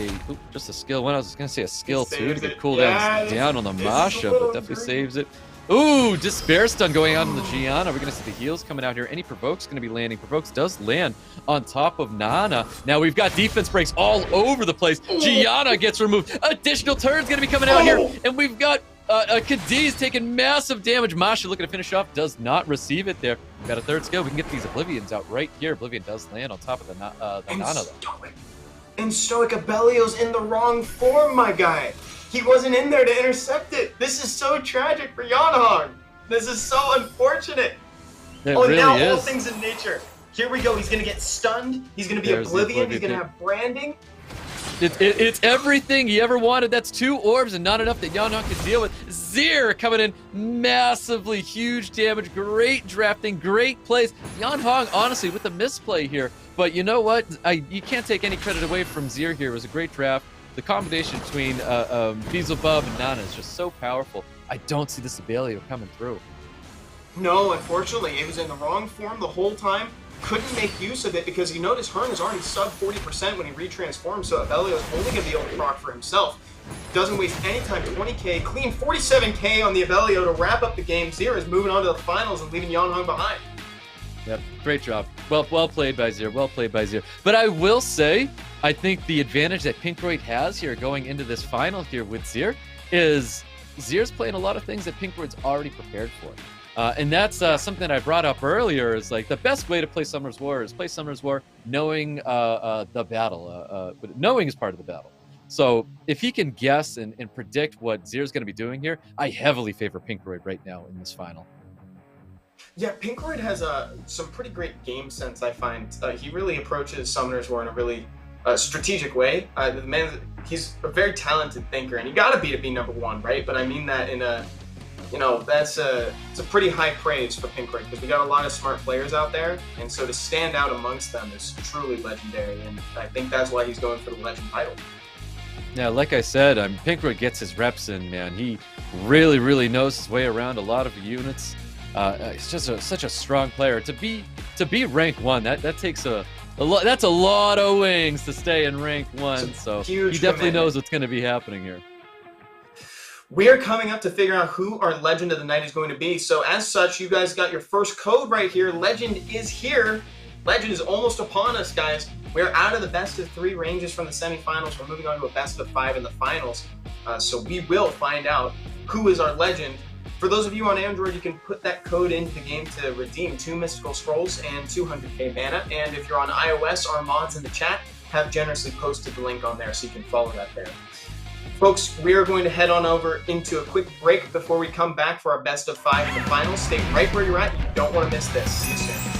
just a skill one. I was going to say a skill too to get cooldowns down on the Masha, but definitely saves it. Ooh, Despair Stun going on in the Gianna. We're going to see the heals coming out here. Any Provoke's going to be landing. Provokes does land on top of Nana. Now we've got defense breaks all over the place. Gianna gets removed. Additional turns going to be coming out here. And we've got Cadiz taking massive damage. Masha looking to finish off. Does not receive it there. We've got a third skill. We can get these Oblivions out right here. Oblivion does land on top of the Nana, though. And Stoic Abellio's in the wrong form, my guy. He wasn't in there to intercept it. This is so tragic for Yunhong. This is so unfortunate. It really now is. All things in nature. Here we go. He's going to get stunned. He's going to be Oblivion. He's going to have branding. It's everything he ever wanted. That's 2 orbs and not enough that Yunhong could deal with. Zier coming in massively huge damage. Great drafting, great plays. Yunhong, honestly, with the misplay here. But you know what? You can't take any credit away from Zier here. It was a great draft. The combination between Beelzebub and Nana is just so powerful. I don't see this Abellio coming through. No, unfortunately, it was in the wrong form the whole time. Couldn't make use of it because you notice Hearn is already sub 40% when he retransforms, so Abellio is only going to be able to proc for himself. Doesn't waste any time. 20k, clean 47k on the Abellio to wrap up the game. Zier is moving on to the finals and leaving Yunhong behind. Yep, great job. Well played by Zier. Well played by Zier. But I will say, I think the advantage that Pinkroyd has here going into this final here with Zier is Zier's playing a lot of things that Pinkroyd's already prepared for. And that's something that I brought up earlier is like the best way to play Summoner's War is play Summoner's War knowing the battle. But knowing is part of the battle. So if he can guess and predict what Zier's going to be doing here, I heavily favor Pinkroyd right now in this final. Yeah, Pinkroyd has some pretty great game sense, I find. He really approaches Summoner's War in a really strategic way. The man, he's a very talented thinker, and you got to be #1, right? But I mean that in a, it's a pretty high praise for Pinkroyd because we got a lot of smart players out there, and so to stand out amongst them is truly legendary, and I think that's why he's going for the Legend title. Yeah, like I said, Pinkroyd gets his reps in, man. He really, really knows his way around a lot of units. He's just such a strong player. To be rank 1, that takes a That's a lot of wings to stay in rank 1. So he huge definitely commitment. knows what's going to be happening here. We are coming up to figure out who our legend of the night is going to be. So as such, you guys got your first code right here. Legend is here. Legend is almost upon us, guys. We're out of the best of 3 ranges from the semifinals. We're moving on to a best of 5 in the finals. So we will find out who is our legend. For those of you on Android, you can put that code into the game to redeem 2 mystical scrolls and 200k mana. And if you're on iOS, our mods in the chat have generously posted the link on there, so you can follow that there. Folks, we are going to head on over into a quick break before we come back for our best of 5 in the finals. Stay right where you're at. You don't want to miss this. See you soon.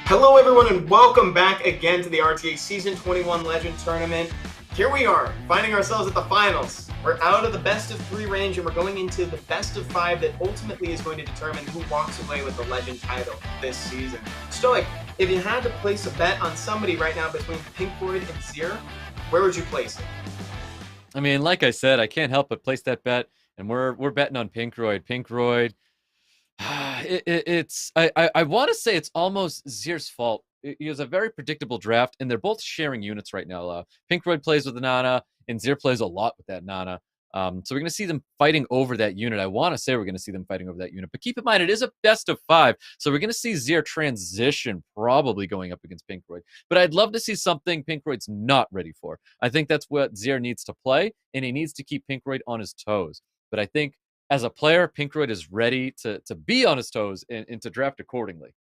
Hello everyone and welcome back again to the RTA Season 21 Legend Tournament. Here we are, finding ourselves at the finals. We're out of the best of 3 range and we're going into the best of 5 that ultimately is going to determine who walks away with the Legend title this season. Stoic, if you had to place a bet on somebody right now between Pinkroyd and Zier, where would you place it? I mean, like I said, I can't help but place that bet, and we're betting on Pinkroyd. Pinkroyd, I want to say it's almost Zier's fault. He has a very predictable draft, and they're both sharing units right now. Pinkroyd plays with the Nana, and Zier plays a lot with that Nana. So we're going to see them fighting over that unit. I want to say we're going to see them fighting over that unit, but keep in mind, it is a best of 5, so we're going to see Zier transition probably going up against Pinkroyd. But I'd love to see something Pinkroyd's not ready for. I think that's what Zier needs to play, and he needs to keep Pinkroyd on his toes. But I think as a player, Pinkroyd is ready to be on his toes and to draft accordingly.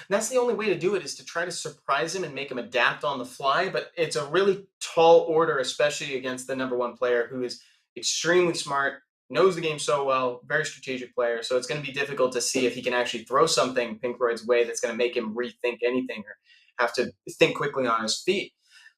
That's the only way to do it, is to try to surprise him and make him adapt on the fly, but it's a really tall order, especially against the #1 player who is extremely smart, knows the game so well, very strategic player, so it's going to be difficult to see if he can actually throw something Pinkroyd's way that's going to make him rethink anything or have to think quickly on his feet.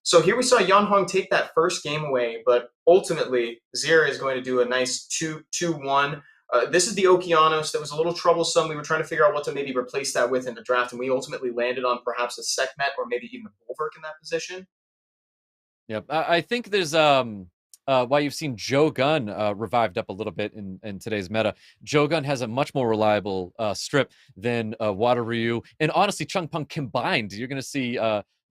So here we saw Yan Hong take that first game away, but ultimately Zier is going to do a nice 2-1. This is the Okeanos that was a little troublesome. We were trying to figure out what to maybe replace that with in the draft, and we ultimately landed on perhaps a Sekhmet or maybe even a Bulwark in that position. Yep, I think there's why you've seen Joe Gunn revived up a little bit in today's meta. Joe Gunn has a much more reliable strip than Water Ryu, and honestly, Chung Peng combined. You're going to see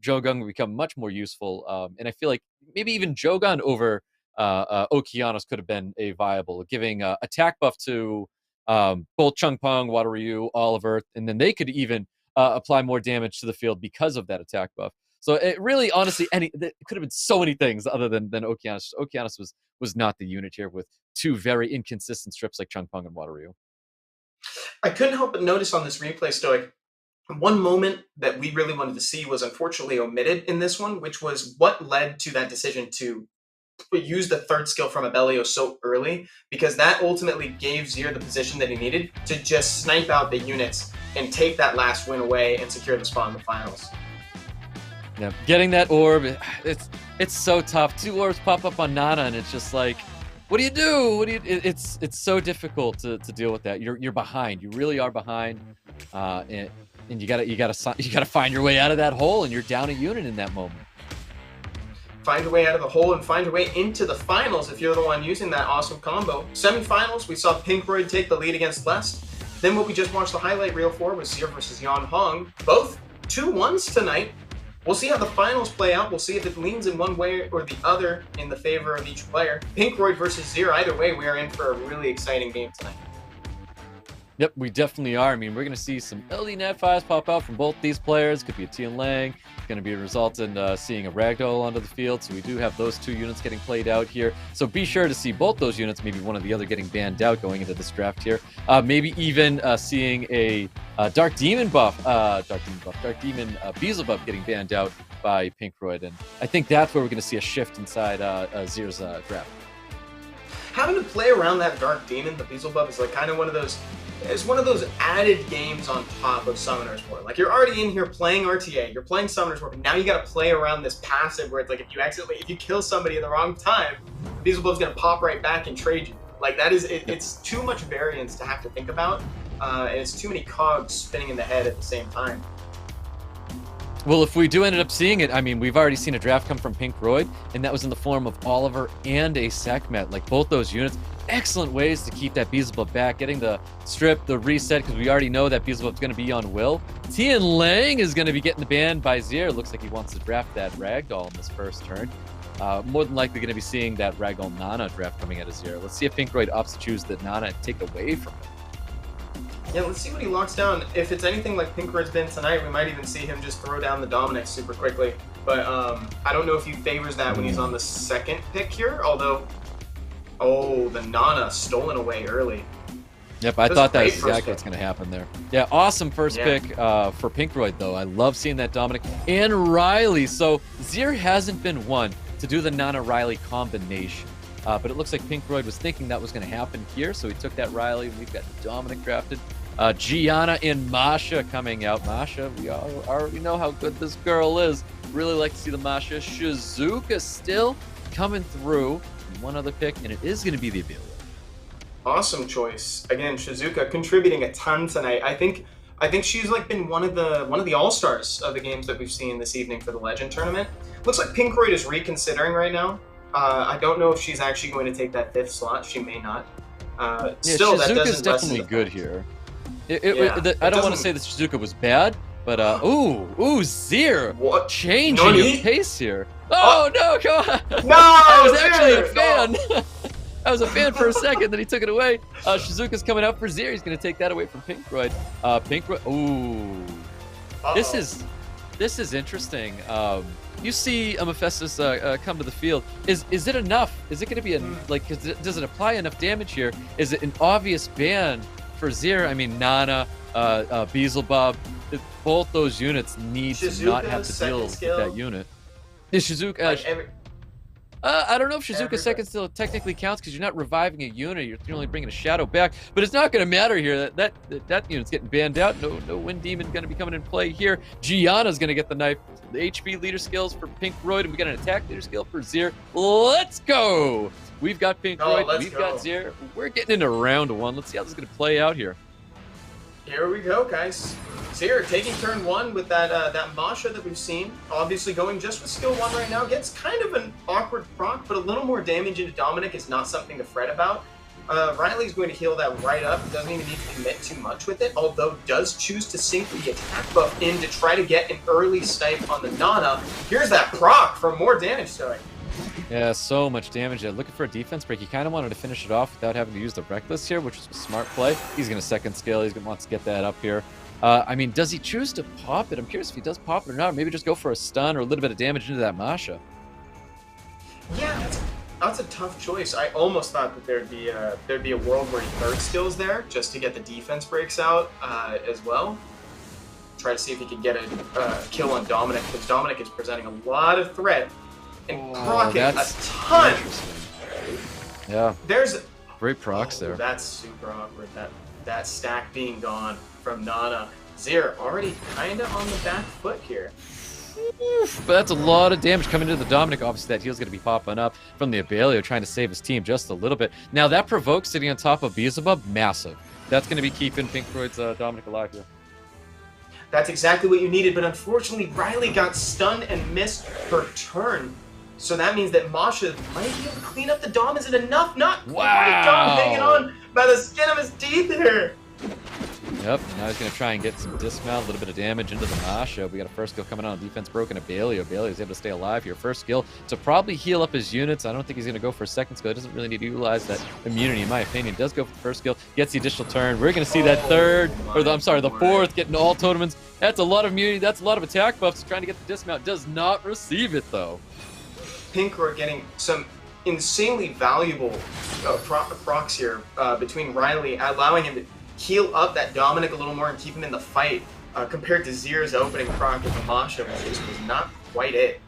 Joe Gunn become much more useful, and I feel like maybe even Joe Gunn over Okeanos could have been a viable, giving attack buff to both Chung Peng, Water Ryu, Oliver, and then they could even apply more damage to the field because of that attack buff. So it really, honestly, it could have been so many things other than Okeanos. Okeanos was not the unit here with two very inconsistent strips like Chung Peng and Water Ryu. I couldn't help but notice on this replay, Stoic, one moment that we really wanted to see was unfortunately omitted in this one, which was what led to that decision to use the third skill from Abellio so early, because that ultimately gave Zier the position that he needed to just snipe out the units and take that last win away and secure the spot in the finals. Yeah, getting that orb, it's so tough. 2 orbs pop up on Nana, and it's just like, what do you do? It's so difficult to deal with that. You're behind. You really are behind, and you gotta find your way out of that hole, and you're down a unit in that moment. Find your way out of the hole and find your way into the finals if you're the one using that awesome combo. Semifinals, we saw Pinkroyd take the lead against Lest. Then what we just watched the highlight reel for was Zier versus Yan Hong. Both 2-1s tonight. We'll see how the finals play out. We'll see if it leans in one way or the other in the favor of each player. Pinkroyd versus Zier, either way, we are in for a really exciting game tonight. Yep, we definitely are. I mean, we're going to see some LD Nat 5s pop out from both these players. Could be a Tian Lang. Going to be a result in seeing a Ragdoll onto the field. So we do have those 2 units getting played out here. So be sure to see both those units, maybe one or the other getting banned out going into this draft here. Maybe even seeing a Dark Demon Beelzebub getting banned out by Pinkroyd. And I think that's where we're going to see a shift inside Zier's draft. Having to play around that Dark Demon, the Beelzebub, is like kind of one of those. It's one of those added games on top of Summoner's War. Like, you're already in here playing RTA, you're playing Summoner's War, but now you got to play around this passive where it's like if you kill somebody at the wrong time, Beelzebub's gonna pop right back and trade you. Like, that is it's too much variance to have to think about, and it's too many cogs spinning in the head at the same time. Well, if we do end up seeing it, I mean, we've already seen a draft come from Pinkroyd, and that was in the form of Oliver and a Sekhmet. Like, both those units, excellent ways to keep that Beelzebub back, getting the strip, the reset, because we already know that Beelzebub's going to be on Will. Tian Lang is going to be getting the ban by Zier. Looks like he wants to draft that Ragdoll in this first turn. More than likely going to be seeing that Ragdoll Nana draft coming out of Zier. Let's see if Pinkroyd opts to choose the Nana and take away from it. Yeah, let's see what he locks down. If it's anything like Pinkroyd's been tonight, we might even see him just throw down the Dominic super quickly. But I don't know if he favors that when he's on the second pick here, although... Oh, the Nana stolen away early. Yep, I thought that was exactly what's going to happen there. Yeah, awesome first pick for Pinkroyd, though. I love seeing that Dominic and Riley. So Zier hasn't been one to do the Nana-Riley combination. But it looks like Pinkroyd was thinking that was going to happen here, so he took that Riley. We've got Dominic drafted. Gianna and Masha coming out. Masha, we already know how good this girl is. Really like to see the Masha. Shizuka still coming through. One other pick, and it is going to be the Abellio. Awesome choice. Again, Shizuka contributing a ton tonight. I think she's like been one of the all-stars of the games that we've seen this evening for the Legend tournament. Looks like Pinkroyd is reconsidering right now. I don't know if she's actually going to take that 5th slot. She may not. Still, Shizuka's definitely good here. I don't want to say that Shizuka was bad, but Zier, what? Changing your pace here. Oh no, come on! No, I was actually a fan. I was a fan for a second, then he took it away. Shizuka's coming out for Zier. He's going to take that away from Pinkroyd. Pinkroyd. Ooh, this is interesting. You see Mephistus come to the field. Is it enough? Is it going to be does it apply enough damage here? Is it an obvious ban for Zier? I mean, Nana, Beelzebub, both those units need to not have to deal with that unit. Is Shizuka? I don't know if Shizuka's second skill technically counts because you're not reviving a unit. You're only bringing a shadow back, but it's not going to matter here. That unit's getting banned out. No Wind Demon going to be coming in play here. Gianna's going to get the knife. The HP leader skills for Pinkroyd, and we got an attack leader skill for Zier. Let's go. We've got Pinkroyd. We've got Zier. We're getting into round 1. Let's see how this is going to play out here. Here we go, guys. Zier taking turn 1 with that Masha that we've seen. Obviously going just with skill 1 right now. Gets kind of an awkward proc, but a little more damage into Dominic is not something to fret about. Riley's going to heal that right up. Doesn't even need to commit too much with it, although does choose to sink the attack buff in to try to get an early snipe on the Nana. Here's that proc for more damage, Stoic. Yeah, so much damage there. Looking for a defense break. He kind of wanted to finish it off without having to use the Reckless here, which is a smart play. He's going to second skill. He's going to want to get that up here. I mean, does he choose to pop it? I'm curious if he does pop it or not. Maybe just go for a stun or a little bit of damage into that Masha. Yeah, that's a tough choice. I almost thought that there'd be a world where he third skills there just to get the defense breaks out as well. Try to see if he could get a kill on Dominic, because Dominic is presenting a lot of threat and procking a ton. Yeah. There's great procs there. That's super awkward. That stack being gone from Nana. Zier already kind of on the back foot here. But that's a lot of damage coming into the Dominic. Obviously, that heal's going to be popping up from the Abelio, trying to save his team just a little bit. Now, that Provoke sitting on top of Beelzebub, massive. That's going to be keeping Pinkroid's Dominic alive here. That's exactly what you needed, but unfortunately, Riley got stunned and missed her turn. So that means that Masha might be able to clean up the Dom. Is it enough? Not quite. Dom hanging on by the skin of his teeth here. Yep, now he's going to try and get some dismount, a little bit of damage into the Masha. We got a first skill coming on defense broken. Abelio is able to stay alive here. First skill to probably heal up his units. I don't think he's going to go for a second skill. He doesn't really need to utilize that immunity, in my opinion. Does go for the first skill, gets the additional turn. We're going to see that third, or the fourth, getting all totements. That's a lot of immunity. That's a lot of attack buffs. Trying to get the dismount. Does not receive it, though. Pinkroid getting some insanely valuable procs here between Riley, allowing him to heal up that Dominic a little more and keep him in the fight compared to Zier's opening proc with the Masha, which just was not quite it.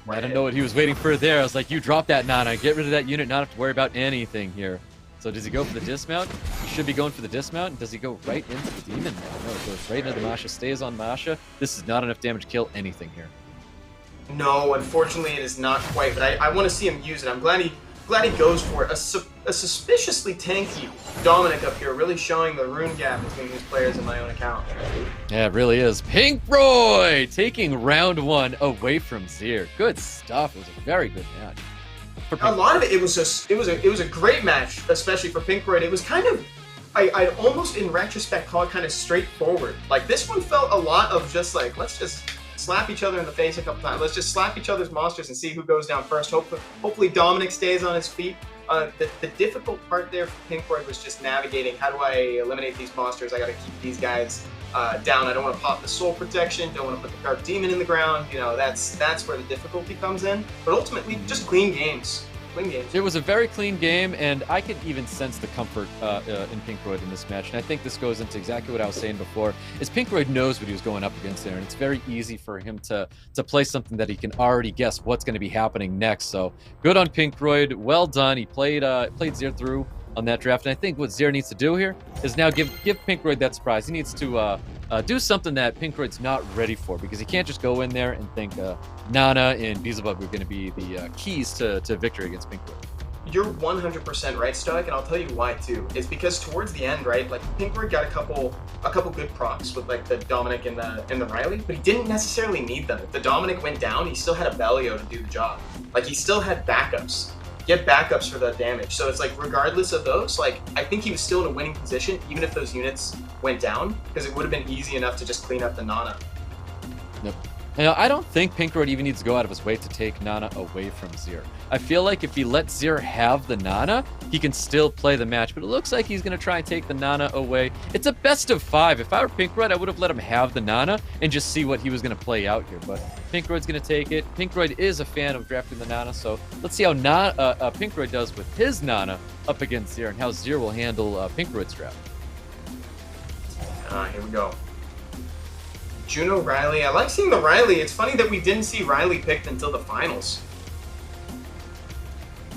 I don't know what he was waiting for there. I was like, you drop that Nana, get rid of that unit, not have to worry about anything here. So does he go for the dismount? He should be going for the dismount. Does he go right into the demon now? No, it goes right into the Masha, stays on Masha. This is not enough damage to kill anything here. No, unfortunately it is not quite, but I want to see him use it. I'm glad he goes for it. A suspiciously tanky Dominic up here, really showing the rune gap between these players in my own account. Yeah, it really is. Pinkroid taking round 1 away from Zier. Good stuff. It was a very good match. A lot of it was a great match, especially for Pinkroid. It was kind of, I'd almost in retrospect call it kind of straightforward. Like this one felt a lot of just like, let's just slap each other in the face a couple times. Let's just slap each other's monsters and see who goes down first. Hopefully Dominic stays on his feet. The difficult part there for Pinkroid was just navigating, how do I eliminate these monsters? I gotta keep these guys down. I don't want to pop the soul protection, don't want to put the dark demon in the ground. You know, that's where the difficulty comes in. But ultimately, just clean games. It was a very clean game, and I could even sense the comfort in Pinkroid in this match. And I think this goes into exactly what I was saying before, is Pinkroid knows what he was going up against there, and it's very easy for him to play something that he can already guess what's going to be happening next. So good on Pinkroid. Well done. He played Zier through on that draft, and I think what Zier needs to do here is now give Pinkroid that surprise. He needs to do something that Pinkroid's not ready for, because he can't just go in there and think Nana and Beelzebub are going to be the keys to victory against Pinkroid. You're 100% right, Stoic, and I'll tell you why too. It's because towards the end, right, like Pinkroid got a couple good procs with like the Dominic and the Riley, but he didn't necessarily need them. If the Dominic went down, he still had a Belio to do the job. Like he still had backups. Get backups for the damage. So it's like, regardless of those, like, I think he was still in a winning position, even if those units went down, because it would have been easy enough to just clean up the Nana. Yep. Now, I don't think Pinkroid even needs to go out of his way to take Nana away from Zier. I feel like if he lets Zier have the Nana, he can still play the match, but it looks like he's going to try and take the Nana away. It's a best of 5. If I were Pinkroid, I would have let him have the Nana and just see what he was going to play out here, but Pinkroid's going to take it. Pinkroid is a fan of drafting the Nana, so let's see how Pinkroid does with his Nana up against Zier and how Zier will handle Pinkroid's draft. Here we go. Juno Riley. I like seeing the Riley. It's funny that we didn't see Riley picked until the finals.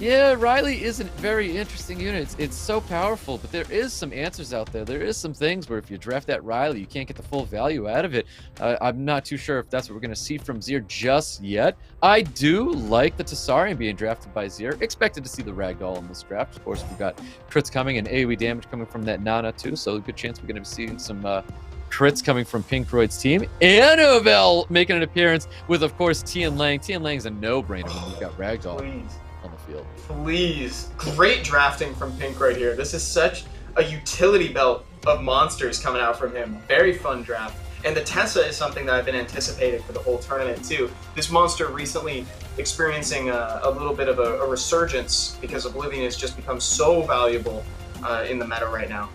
Yeah, Riley is a very interesting unit. It's so powerful, but there is some answers out there. There is some things where if you draft that Riley, you can't get the full value out of it. I'm not too sure if that's what we're going to see from Zier just yet. I do like the Tessarian being drafted by Zier. Expected to see the Ragdoll in this draft. Of course, we've got crits coming and AoE damage coming from that Nana too, so a good chance we're going to be seeing some crits coming from Pinkroyd's team. Annabelle making an appearance with, of course, Tian Lang. Tian Lang's a no-brainer when we've got Ragdoll on the field. Please. Great drafting from Pinkroyd here. This is such a utility belt of monsters coming out from him. Very fun draft. And the Tessa is something that I've been anticipating for the whole tournament too. This monster recently experiencing a little bit of a resurgence because Oblivion has just become so valuable in the meta right now.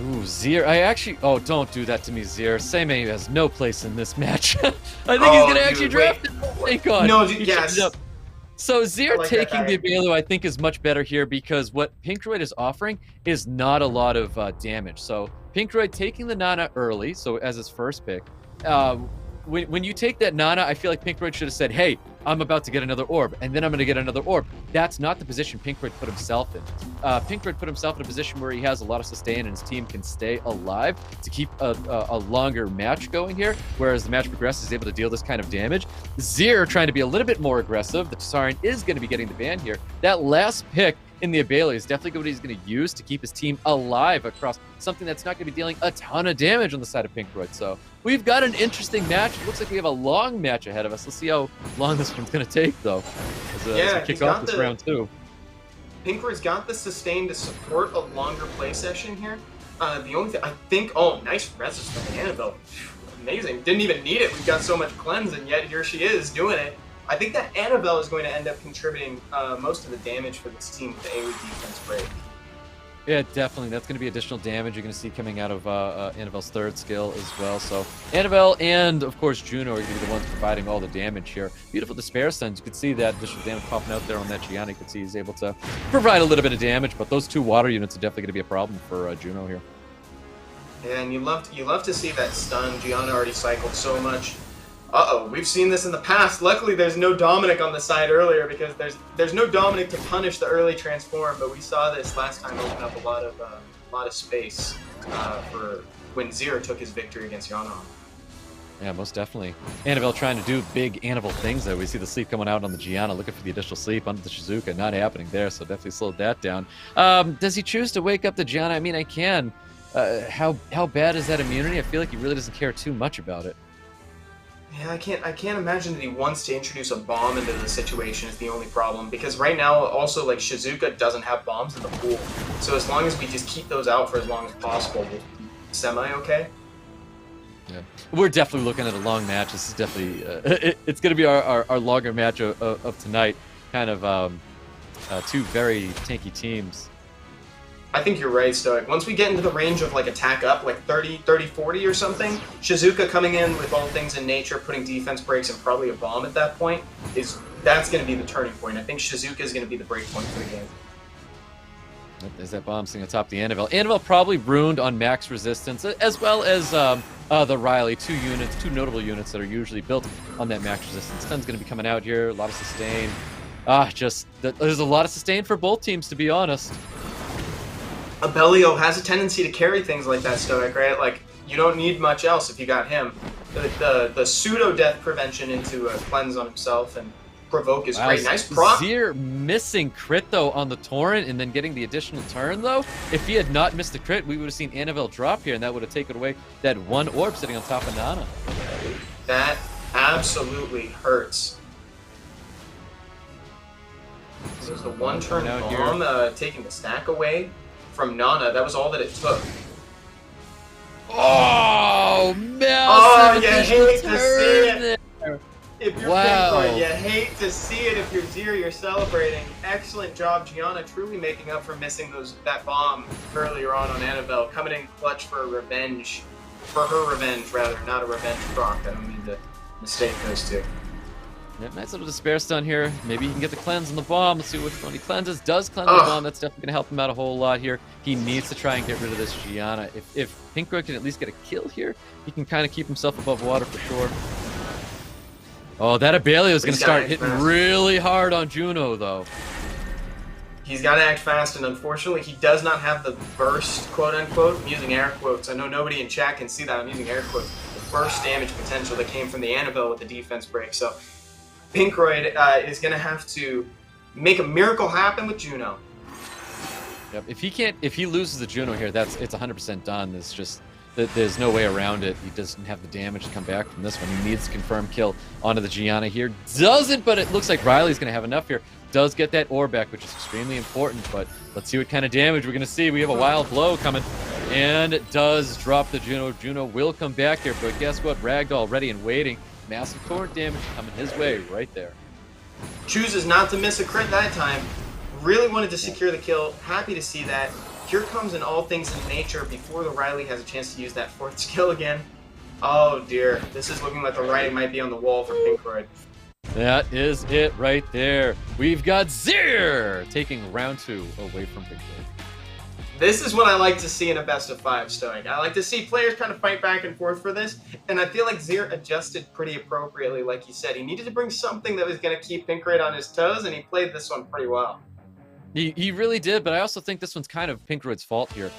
Ooh, Zier. I actually... Oh, don't do that to me, Zier. Seimei has no place in this match. I think he's going to actually draft it. Thank God. No, yes. So Zier like taking the Abalu, I think, is much better here because what Pinkroyd is offering is not a lot of damage. So Pinkroyd taking the Nana early, so as his first pick. When you take that Nana, I feel like Pinkroyd should have said, hey, I'm about to get another orb, and then I'm going to get another orb. That's not the position Pinkroyd put himself in. Pinkroyd put himself in a position where he has a lot of sustain and his team can stay alive to keep a longer match going here, whereas the match progresses, is able to deal this kind of damage. Zier trying to be a little bit more aggressive. The Tessarian is going to be getting the ban here. That last pick in the Abalu is definitely what he's going to use to keep his team alive across something that's not going to be dealing a ton of damage on the side of Pinkroyd. So we've got an interesting match. It looks like we have a long match ahead of us. Let's see how long this one's going to take, though, as we kick off this round two. Pinkroyd's got the sustain to support a longer play session here. The only thing I think, oh, nice resist from Annabelle. Amazing. Didn't even need it. We've got so much cleanse, and yet here she is doing it. I think that Annabelle is going to end up contributing most of the damage for this team with the AoE defense break. Yeah, definitely. That's going to be additional damage you're going to see coming out of Annabelle's third skill as well. So Annabelle and, of course, Juno are going to be the ones providing all the damage here. Beautiful Despair Suns. You can see that additional damage popping out there on that Gianna. You can see he's able to provide a little bit of damage, but those two water units are definitely going to be a problem for Juno here. Yeah, and you love to see that stun. Gianna already cycled so much. Uh-oh, we've seen this in the past. Luckily, there's no Dominic on the side earlier because there's no Dominic to punish the early transform, but we saw this last time open up a lot of space for when Zier took his victory against Yana. Yeah, most definitely. Annabelle trying to do big Annabelle things, though. We see the sleep coming out on the Gianna, looking for the additional sleep under the Shizuka. Not happening there, so definitely slowed that down. Does he choose to wake up the Gianna? I mean, I can. How bad is that immunity? I feel like he really doesn't care too much about it. Yeah, I can't imagine that he wants to introduce a bomb into the situation is the only problem, because right now also like Shizuka doesn't have bombs in the pool, so as long as we just keep those out for as long as possible, we'll be semi-okay. Yeah, we're definitely looking at a long match. This is definitely it's going to be our longer match of tonight. Kind of two very tanky teams. I think you're right, Stoic. Once we get into the range of like attack up, like 30, 40 or something, Shizuka coming in with all things in nature, putting defense breaks and probably a bomb at that point, that's going to be the turning point. I think Shizuka is going to be the break point for the game. There's that bomb sitting atop the Annabelle. Annabelle probably ruined on max resistance, as well as the Riley, two notable units that are usually built on that max resistance. Stun's going to be coming out here, a lot of sustain. There's a lot of sustain for both teams, to be honest. Abellio has a tendency to carry things like that, Stoic, right? Like, you don't need much else if you got him. The pseudo-death prevention into a cleanse on himself and provoke is great. Nice proc. Zier missing crit, though, on the Torrent and then getting the additional turn, though. If he had not missed the crit, we would have seen Annabelle drop here, and that would have taken away that one orb sitting on top of Nana. That absolutely hurts. This is the one-turn bomb taking the stack away from Nana. That was all that it took. Oh, massive! Oh, you hate to see it. There. If you're Pinkroyd, you hate to see it. If you're Zier, you're celebrating. Excellent job, Gianna, truly making up for missing that bomb earlier on Annabelle, coming in clutch for her revenge, rather, not a revenge proc. I don't mean to mistake those two. Yeah, nice little despair stun here. Maybe he can get the cleanse on the bomb. Let's see which one he cleanses. Does cleanse the bomb. That's definitely going to help him out a whole lot here. He needs to try and get rid of this Gianna. If Pinkroyd can at least get a kill here, he can kind of keep himself above water for sure. Oh, that Abelio is going to start hitting really hard on Juno, though. He's got to act fast, and unfortunately, he does not have the burst, quote-unquote. I'm using air quotes. I know nobody in chat can see that. I'm using air quotes. The burst damage potential that came from the Annabelle with the defense break. So Pinkroyd is going to have to make a miracle happen with Juno. Yep. If he loses the Juno here, it's 100% done. It's just there's no way around it. He doesn't have the damage to come back from this one. He needs a confirmed kill onto the Gianna here. Doesn't, but it looks like Riley's going to have enough here. Does get that ore back, which is extremely important, but let's see what kind of damage we're going to see. We have a wild blow coming, and it does drop the Juno. Juno will come back here, but guess what? Ragdoll ready and waiting. Massive torrent damage coming his way right there. Chooses not to miss a crit that time. Really wanted to secure the kill. Happy to see that. Here comes an all things in nature before the Riley has a chance to use that fourth skill again. Oh dear, this is looking like the writing might be on the wall for Pinkroyd. That is it right there. We've got Zier taking round 2 away from Pinkroyd. This is what I like to see in a best of 5 Stoic. I like to see players kind of fight back and forth for this, and I feel like Zier adjusted pretty appropriately, like you said. He needed to bring something that was going to keep Pinkroyd on his toes, and he played this one pretty well. He really did, but I also think this one's kind of Pinkroyd's fault here.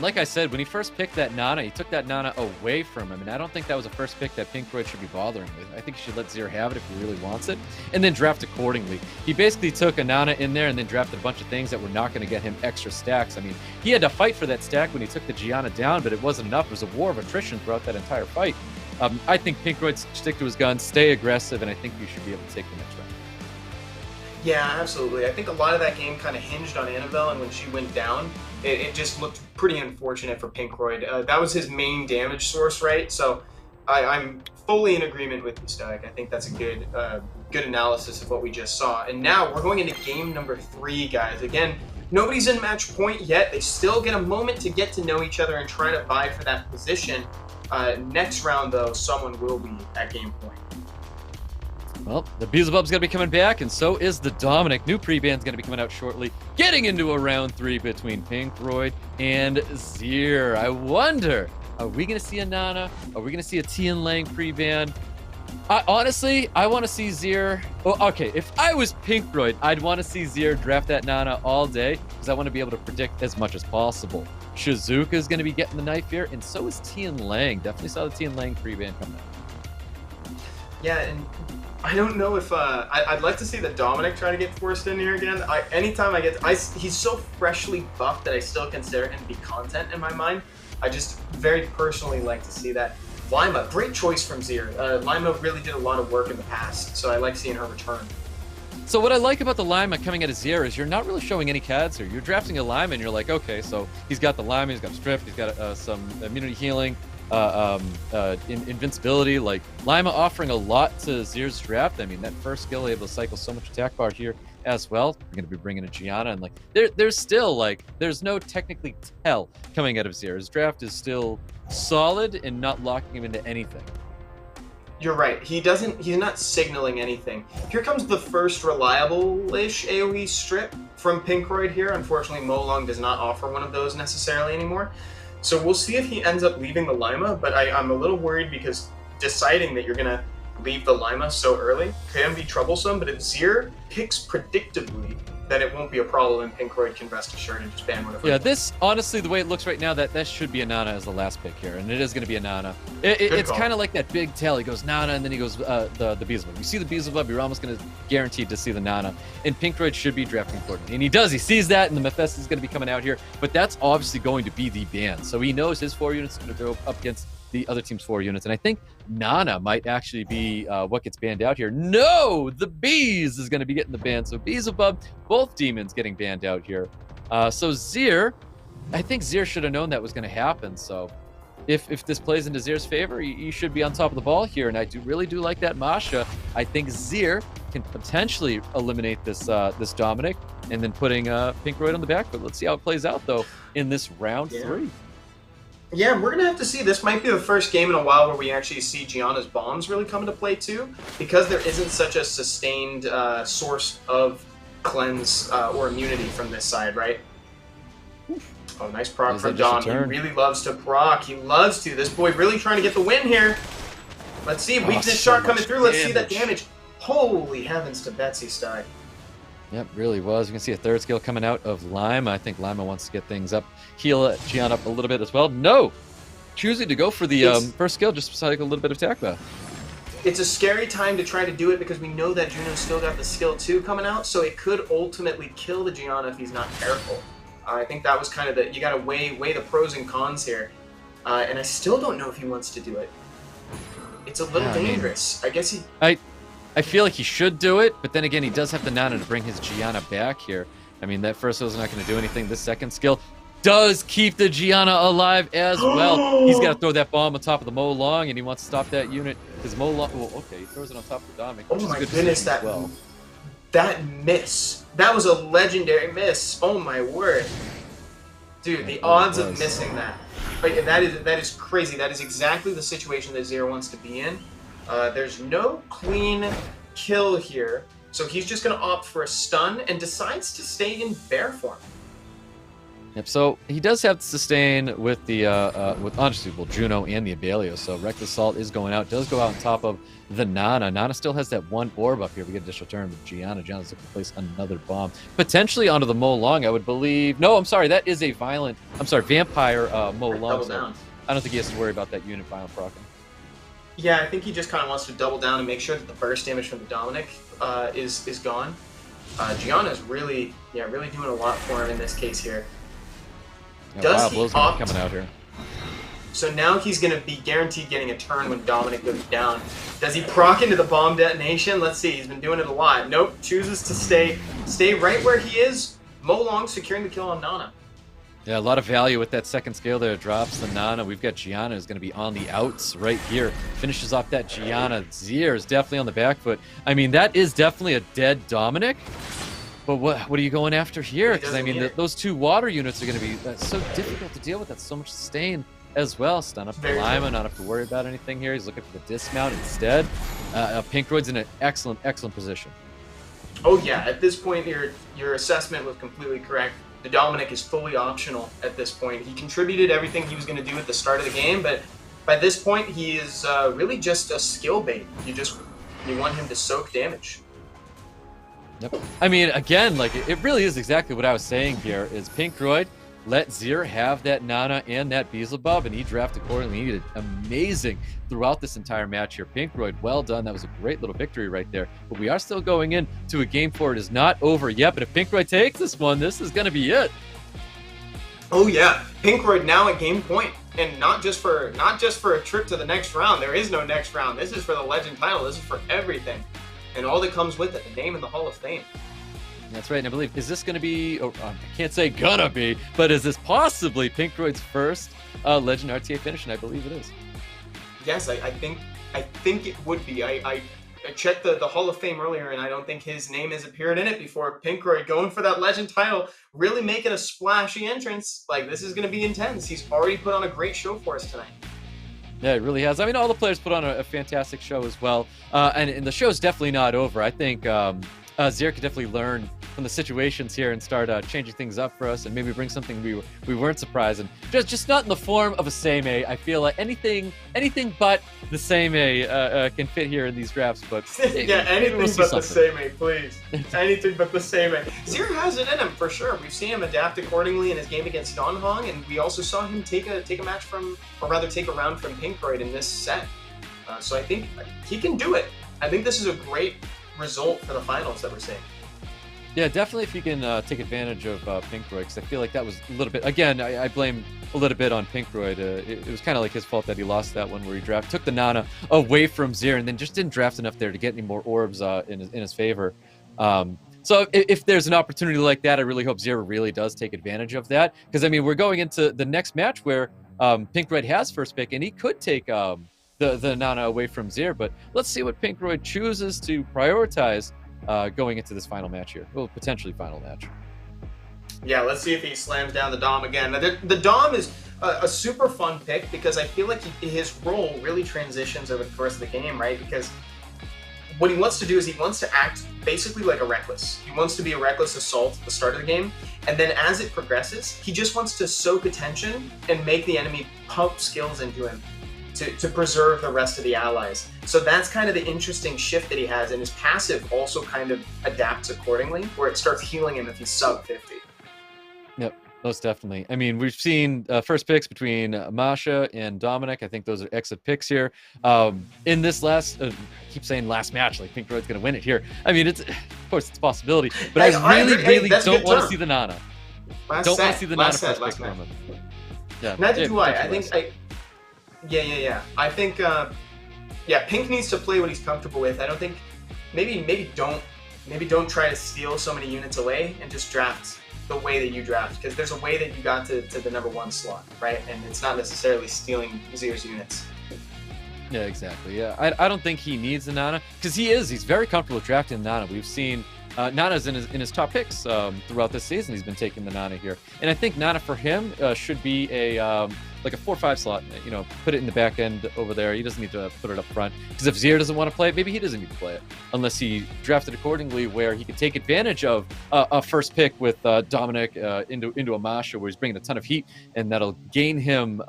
Like I said, when he first picked that Nana, he took that Nana away from him, and I don't think that was a first pick that Pinkroyd should be bothering with. I think he should let Zier have it if he really wants it, and then draft accordingly. He basically took a Nana in there and then drafted a bunch of things that were not going to get him extra stacks. I mean, he had to fight for that stack when he took the Gianna down, but it wasn't enough. It was a war of attrition throughout that entire fight. I think Pinkroyd stick to his guns, stay aggressive, and I think you should be able to take the next round. Yeah, absolutely. I think a lot of that game kind of hinged on Annabelle, and when she went down, it just looked pretty unfortunate for Pinkroyd. That was his main damage source, right? So I'm fully in agreement with you, Stoic. I think that's a good analysis of what we just saw. And now we're going into game number 3, guys. Again, nobody's in match point yet. They still get a moment to get to know each other and try to vie for that position. Next round, though, someone will be at game point. Well, the Beelzebub's going to be coming back, and so is the Dominic. New pre-band's going to be coming out shortly, getting into a round 3 between Pinkroyd and Zier. I wonder, are we going to see a Nana? Are we going to see a Tian Lang pre-band? Honestly, I want to see Zier. Oh, okay, if I was Pinkroyd, I'd want to see Zier draft that Nana all day, because I want to be able to predict as much as possible. Shizuka is going to be getting the knife here, and so is Tian Lang. Definitely saw the Tian Lang pre-band coming out. Yeah, and I don't know if I'd like to see the Dominic try to get forced in here again. Anytime I get, he's so freshly buffed that I still consider him to be content in my mind. I just very personally like to see that. Lima, great choice from Zier. Lima really did a lot of work in the past, so I like seeing her return. So what I like about the Lima coming out of Zier is you're not really showing any CADs here. You're drafting a Lima and you're like, okay, so he's got the Lima, he's got Strip, he's got some immunity healing, invincibility. Like Lima offering a lot to Zier's draft. I mean, that first skill able to cycle so much attack bar here as well. We're going to be bringing a Gianna, and like there's still like there's no technically tell coming out of Zier. His draft is still solid and not locking him into anything. You're right. He's not signaling anything. Here comes the first reliable-ish AoE strip from Pinkroyd here. Unfortunately, Molong does not offer one of those necessarily anymore. So we'll see if he ends up leaving the Lima, but I'm a little worried because deciding that you're going to leave the Lima so early can be troublesome, but if Zier picks predictably, then it won't be a problem, and Pinkroyd can rest assured and just ban whatever. Yeah, this, honestly, the way it looks right now, that should be a Nana as the last pick here, and it is going to be a Nana. It's kind of like that big tell. He goes Nana, and then he goes the Beelzebub. You see the Beelzebub, you're almost going to guaranteed to see the Nana, and Pinkroyd should be drafting accordingly. And he does. He sees that, and the Mephisto is going to be coming out here, but that's obviously going to be the ban. So he knows his 4 units are going to go up against the other team's 4 units, and I think Nana might actually be what gets banned out here. No! The Bees is going to be getting the ban. So Beelzebub, both demons getting banned out here. So Zier, I think Zier should have known that was going to happen. So if this plays into Zier's favor, he should be on top of the ball here. And I really do like that Masha. I think Zier can potentially eliminate this this Dominic and then putting Pinkroyd on the back. But let's see how it plays out, though, in this round 3. Yeah, we're going to have to see. This might be the first game in a while where we actually see Gianna's bombs really come into play, too, because there isn't such a sustained source of cleanse or immunity from this side, right? Oh, nice proc from Don. He really loves to proc. He loves to. This boy really trying to get the win here. Let's see. Weakness shot coming through. Let's see that damage. Holy heavens to Betsy Stein. Yep, really was. You can see a third skill coming out of Lima. I think Lima wants to get things up, heal Gian up a little bit as well. No! Choosing to go for the first skill, just like a little bit of attack back. It's a scary time to try to do it because we know that Juno's still got the skill 2 coming out, so it could ultimately kill the Gianna if he's not careful. I think that was kind of the, you gotta weigh the pros and cons here. And I still don't know if he wants to do it. It's a little dangerous. I guess he... I feel like he should do it, but then again, he does have the Nana to bring his Gianna back here. I mean, that first skill's not going to do anything. This second skill does keep the Gianna alive as well. He's got to throw that bomb on top of the Mo Long, and he wants to stop that unit. Because Mo Long... Well, okay, he throws it on top of the Dominic. Oh my goodness, that miss. That was a legendary miss. Oh my word. Dude, the odds of missing that. But that is crazy. That is exactly the situation that Zero wants to be in. There's no clean kill here, so he's just going to opt for a stun and decides to stay in bear form. Yep, so he does have to sustain with the with honestly, well, Juno and the Abelio, so Reckless Assault is going out, does go out on top of the Nana. Nana still has that one orb up here. We get additional turn with Gianna. Gianna's looking to place another bomb. Potentially onto the Mo Long, I would believe. No, I'm sorry, that is a vampire Mo Long. So I don't think he has to worry about that unit violent proccing. Yeah, I think he just kind of wants to double down and make sure that the burst damage from the Dominic is gone. Gianna's really doing a lot for him in this case here. Yeah, Does he opt coming out here? So now he's going to be guaranteed getting a turn when Dominic goes down. Does he proc into the bomb detonation? Let's see. He's been doing it a lot. Nope. Chooses to stay right where he is. Mo Long securing the kill on Nana. Yeah, a lot of value with that second scale there. Drops the Nana. We've got Gianna who's going to be on the outs right here. Finishes off that Gianna. Zier is definitely on the back foot. I mean, that is definitely a dead Dominic. But what are you going after here? Because, I mean, those two water units are going to be so difficult to deal with. That's so much sustain as well. Stun up the Lima, not have to worry about anything here. He's looking for the dismount instead. Pinkroyd's in an excellent position. Oh, yeah. At this point, your assessment was completely correct. The Dominic is fully optional at this point. He contributed everything he was going to do at the start of the game, but by this point, he is really just a skill bait. You want him to soak damage. Yep. I mean, again, like, it really is exactly what I was saying here, is Pinkroyd let Zier have that Nana and that Beelzebub, and he drafted accordingly. He did amazing throughout this entire match here. Pinkroyd, well done. That was a great little victory right there. But we are still going into a game 4. It is not over yet, but if Pinkroyd takes this one, this is going to be it. Oh, yeah. Pinkroyd now at game point. And not just for a trip to the next round. There is no next round. This is for the Legend title. This is for everything. And all that comes with it, the name in the Hall of Fame. That's right, and I believe, is this going to be, I can't say gonna be, but is this possibly Pinkroyd's first Legend RTA finish? And I believe it is. Yes, I think it would be. I checked the Hall of Fame earlier, and I don't think his name has appeared in it before. Pinkroyd going for that Legend title, really making a splashy entrance. Like, this is going to be intense. He's already put on a great show for us tonight. Yeah, it really has. I mean, all the players put on a fantastic show as well. And the show's definitely not over. I think Zier could definitely learn from the situations here and start changing things up for us and maybe bring something we weren't surprised. And just not in the form of a Seimei. I feel like anything but the Seimei can fit here in these drafts. But yeah, anything but the Seimei, please. Anything but the Seimei. Zier has it in him for sure. We've seen him adapt accordingly in his game against Don Hong, and we also saw him take a match from, or rather take a round from Pinkroyd in this set. So I think he can do it. I think this is a great result for the finals that we're seeing. Yeah, definitely if you can take advantage of Pinkroyd, because I feel like that was a little bit, again, I blame a little bit on Pinkroyd. It was kind of like his fault that he lost that one where he took the Nana away from Zier and then just didn't draft enough there to get any more orbs in his favor. So if there's an opportunity like that, I really hope Zier really does take advantage of that, because, I mean, we're going into the next match where Pinkroyd has first pick, and he could take the Nana away from Zier, but let's see what Pinkroyd chooses to prioritize going into this final match here. Well, potentially final match. Yeah, let's see if he slams down the Dom again. Now, the Dom is a super fun pick because I feel like his role really transitions over the course of the game, right? Because what he wants to do is he wants to act basically like a Reckless. He wants to be a Reckless Assault at the start of the game, and then as it progresses, he just wants to soak attention and make the enemy pump skills into him. to preserve the rest of the allies. So that's kind of the interesting shift that he has, and his passive also kind of adapts accordingly, where it starts healing him if he's sub 50. Yep, most definitely. I mean, we've seen first picks between Masha and Dominic. I think those are exit picks here. In this last, I keep saying last match, like Pink Royd's going to win it here. I mean, of course, it's a possibility, but I really don't want to see the Nana. Don't want to see the Nana first pick from him. Yeah, neither do I. I think Yeah. I think, Pink needs to play what he's comfortable with. I don't think, maybe don't try to steal so many units away and just draft the way that you draft, because there's a way that you got to the number 1 slot, right? And it's not necessarily stealing Zier's units. Yeah, exactly. Yeah, I don't think he needs a Nana, because he's very comfortable drafting Nana. We've seen Nana's in his top picks throughout this season. He's been taking the Nana here, and I think Nana for him should be a like a 4-5 slot. You know, put it in the back end over there. He doesn't need to put it up front, because if Zier doesn't want to play it, maybe he doesn't need to play it unless he drafted accordingly, where he could take advantage of a first pick with Dominic into a Masha, where he's bringing a ton of heat, and that'll gain him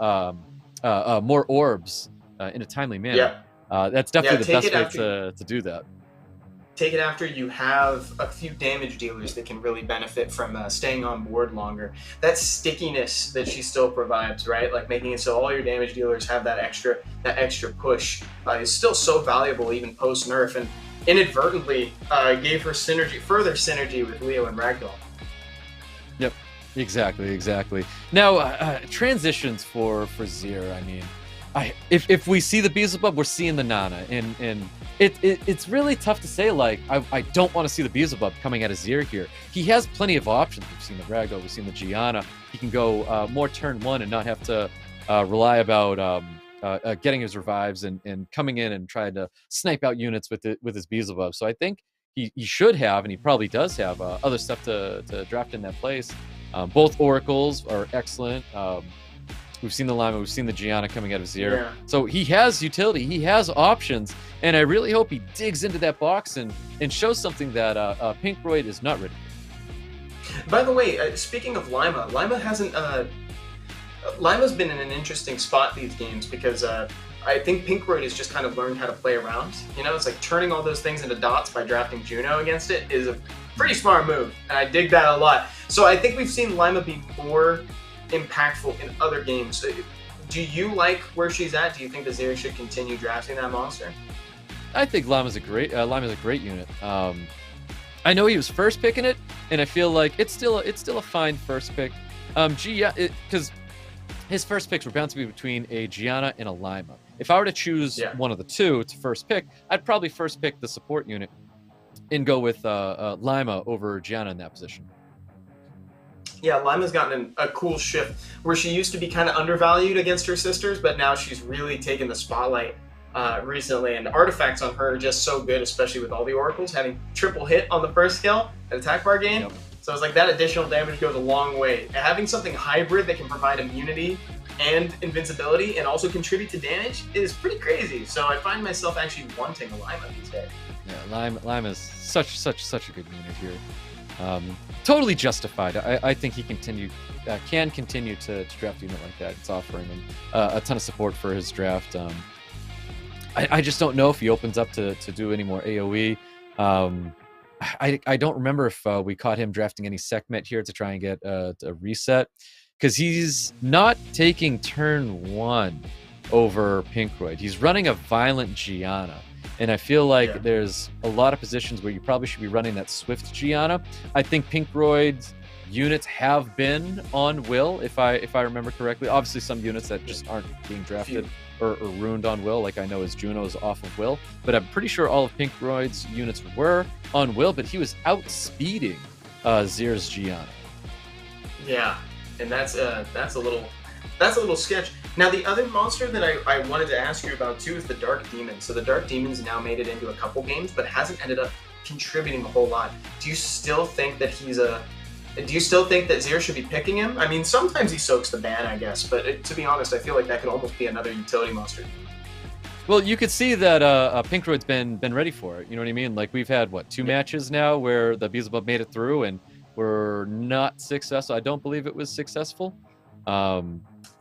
more orbs in a timely manner. Yeah. That's definitely the best way to do that. Take it after you have a few damage dealers that can really benefit from staying on board longer. That stickiness that she still provides, right? Like making it so all your damage dealers have that extra push is still so valuable even post nerf, and inadvertently gave her further synergy with Leo and Ragdoll. Yep, exactly. Now transitions for Zier. I mean, if we see the Beelzebub, we're seeing the Nana, and it's really tough to say. Like, I don't want to see the Beelzebub coming out of Zier here. He has plenty of options. We've seen the Ragdoll, we've seen the Gianna. He can go more turn 1 and not have to rely about getting his revives and coming in and trying to snipe out units with his Beelzebub. So I think he should have, and he probably does have, other stuff to draft in that place. Both Oracles are excellent. We've seen the Lima, we've seen the Gianna coming out of Zier. Yeah. So he has utility, he has options, and I really hope he digs into that box and shows something that Pink Royd is not ready. By the way, speaking of Lima hasn't... Lima's been in an interesting spot these games, because I think Pink Royd has just kind of learned how to play around. You know, it's like turning all those things into dots by drafting Juno against it is a pretty smart move, and I dig that a lot. So I think we've seen Lima be more impactful in other games. Do you like where she's at? Do you think the Zier should continue drafting that monster? I think Lima's a great unit. I know he was first picking it, and I feel like it's still a fine first pick. Because his first picks were bound to be between a Gianna and a Lima. If I were to choose one of the two to first pick, I'd probably first pick the support unit and go with Lima over Gianna in that position. Yeah, Lima's gotten a cool shift where she used to be kind of undervalued against her sisters, but now she's really taken the spotlight recently, and artifacts on her are just so good, especially with all the oracles having triple hit on the first skill at attack bar game. Yep. So it's like that additional damage goes a long way. And having something hybrid that can provide immunity and invincibility and also contribute to damage is pretty crazy. So I find myself actually wanting a Lima these days. Yeah, Lima is such a good unit here. Totally justified. I think he can continue to draft a unit like that. It's offering him a ton of support for his draft. I just don't know if he opens up to do any more AoE. I don't remember if we caught him drafting any Sekhmet here to try and get a reset, because he's not taking turn 1 over Pink Royd. He's running a Violent Gianna. And I feel like there's a lot of positions where you probably should be running that Swift Gianna. I think Pink Royd's units have been on Will, if I remember correctly. Obviously, some units that just aren't being drafted or ruined on Will, like I know his Juno's off of Will. But I'm pretty sure all of Pink Royd's units were on Will, but he was outspeeding Zier's Gianna. Yeah, and that's a little sketch. Now, the other monster that I wanted to ask you about too is the Dark Demon. So the Dark Demon's now made it into a couple games, but hasn't ended up contributing a whole lot. Do you still think that Zier should be picking him? I mean, sometimes he soaks the ban, I guess, but to be honest, I feel like that could almost be another utility monster. Well, you could see that Pink Royd's been ready for it. You know what I mean? Like, we've had, two matches now where the Beelzebub made it through and were not successful. I don't believe it was successful.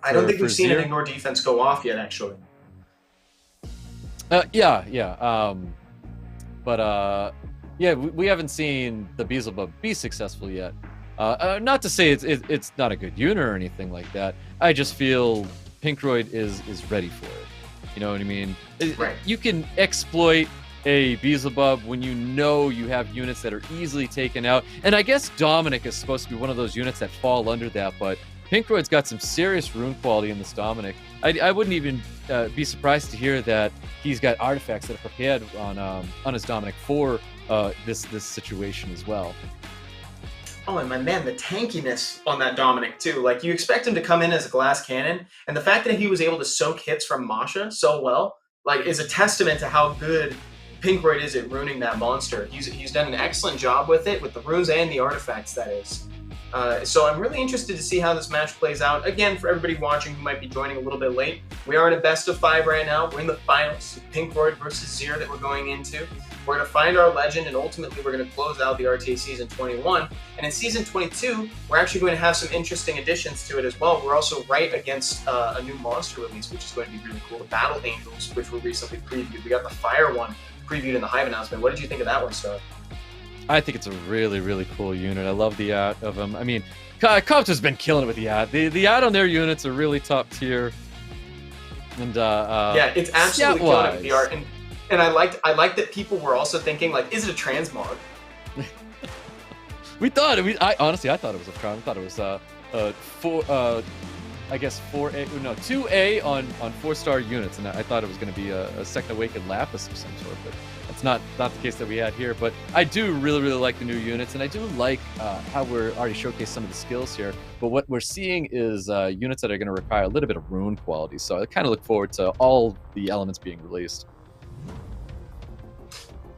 I don't think we've seen an ignore defense go off yet, actually. Yeah. Yeah, we haven't seen the Beelzebub be successful yet. Not to say it's not a good unit or anything like that. I just feel Pinkroyd is ready for it. You know what I mean? Right. You can exploit a Beelzebub when you know you have units that are easily taken out. And I guess Dominic is supposed to be one of those units that fall under that, but Pinkroyd's got some serious rune quality in this Dominic. I wouldn't even be surprised to hear that he's got artifacts that are prepared on his Dominic for this situation as well. Oh, and my man, the tankiness on that Dominic too. Like, you expect him to come in as a glass cannon, and the fact that he was able to soak hits from Masha so well, like, is a testament to how good Pinkroyd is at ruining that monster. He's done an excellent job with it, with the runes and the artifacts, that is. So I'm really interested to see how this match plays out. Again, for everybody watching who might be joining a little bit late, we are in a best of 5 right now. We're in the finals, Pinkroyd versus Zier that we're going into. We're going to find our legend, and ultimately we're going to close out the RTA Season 21. And in Season 22, we're actually going to have some interesting additions to it as well. We're also right against a new monster release, which is going to be really cool. The Battle Angels, which were recently previewed. We got the Fire one previewed in the Hive announcement. What did you think of that one, Star? I think it's a really, really cool unit. I love the art of him. I mean, Copter's been killing it with the art. The art on their units are really top tier. And yeah, it's absolutely killing it with the art. And I liked that people were also thinking, like, is it a transmog? We thought honestly I thought it was a crown. I thought it was I guess 2A on 4-star units, and I thought it was going to be a Second Awakened Lapis of some sort, but that's not the case that we had here. But I do really, really like the new units, and I do like how we're already showcased some of the skills here. But what we're seeing is units that are going to require a little bit of rune quality, so I kind of look forward to all the elements being released.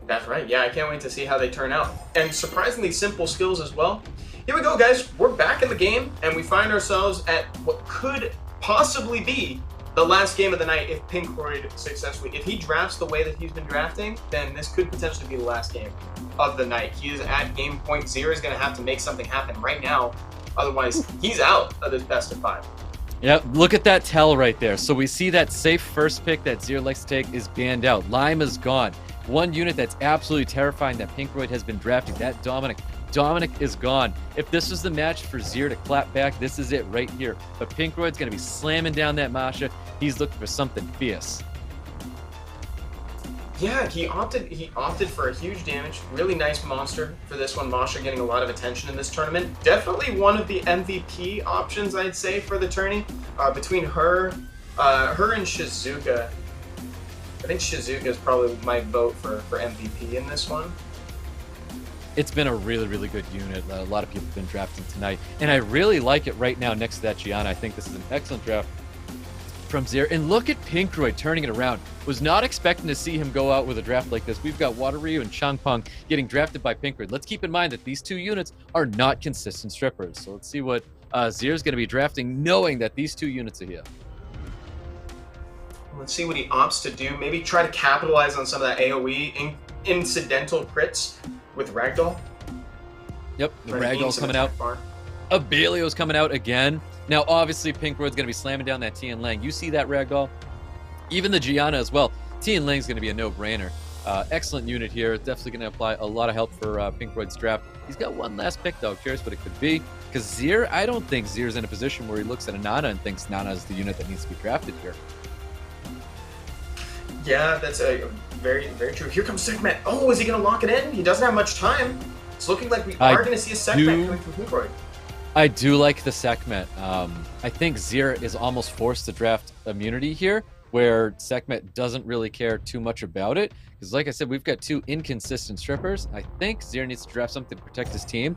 That's right. Yeah, I can't wait to see how they turn out. And surprisingly simple skills as well. Here we go, guys. We're back in the game, and we find ourselves at what could possibly be the last game of the night if Pinkroyd successfully. If he drafts the way that he's been drafting, then this could potentially be the last game of the night. He is at game point 0. He's going to have to make something happen right now. Otherwise, he's out of this best of 5. Yep, look at that tell right there. So we see that safe first pick that Zier likes to take is banned out. Lime is gone. One unit that's absolutely terrifying that Pinkroyd has been drafting, that Dominic is gone. If this was the match for Zier to clap back, this is it right here. But Pinkroyd's going to be slamming down that Masha. He's looking for something fierce. Yeah, he opted for a huge damage. Really nice monster for this one. Masha getting a lot of attention in this tournament. Definitely one of the MVP options, I'd say, for the tourney. Between her and Shizuka. I think Shizuka is probably my vote for MVP in this one. It's been a really, really good unit. A lot of people have been drafting tonight. And I really like it right now next to that Gianna. I think this is an excellent draft from Zier. And look at Pinkroyd turning it around. Was not expecting to see him go out with a draft like this. We've got Water Ryu and Changpeng getting drafted by Pinkroyd. Let's keep in mind that these two units are not consistent strippers. So let's see what Zier's going to be drafting, knowing that these two units are here. Let's see what he opts to do. Maybe try to capitalize on some of that AoE incidental crits with Ragdoll. Yep, the Ragdoll's coming out. Abelio's coming out again. Now, obviously, Pinkroyd's going to be slamming down that Tian Lang. You see that Ragdoll? Even the Gianna as well. Tian Lang's going to be a no-brainer. Excellent unit here. Definitely going to apply a lot of help for Pinkroyd's draft. He's got one last pick, though. Curious what it could be. Because Zier, I don't think Zier's in a position where he looks at a Nana and thinks Nana is the unit that needs to be drafted here. Yeah, that's a very, very true. Here comes Segment. Oh, is he going to lock it in? He doesn't have much time. It's looking like we are going to see a Segment coming from Pinkroyd. I do like the Sekhmet. I think Zier is almost forced to draft immunity here, where Sekhmet doesn't really care too much about it. Because like I said, we've got two inconsistent strippers. I think Zier needs to draft something to protect his team.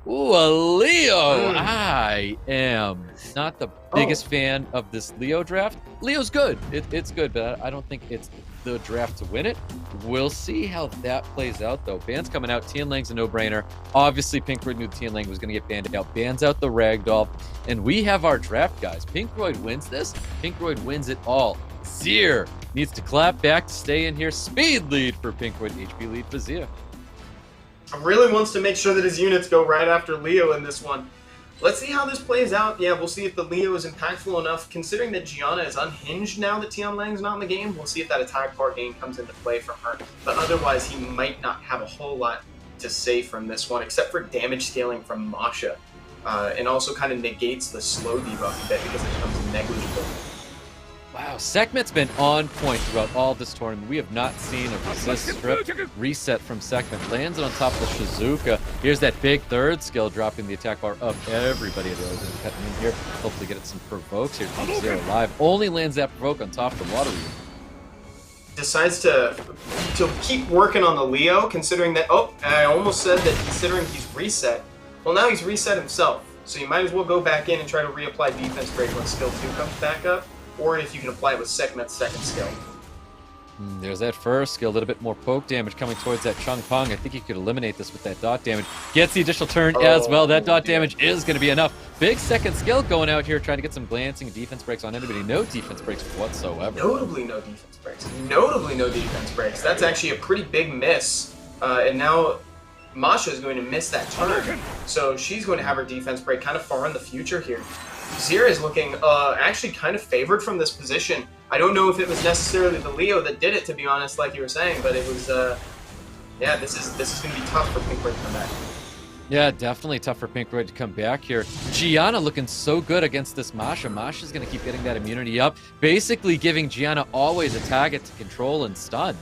Ooh, a Leo! I am not the biggest fan of this Leo draft. Leo's good. It's good, but I don't think it's the draft to win it. We'll see how that plays out, though. Ban's coming out. Tian Lang's a no-brainer. Obviously, Pinkroyd knew Tian Lang was going to get banned out. Ban's out the Ragdoll. And we have our draft, guys. Pinkroyd wins this. Pinkroyd wins it all. Zier needs to clap back to stay in here. Speed lead for Pinkroyd. HP lead for Zier. Really wants to make sure that his units go right after Leo in this one. Let's see how this plays out. Yeah, we'll see if the Leo is impactful enough, considering that Gianna is unhinged now that Tian Lang's not in the game. We'll see if that attack part gain comes into play from her. But otherwise, he might not have a whole lot to say from this one, except for damage scaling from Masha. And also kind of negates the slow debuff a bit because it becomes negligible. Wow, Sekhmet's been on point throughout all this tournament. We have not seen a resist strip reset from Sekhmet. Lands it on top of the Shizuka. Here's that big third skill, dropping the attack bar of everybody. Cutting in here. Hopefully get some provokes here. Keep Zero alive. Only lands that provoke on top of the water wheel. Decides to keep working on the Leo, considering that, oh, I almost said that considering he's reset. Well, now he's reset himself. So you might as well go back in and try to reapply defense break when skill 2 comes back up. Or if you can apply it with Sekhmet's second skill. There's that first skill, a little bit more poke damage coming towards that Chung Pong. I think you could eliminate this with that dot damage. Gets the additional turn as well. That dot damage is going to be enough. Big second skill going out here, trying to get some glancing defense breaks on anybody. No defense breaks whatsoever. Notably no defense breaks. Notably no defense breaks. That's actually a pretty big miss. And now Masha is going to miss that turn. So she's going to have her defense break kind of far in the future here. Zira is looking actually kind of favored from this position. I don't know if it was necessarily the Leo that did it, to be honest, like you were saying, but it was, yeah, this is going to be tough for Pinkroyd to come back. Yeah, definitely tough for Pinkroyd to come back here. Gianna looking so good against this Masha. Masha's going to keep getting that immunity up, basically giving Gianna always a target to control and stun.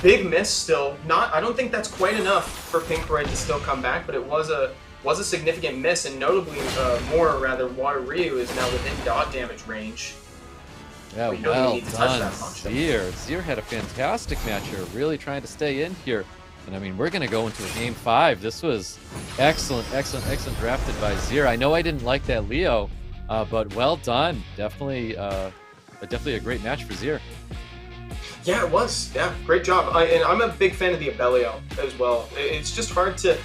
Big miss still. I don't think that's quite enough for Pinkroyd to still come back, but it was a significant miss, and notably Water Ryu is now within dot damage range. Yeah, well done, Zier. Zier had a fantastic match here, really trying to stay in here. And I mean, we're going to go into a game 5. This was excellent drafted by Zier. I know I didn't like that Leo, but well done. Definitely a great match for Zier. Yeah, it was. Yeah, great job. And I'm a big fan of the Abellio as well. It's just hard to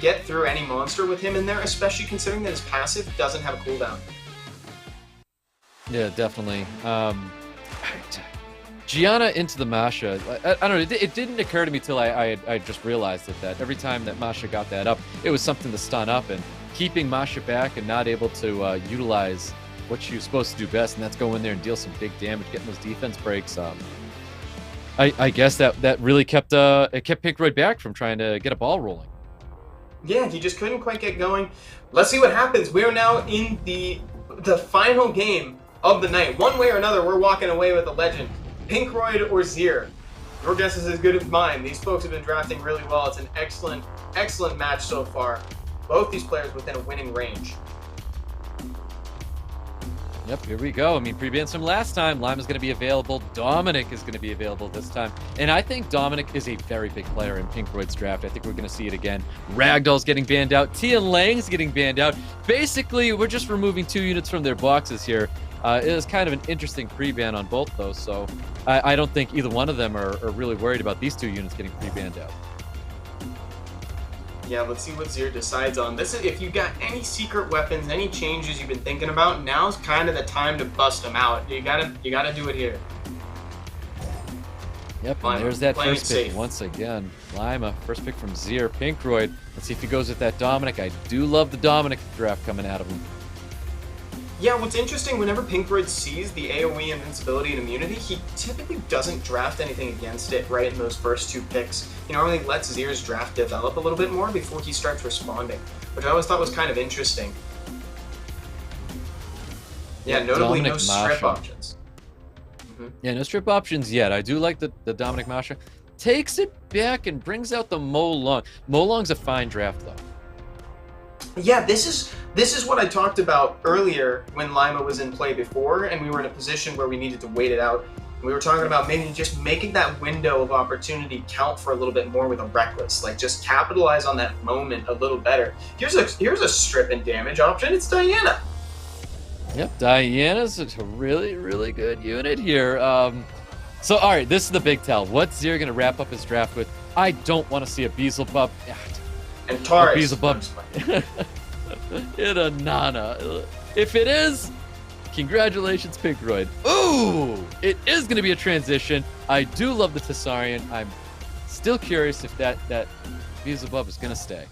get through any monster with him in there, especially considering that his passive doesn't have a cooldown. Yeah, definitely. Gianna into the Masha. I don't know. It didn't occur to me till I just realized that every time that Masha got that up, it was something to stun up, and keeping Masha back and not able to utilize what she was supposed to do best, and that's go in there and deal some big damage, getting those defense breaks. I guess that really kept Pinkroyd back from trying to get a ball rolling. Yeah, he just couldn't quite get going. Let's see what happens. We are now in the final game of the night. One way or another, we're walking away with a legend. Pinkroyd or Zier. Your guess is as good as mine. These folks have been drafting really well. It's an excellent match so far. Both these players within a winning range. Yep, here we go. I mean, pre-banned from last time. Lima's going to be available. Dominic is going to be available this time. And I think Dominic is a very big player in Pinkroyd's draft. I think we're going to see it again. Ragdoll's getting banned out. Tian Lang's getting banned out. Basically, we're just removing 2 units from their boxes here. It is kind of an interesting pre-ban on both those, so I don't think either one of them are really worried about these 2 units getting pre-banned out. Yeah, let's see what Zier decides on. This is, if you got any secret weapons, any changes you've been thinking about, now's kind of the time to bust them out. You gotta do it here. Yep, and there's that first pick once again. Lima, first pick from Zier. Pinkroyd, let's see if he goes with that Dominic. I do love the Dominic draft coming out of him. Yeah, what's interesting, whenever Pinkroyd sees the AoE invincibility and immunity, he typically doesn't draft anything against it right in those first 2 picks. He normally lets Zier's draft develop a little bit more before he starts responding, which I always thought was kind of interesting. Yeah, notably no strip options. Yeah, no strip options yet. I do like the Dominic Masha. Takes it back and brings out the Mo Long. Mo Long's a fine draft, though. Yeah, this is what I talked about earlier when Lima was in play before, and we were in a position where we needed to wait it out. We were talking about maybe just making that window of opportunity count for a little bit more with a Reckless, like just capitalize on that moment a little better. Here's a strip and damage option. It's Diana. Yep, Diana's a really good unit here. So all right, this is the big tell. What's Zier gonna wrap up his draft with? I don't want to see a Beelzebub. And Taurus. Beelzebub in a Nana. If it is, congratulations, Pinkroyd. Ooh, it is going to be a transition. I do love the Tessarian. I'm still curious if that Beelzebub is going to stay.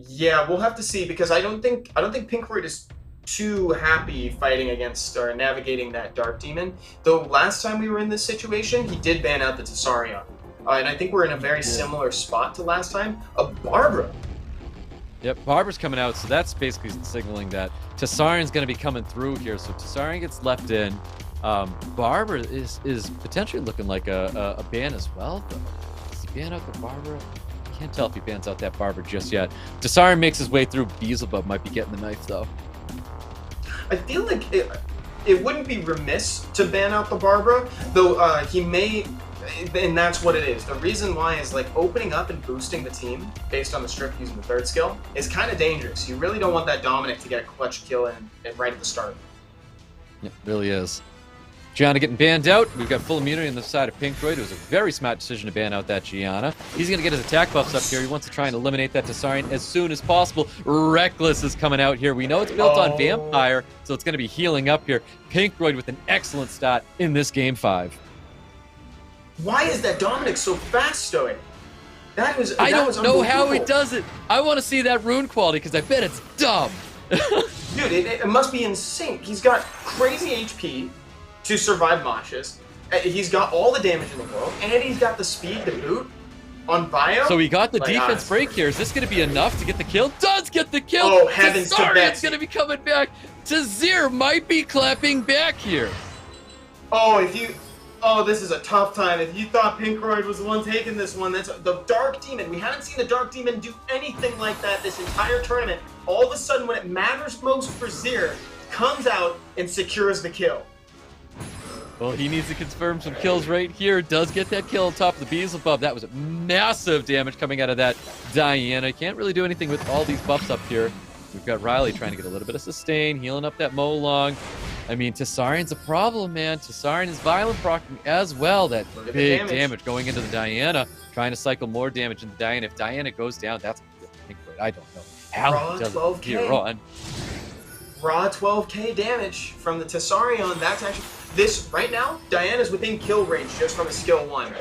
Yeah, we'll have to see because I don't think Pinkroyd is too happy fighting against or navigating that Dark Demon. Though last time we were in this situation, he did ban out the Tessarion. And I think we're in a very similar spot to last time. A Barbara. Yep, Barbara's coming out, so that's basically signaling that Tessarion's going to be coming through here. So Tessarion gets left in. Barbara is potentially looking like a ban as well, though. Does he ban out the Barbara? Can't tell if he bans out that Barbara just yet. Tessarion makes his way through. Beelzebub might be getting the knife, though. I feel like it wouldn't be remiss to ban out the Barbara, though he may, and that's what it is. The reason why is like opening up and boosting the team based on the strip using the third skill is kind of dangerous. You really don't want that Dominic to get a clutch kill in right at the start. It really is. Gianna getting banned out. We've got full immunity on the side of Pinkroyd. It was a very smart decision to ban out that Gianna. He's going to get his attack buffs up here. He wants to try and eliminate that Tessarion as soon as possible. Reckless is coming out here. We know it's built on Vampire, so it's going to be healing up here. Pinkroyd with an excellent start in this Game 5. Why is that Dominic so fast, Stoic? I don't know how he does it. I want to see that rune quality because I bet it's dumb. Dude, it must be insane. He's got crazy HP to survive Moshes. He's got all the damage in the world, and he's got the speed to boot on Bio. So he got the defense break here. Is this going to be enough to get the kill? Does get the kill. Oh, heavens to Betsy. It's going to be coming back. Tazir might be clapping back here. Oh, this is a tough time. If you thought Pinkroyd was the one taking this one, that's the Dark Demon. We haven't seen the Dark Demon do anything like that this entire tournament. All of a sudden, when it matters most for Zir, comes out and secures the kill. Well, he needs to confirm some kills right here. Does get that kill on top of the Beelzebub. That was massive damage coming out of that Diana. Can't really do anything with all these buffs up here. We've got Riley trying to get a little bit of sustain, healing up that Molong. I mean, Tessarion's a problem, man. Tessarion is violent procking as well. That big damage going into the Diana, trying to cycle more damage into Diana. If Diana goes down, that's Pinkroyd. I don't know how he does it here on. Raw 12k damage from the Tessarion. That's actually this right now. Diana's within kill range just from a skill 1.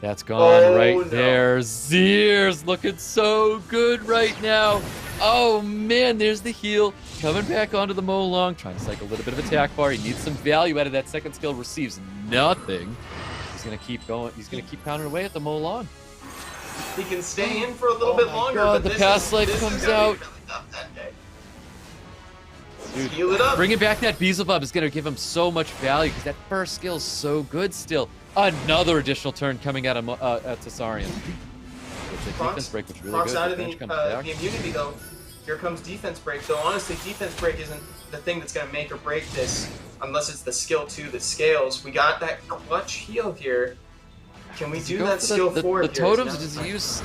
That's gone there. Zir's looking so good right now. Oh man, there's the heal. Coming back onto the Molong, trying to cycle a little bit of attack bar. He needs some value out of that second skill, receives nothing. He's gonna keep going. He's gonna keep pounding away at the Molong. He can stay in for a little bit longer. God, but the past life comes out. Dude, heal it up. Bringing back that Beelzebub is going to give him so much value because that first skill is so good still. Another additional turn coming out of Tessarion. It's a defense break, which is really good. Out of the immunity, though. Here comes defense break. So honestly, defense break isn't the thing that's going to make or break this unless it's the skill 2 that scales. We got that clutch heal here. Can we do that skill 4? The totems, does he use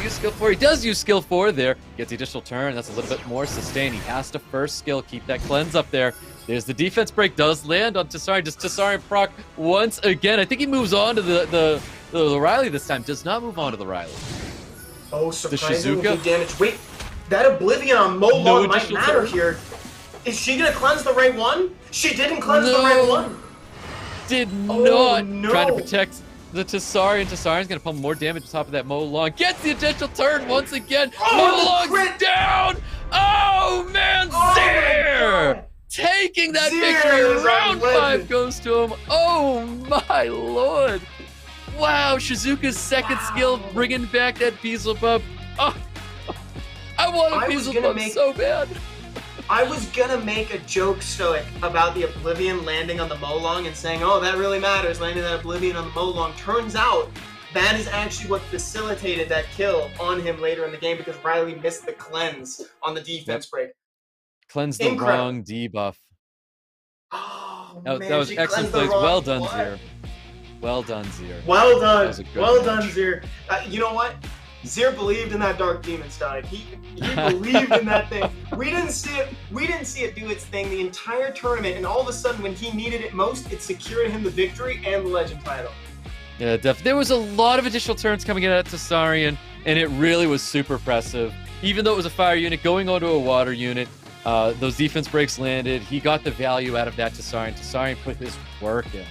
skill 4? He does use skill 4 there. Gets the additional turn. That's a little bit more sustain. He has to first skill, keep that cleanse up there. There's the defense break, does land on Tessarion. Does Tessarion proc once again? I think he moves on to the Riley this time. Does not move on to the Riley. Oh, surprisingly good damage. Wait, that Oblivion on Molong might matter here. Is she going to cleanse the right one? She didn't cleanse the right one. Did not. Trying to protect the Tessarion. Tessarion's going to pump more damage on top of that Molong. Gets the additional turn once again. Molong's down. Oh, man. Zir! Taking that victory. Round 5 goes to him. Oh, my lord. Wow. Shizuka's second skill bringing back that Beelzebub. Oh, I want a Beelzebub so bad. I was gonna make a joke, Stoic, about the Oblivion landing on the Molong and saying, oh, that really matters, landing that Oblivion on the Molong. Turns out, that is actually what facilitated that kill on him later in the game because Riley missed the cleanse on the defense break. Cleanse the wrong debuff. Oh, that man, was excellent plays. Well done, Zir. Well done, Zir. Well done. Well done, Zir. You know what? Zir believed in that Dark Demon style. He believed in that thing. We didn't see it do its thing the entire tournament, and all of a sudden, when he needed it most, it secured him the victory and the Legend title. Yeah, definitely. There was a lot of additional turns coming out of Tessarion, and it really was super impressive. Even though it was a fire unit going onto a water unit, those defense breaks landed. He got the value out of that Tessarion. Tessarion put his work in.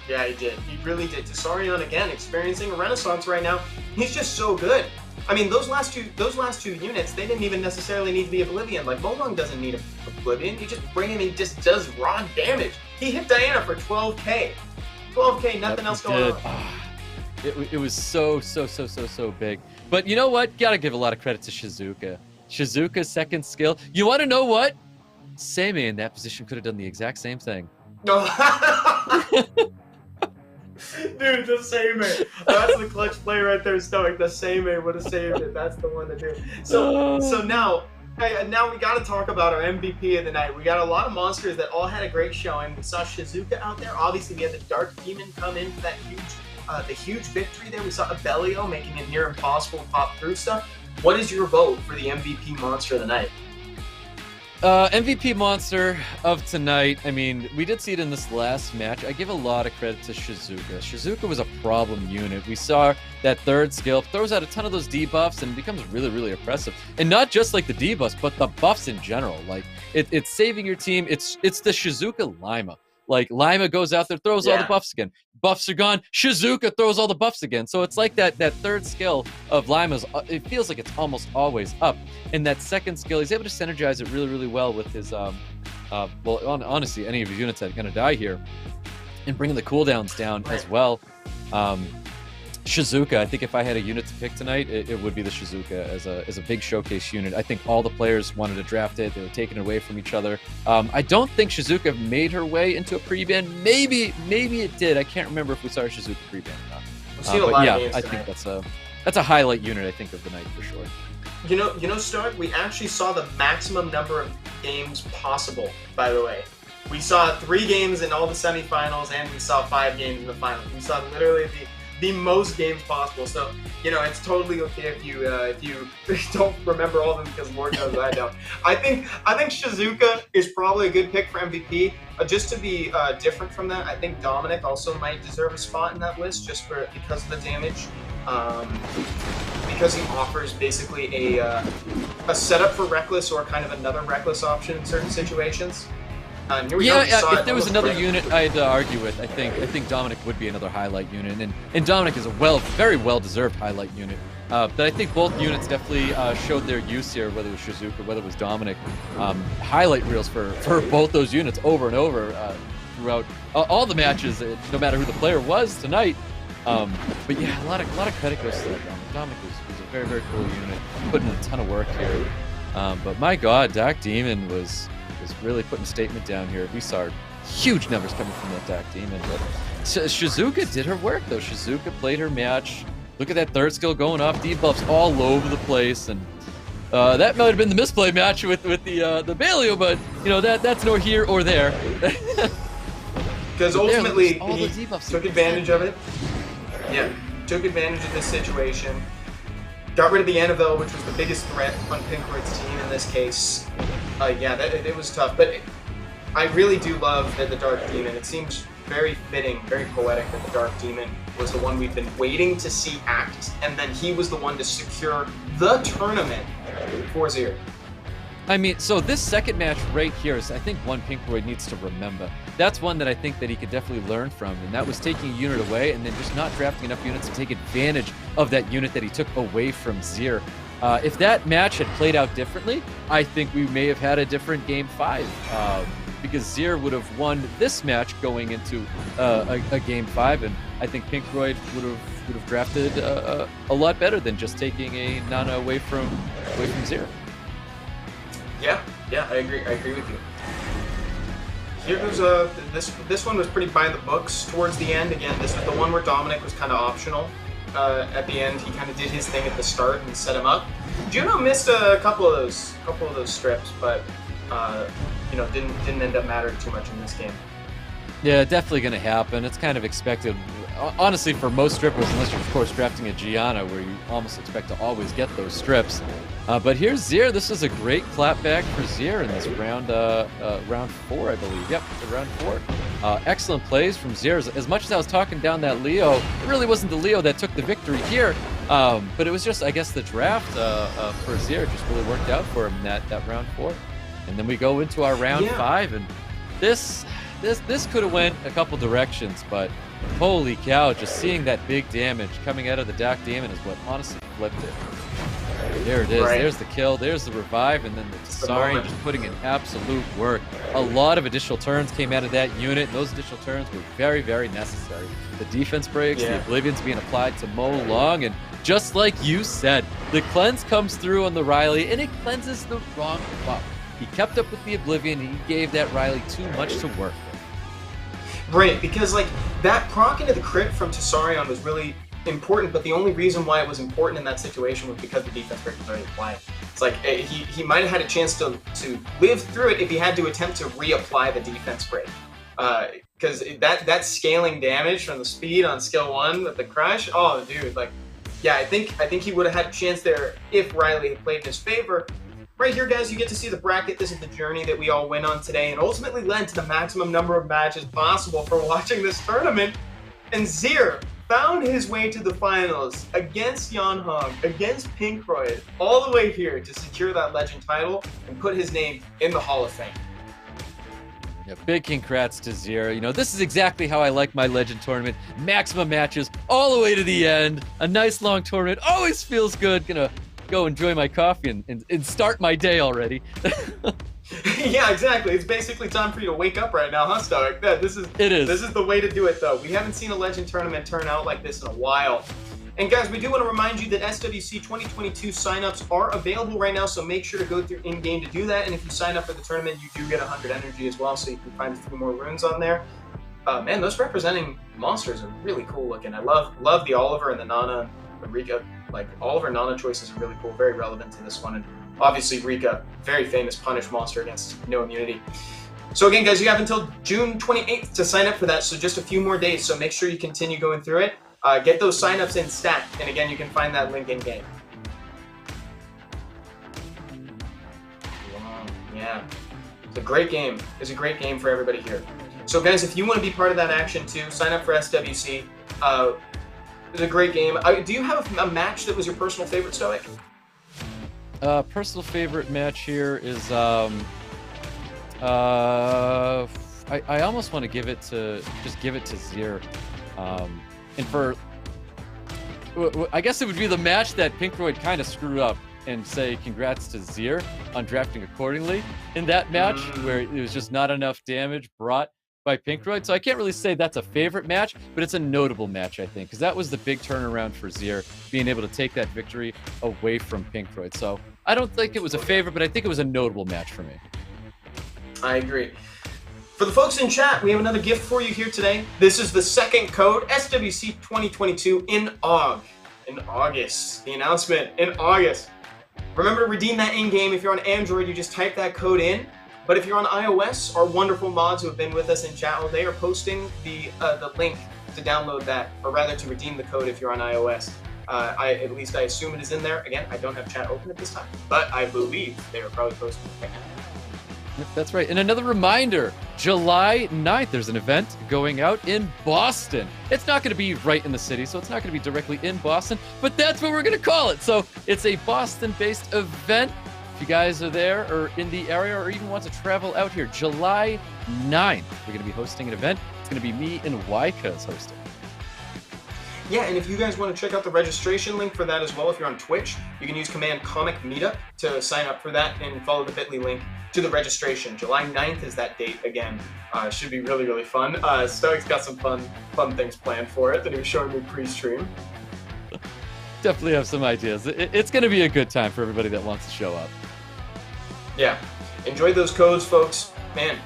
Yeah, he did. He really did. Tessarion, again, experiencing a renaissance right now. He's just so good. I mean, those last two units, they didn't even necessarily need to be Oblivion. Like, Molong doesn't need Oblivion. You just bring him, he just does raw damage. He hit Diana for 12k. 12k, nothing else going on. It was so big. But you know what? Gotta give a lot of credit to Shizuka. Shizuka's second skill. You want to know what? Seimei in that position could have done the exact same thing. Dude, the Seimei. That's the clutch play right there, Stoic. The Seimei would have saved it. That's the one to do. So now we got to talk about our MVP of the night. We got a lot of monsters that all had a great showing. We saw Shizuka out there. Obviously, we had the Dark Demon come in for that huge victory there. We saw Abellio making it near impossible to pop through stuff. What is your vote for the MVP monster of the night? MVP monster of tonight, I mean, we did see it in this last match. I give a lot of credit to Shizuka. Shizuka was a problem unit. We saw that third skill, throws out a ton of those debuffs and becomes really oppressive. And not just like the debuffs, but the buffs in general. Like, it's saving your team. It's the Shizuka Lima. Like, Lima goes out there, throws all the buffs again. Buffs are gone. Shizuka throws all the buffs again. So it's like that third skill of Lima's, it feels like it's almost always up. And that second skill, he's able to synergize it really well with his, honestly, any of his units that are going to die here. And bringing the cooldowns down as well. Shizuka, I think if I had a unit to pick tonight, it would be the Shizuka as a big showcase unit. I think all the players wanted to draft it. They were taking it away from each other. I don't think Shizuka made her way into a pre-ban. Maybe it did. I can't remember if we saw a Shizuka pre-ban or not. We've seen a lot of games I tonight. think that's a highlight unit, I think, of the night for sure. You know, Stark, we actually saw the maximum number of games possible, by the way. We saw 3 games in all the semifinals, and we saw 5 games in the finals. We saw literally the most games possible. So, you know, it's totally okay if you don't remember all of them, because Lord knows I don't. I think Shizuka is probably a good pick for MVP. Just to be different from that, I think Dominic also might deserve a spot in that list just because of the damage. Because he offers basically a setup for Reckless or kind of another Reckless option in certain situations. If there was another unit I'd argue with, I think Dominic would be another highlight unit, and Dominic is a very well-deserved highlight unit. But I think both units definitely showed their use here, whether it was Shizuka, whether it was Dominic. Highlight reels for both those units over and over throughout all the matches, no matter who the player was tonight. But yeah, a lot of credit goes to that Dominic. Dominic was a very cool unit, putting in a ton of work here. But my God, Dark Demon was really putting a statement down here. We saw huge numbers coming from that Dark Demon. But Shizuka did her work, though. Shizuka played her match. Look at that third skill going off, debuffs all over the place, and that might have been the misplay match with the Bailio, but you know that's nor here or there. Because ultimately he took advantage of it. Yeah, took advantage of this situation. Got rid of the Annabelle, which was the biggest threat on Pinkroyd's team in this case. It was tough, but I really do love the Dark Demon. It seems very fitting, very poetic that the Dark Demon was the one we've been waiting to see act, and then he was the one to secure the tournament for Zier. I mean, so this second match right here is, I think, one Pinkroyd needs to remember. That's one that I think that he could definitely learn from, and that was taking a unit away and then just not drafting enough units to take advantage of that unit that he took away from Zier. If that match had played out differently, I think we may have had a different Game 5, because Zier would have won this match going into a Game 5, and I think Pinkroyd would have drafted a lot better than just taking a Nana away from Zier. Yeah, I agree with you. Here goes this one was pretty by the books towards the end. Again, this was the one where Dominic was kind of optional. At the end, he kind of did his thing at the start and set him up. Juno missed a couple of those strips, but you know, didn't end up mattering too much in this game. Yeah, definitely going to happen. It's kind of expected, honestly, for most strippers, unless you're, of course, drafting a Gianna, where you almost expect to always get those strips. But here's Zier. This is a great clapback for Zier in this round 4, I believe. Yep, round 4. Excellent plays from Zier. As much as I was talking down that Leo, it really wasn't the Leo that took the victory here. But it was just, I guess, the draft for Zier just really worked out for him that round 4. And then we go into our round 5, and this this could have went a couple directions, but holy cow, just seeing that big damage coming out of the Dark Demon is what honestly flipped it. There it is. Right. There's the kill. There's the revive, and then the Tsari just putting in absolute work. A lot of additional turns came out of that unit. Those additional turns were very, very necessary. The defense breaks, the Oblivion's being applied to Mo Long, and just like you said, the cleanse comes through on the Riley, and it cleanses the wrong buff. He kept up with the Oblivion, and he gave that Riley too much to work with. Right, because like that proc into the crit from Tsarion was really important, but the only reason why it was important in that situation was because the defense break was already applied. It's like he might have had a chance to live through it if he had to attempt to reapply the defense break. Because that scaling damage from the speed on skill 1 with the crush, oh dude, like yeah, I think he would have had a chance there if Riley had played in his favor. Right here, guys, you get to see the bracket. This is the journey that we all went on today and ultimately led to the maximum number of matches possible for watching this tournament. And Zier found his way to the finals against Jan Hong, against Pinkroyd, all the way here to secure that legend title and put his name in the Hall of Fame. Yeah, big congrats to Zier. You know, this is exactly how I like my legend tournament. Maximum matches all the way to the end. A nice long tournament. Always feels good. Gonna go enjoy my coffee and start my day already. Yeah, exactly. It's basically time for you to wake up right now, huh, Stoic? Yeah, this is the way to do it, though. We haven't seen a legend tournament turn out like this in a while. And guys, we do want to remind you that SWC 2022 signups are available right now, so make sure to go through in-game to do that. And if you sign up for the tournament, you do get 100 energy as well, so you can find a few more runes on there. Man, those representing monsters are really cool looking. I love the Oliver and the Nana, the Rika. Like, Oliver and Nana choices are really cool, very relevant to this one. And obviously, Rika, very famous punish monster against no immunity. So again, guys, you have until June 28th to sign up for that, so just a few more days. So make sure you continue going through it. Get those signups in stat, and again, you can find that link in game. Wow, yeah, it's a great game. It's a great game for everybody here. So guys, if you want to be part of that action too, sign up for SWC. It's a great game. Do you have a match that was your personal favorite, Stoic? Personal favorite match here is I almost want to give it to Zier. And for I guess it would be the match that Pinkroyd kind of screwed up and say congrats to Zier on drafting accordingly in that match where it was just not enough damage brought by Pinkroyd. So I can't really say that's a favorite match, but it's a notable match, I think, because that was the big turnaround for Zier, being able to take that victory away from Pinkroyd. So I don't think it was a favorite, but I think it was a notable match for me. I agree. For the folks in chat, we have another gift for you here today. This is the second code, SWC 2022 in August. The announcement in August. Remember to redeem that in-game. If you're on Android, you just type that code in. But if you're on iOS, our wonderful mods who have been with us in chat all day are posting the link to download that, or rather to redeem the code if you're on iOS. At least I assume it is in there. Again, I don't have chat open at this time, but I believe they are probably posting it. That's right. And another reminder, July 9th, there's an event going out in Boston. It's not going to be right in the city, so it's not going to be directly in Boston, but that's what we're going to call it. So it's a Boston-based event. If you guys are there or in the area or even want to travel out here, July 9th, we're going to be hosting an event. It's going to be me and Waika's hosting. Yeah, and if you guys want to check out the registration link for that as well, if you're on Twitch, you can use command Comic Meetup to sign up for that and follow the bit.ly link to the registration. July 9th is that date again. Should be really, really fun. Stoic's got some fun things planned for it that he was showing me pre-stream. Definitely have some ideas. It's going to be a good time for everybody that wants to show up. Yeah, enjoy those codes, folks. Man,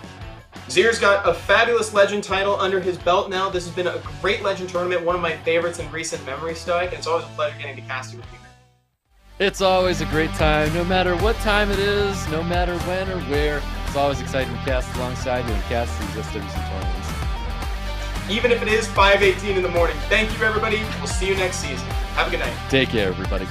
Zier's got a fabulous legend title under his belt now. This has been a great legend tournament, one of my favorites in recent memory, Stoic. It's always a pleasure getting to cast it with you. It's always a great time, no matter what time it is, no matter when or where. It's always exciting to cast alongside you and cast these SWC tournaments. Even if it is 5:18 in the morning. Thank you, everybody. We'll see you next season. Have a good night. Take care, everybody.